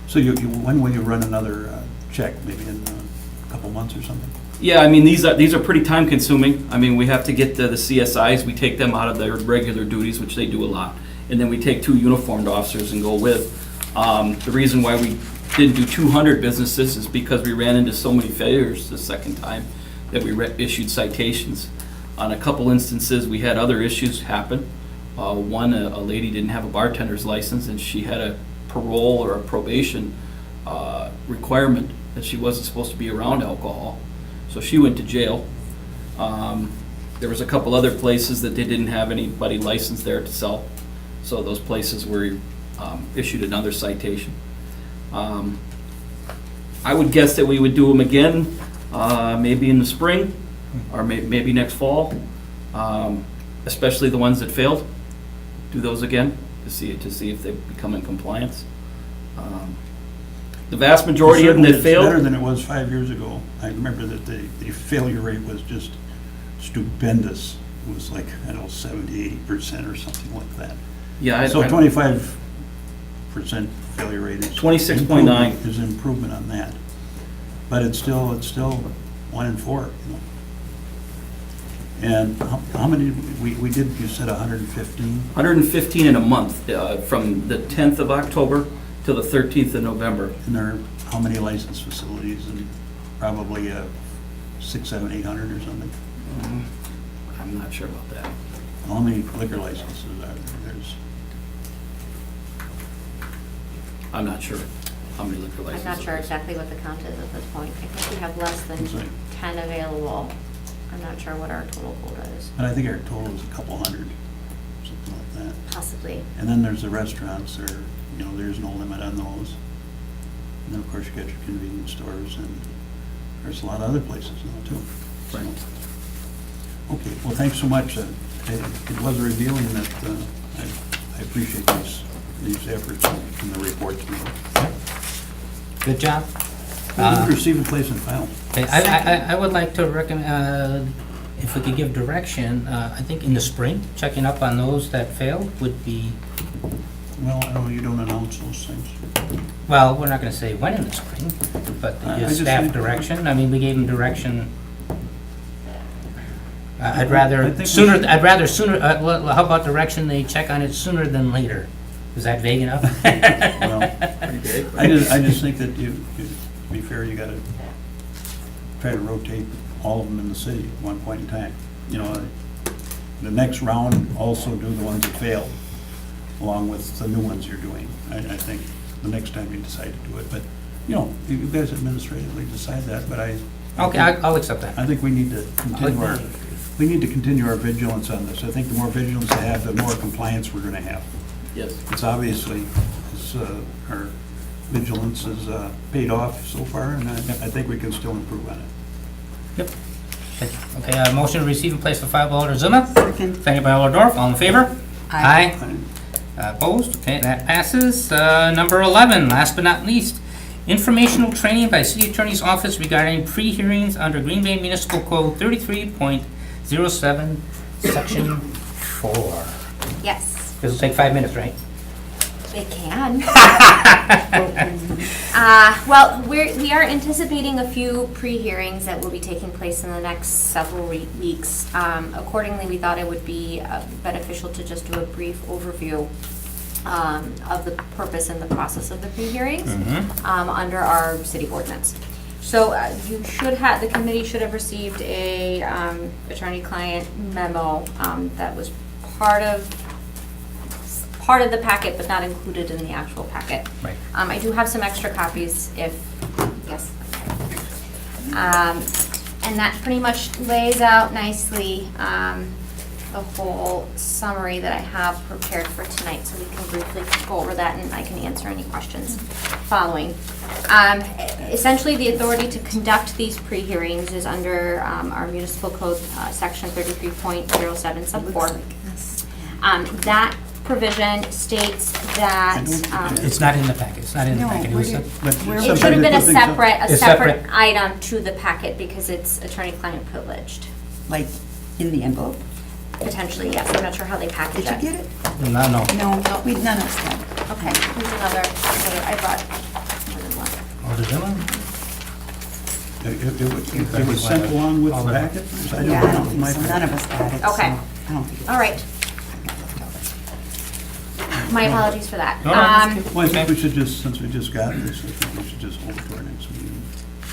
So when will you run another check, maybe in a couple months or something? Yeah, I mean, these are pretty time consuming. I mean, we have to get the CSIs, we take them out of their regular duties, which they do a lot. And then we take 2 uniformed officers and go with. The reason why we didn't do 200 businesses is because we ran into so many failures the second time that we issued citations. On a couple instances, we had other issues happen. One, a lady didn't have a bartender's license and she had a parole or a probation requirement that she wasn't supposed to be around alcohol. So she went to jail. There was a couple other places that they didn't have anybody licensed there to sell. So those places were issued another citation. I would guess that we would do them again, maybe in the spring or maybe next fall, especially the ones that failed. Do those again to see if they become in compliance. The vast majority of them that Certainly it's better failed. than it was 5 years ago. I remember that the failure rate was just stupendous. It was like, 70, 80% or something like that. Yeah, So 25% failure rate is. 26.9. Is improvement on that. But it's still 1 in 4, you know. And how many, we did, you said 115? 115 in a month, from the 10th of October to the 13th of November. And there are how many licensed facilities? And probably 600, 700, 800 or something? I'm not sure about that. How many liquor licenses are there? There's, I'm not sure how many liquor I'm licenses. not sure exactly what the count is at this point. I think we have less than It's like- 10 available. I'm not sure what our total quota is, but I think our total is a couple hundred, something like that. possibly. And then there's the restaurants, there's no limit on those. And then, of course, you got your convenience stores, and there's a lot of other places now, too. So, Right. okay, well, thanks so much. It was revealing that I appreciate these efforts in the reports. Good job. Receive and place and file. Okay, I would like to recommend, if we could give direction, I think in the spring, checking up on those that failed would be, Well, I know you don't announce those things. well, we're not gonna say when in the spring, but I give just staff think- direction. I mean, we gave them direction. I'd I rather think we sooner, should- well, how about direction they check on it sooner than later? Is that vague enough? Well, I just think that to be fair, you gotta try to rotate all of them in the city at one point in time. The next round, also do the ones that failed, along with the new ones you're doing. I think the next time you decide to do it, but, you guys administratively decide that, but Okay, I'll accept that. I think we need to continue our vigilance on this. I think the more vigilance they have, the more compliance we're gonna have. Yes. It's obviously, our vigilance has paid off so far, and I think we can still improve on it. Yep. Okay, motion to receive and place for file by Alder Zuma. Second. Second by Alder Dorf. All in favor? Aye. Opposed? Okay, that passes. Number 11, last but not least, informational training by City Attorney's Office regarding pre-hearings under Green Bay Municipal Code 33.07, Section 4. Yes, This will take 5 minutes, right? it can. Well, we are anticipating a few pre-hearings that will be taking place in the next several weeks. Accordingly, we thought it would be beneficial to just do a brief overview of the purpose and the process of the pre-hearings under our city ordinance. So the committee should have received a attorney-client memo that was part of the packet, but not included in the actual packet. Right. I do have some extra copies yes. And that pretty much lays out nicely the whole summary that I have prepared for tonight, so we can briefly go over that and I can answer any questions following. Essentially, the authority to conduct these pre-hearings is under our municipal code, section 33.07 sub 4. That provision states that It's not in the packet. It's not in the packet. It was- it should have been a separate item to the packet because it's attorney-client privileged. Like, in the envelope? Potentially, yes. I'm not sure how they package Did it. you get it? No. No, none of us got it. Okay, here's another, I brought more than one. Alder Zima? It was sent along with the packet? I Yeah, I don't think my so. None of us got it. Okay. so I don't think it All right, I got leftovers. my apologies for that. No, no, that's Well, I think we should just, since we just got this, I think we should just hold it to our next meeting.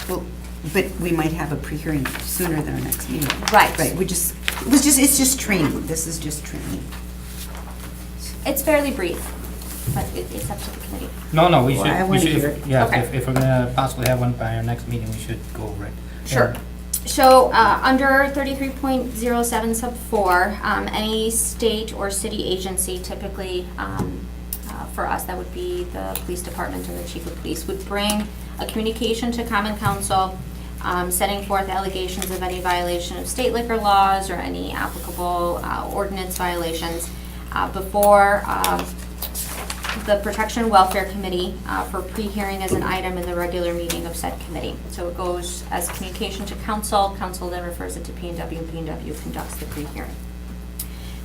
Well, but we might have a pre-hearing sooner than our next meeting. Right. Right, it's just training. This is just training. It's fairly brief, but it's up to the committee. No, we Well, should, I we wanna should, hear if- it. yeah, Okay. if we're gonna possibly have one by our next meeting, we should go over it. Sure. So, under 33.07 sub 4, any state or city agency, typically, for us, that would be the police department and the chief of police, would bring a communication to common council, setting forth allegations of any violation of state liquor laws or any applicable ordinance violations before the Protection and Welfare Committee for pre-hearing as an item in the regular meeting of said committee. So it goes as communication to council, council then refers it to P&W, and P&W conducts the pre-hearing.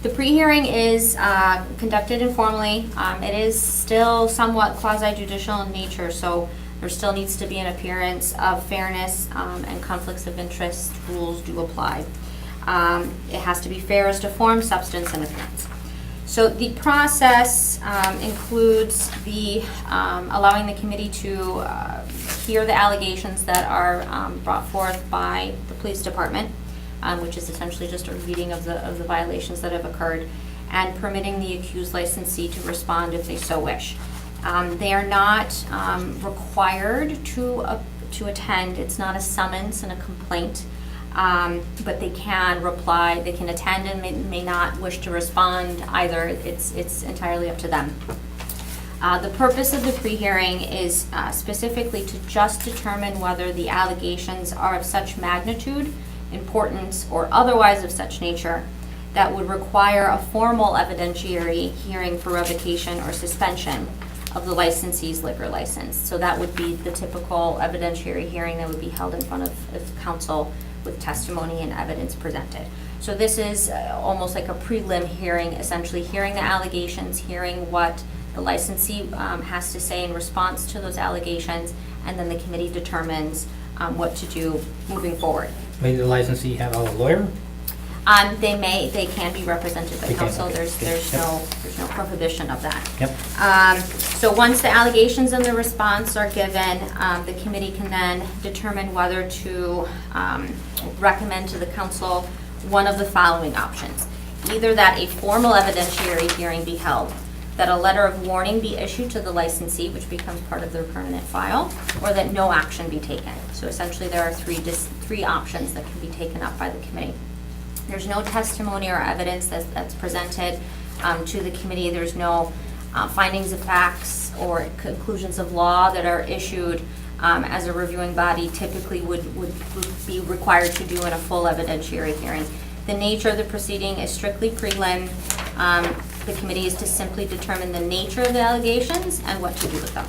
The pre-hearing is conducted informally. It is still somewhat quasi-judicial in nature, so there still needs to be an appearance of fairness and conflicts of interest rules do apply. It has to be fair as to form, substance, and appearance. So the process includes the allowing the committee to hear the allegations that are brought forth by the police department, which is essentially just a reading of the violations that have occurred, and permitting the accused licensee to respond if they so wish. They are not required to attend. It's not a summons and a complaint. But they can reply, they can attend and may not wish to respond either. It's entirely up to them. The purpose of the pre-hearing is specifically to just determine whether the allegations are of such magnitude, importance, or otherwise of such nature that would require a formal evidentiary hearing for revocation or suspension of the licensee's liquor license. So that would be the typical evidentiary hearing that would be held in front of council with testimony and evidence presented. So this is almost like a prelim hearing, essentially hearing the allegations, hearing what the licensee has to say in response to those allegations, and then the committee determines what to do moving forward. May the licensee have a lawyer? They can be represented by They can, counsel. okay, There's okay, no prohibition of that. Yep. So once the allegations and the response are given, the committee can then determine whether to recommend to the council one of the following options. Either that a formal evidentiary hearing be held, that a letter of warning be issued to the licensee, which becomes part of their permanent file, or that no action be taken. So essentially there are three options that can be taken up by the committee. There's no testimony or evidence that's presented to the committee. There's no findings of facts or conclusions of law that are issued as a reviewing body typically would be required to do in a full evidentiary hearing. The nature of the proceeding is strictly prelim. The committee is to simply determine the nature of the allegations and what to do with them.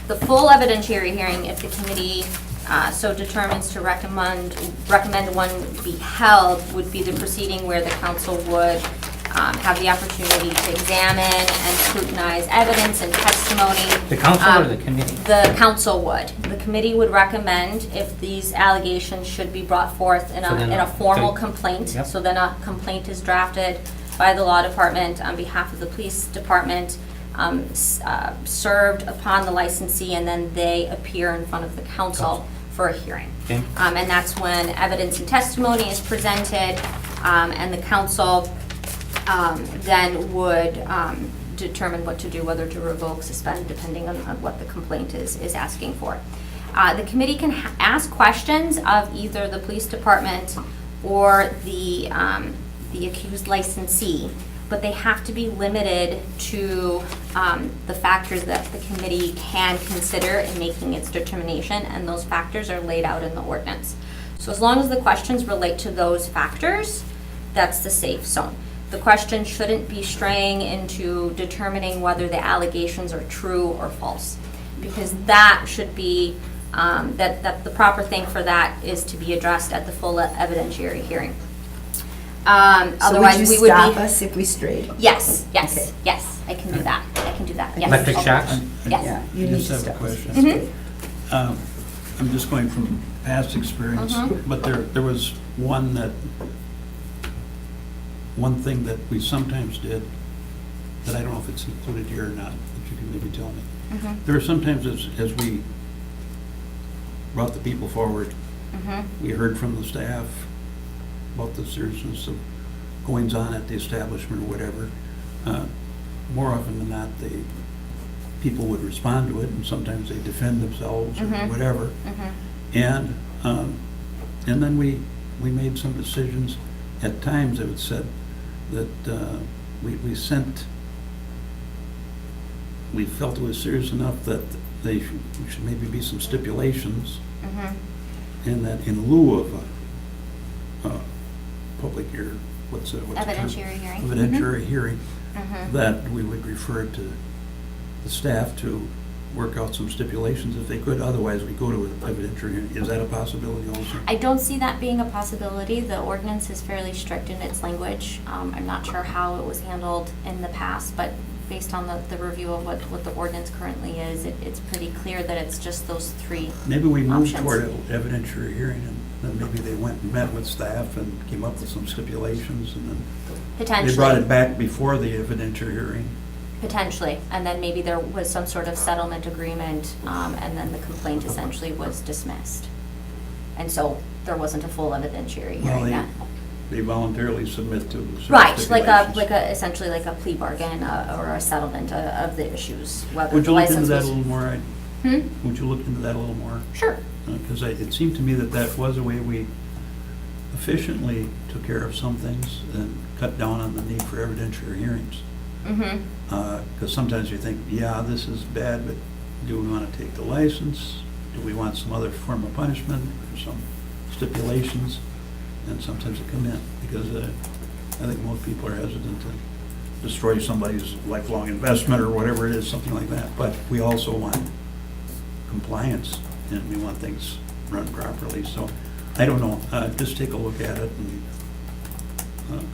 The full evidentiary hearing, if the committee so determines to recommend one be held, would be the proceeding where the council would have the opportunity to examine and scrutinize evidence and testimony. The council or the committee? The council would. The committee would recommend if these allegations should be brought forth in So then a formal okay. complaint. Yep. So then a complaint is drafted by the law department on behalf of the police department, served upon the licensee, and then they appear in front of the council for a hearing. Okay. And that's when evidence and testimony is presented, and the council then would determine what to do, whether to revoke, suspend, depending on what the complaint is asking for. The committee can ask questions of either the police department or the accused licensee, but they have to be limited to the factors that the committee can consider in making its determination, and those factors are laid out in the ordinance. So as long as the questions relate to those factors, that's the safe zone. The question shouldn't be straying into determining whether the allegations are true or false, because that should be, that the proper thing for that is to be addressed at the full evidentiary hearing. Otherwise, So we would would you stop be. us if we strayed? Yes, Okay. yes, I can do that, yes. Electric Okay. shocks? Yes. Yeah, you I need just to have a stop us. question. I'm just going from past experience, but there was one thing that we sometimes did, that I don't know if it's included here or not, but you can maybe tell me. There are sometimes as we brought the people forward, we heard from the staff about the seriousness of goings on at the establishment or whatever. More often than not, people would respond to it, and sometimes they defend themselves or whatever. And then we made some decisions. At times, it was said that we felt it was serious enough that there should maybe be some stipulations, and that in lieu of a public hearing, what's the term? Evidentiary hearing. Evidentiary hearing, that we would refer to the staff to work out some stipulations if they could. Otherwise, we go to an evidentiary hearing. Is that a possibility also? I don't see that being a possibility. The ordinance is fairly strict in its language. I'm not sure how it was handled in the past, but based on the review of what the ordinance currently is, it's pretty clear that it's just those three Maybe we moved options. toward an evidentiary hearing, and then maybe they went and met with staff and came up with some stipulations, and then Potentially. they brought it back before the evidentiary hearing. Potentially, and then maybe there was some sort of settlement agreement, and then the complaint essentially was dismissed. And so there wasn't a full evidentiary Well, hearing then. they voluntarily submit to certain Right, stipulations. essentially like a plea bargain or a settlement of the issues, whether Would the you look into license that a was. little more? Hmm? Would you look into that a little more? Sure. Because it seemed to me that was a way we efficiently took care of some things and cut down on the need for evidentiary hearings. Mm-hmm. Because sometimes you think, yeah, this is bad, but do we want to take the license? Do we want some other form of punishment or some stipulations? And sometimes it come in, because I think most people are hesitant to destroy somebody's lifelong investment or whatever it is, something like that. But we also want compliance, and we want things run properly. So I don't know, just take a look at it, and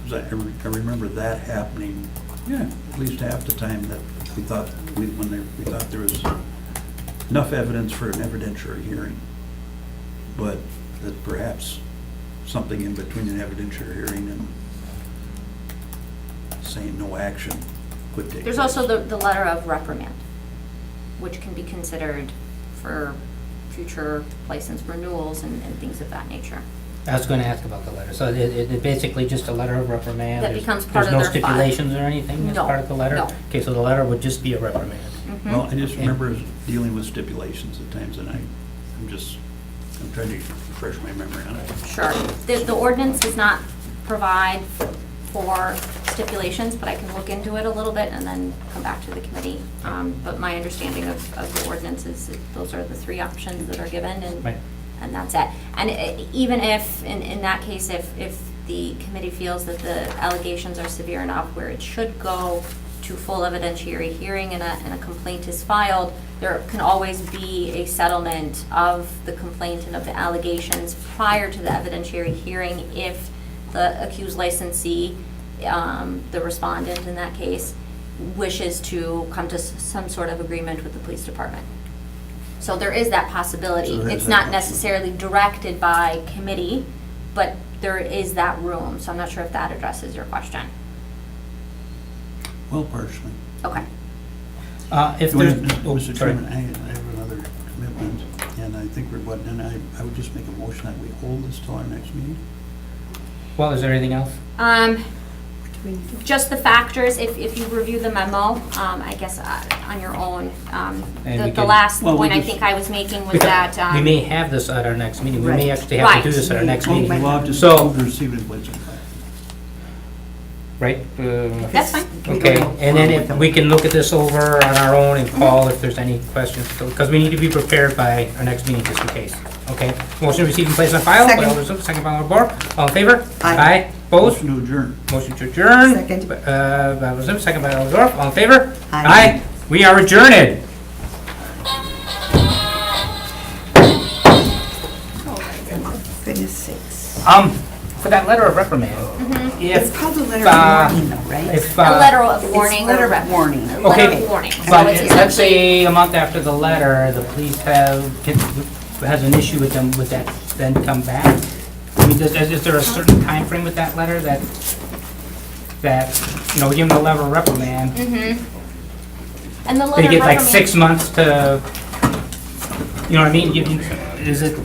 because I remember that happening, at least half the time that we thought we thought there was enough evidence for an evidentiary hearing, but that perhaps something in between an evidentiary hearing and saying no action could take There's place. also the letter of reprimand, which can be considered for future license renewals and things of that nature. I was going to ask about the letter. So it basically just a letter of reprimand? That There's- becomes part of There's their no file. stipulations or anything as No, part of the letter? no. Okay, so the letter would just be a reprimand. Mhm. Well, I just remember dealing with stipulations at times, and I'm trying to refresh my memory on it. Sure. The ordinance does not provide for stipulations, but I can look into it a little bit and then come back to the committee. But my understanding of the ordinance is that those are the three options that are given, Right. and that's it. And even if, in that case, if the committee feels that the allegations are severe enough where it should go to full evidentiary hearing and a complaint is filed, there can always be a settlement of the complaint and of the allegations prior to the evidentiary hearing if the accused licensee, the respondent in that case, wishes to come to some sort of agreement with the police department. So there is that possibility. So there is It's that not option. necessarily directed by committee, but there is that room. So I'm not sure if that addresses your question. Well, partially. Okay. If there's, oh, Mr. sorry. Chairman, I have another commitment, and I think I would just make a motion that we hold this till our next meeting. Well, is there anything else? Just the factors, if you review the memo, I guess on your own. And we The can- last Well, we point I just- think I was making was Because that. we may have this at our next meeting. We may Right. actually have to do Right. this at our next Well, meeting. we'll have to So- receive it in place of that. Right? That's fine. Okay, and then if we can look at this over on our own and call if there's any questions, because we need to be prepared by our next meeting just in case. Okay? Motion received and placed on file. Second. By Alder Zook, second by Alder Bork. All in favor? Aye. Opposed? Motion to adjourn. Motion to adjourn. Second. By Alder Zook, second by Alder Bork. All in favor? Aye. We are adjourned. Goodness sakes. For that letter of reprimand, It's if, called a letter uh, of warning though, right? if, A letter of warning. It's letter or of rep- warning. Letter Okay, of warning. So but it's let's essentially- say a month after the letter, the police have, has an issue with them, with that, then come back? I mean, is there a certain time frame with that letter that, you know, we give them a letter of reprimand? And the letter They get like reprimand- 6 months to, you know what I mean? Is it,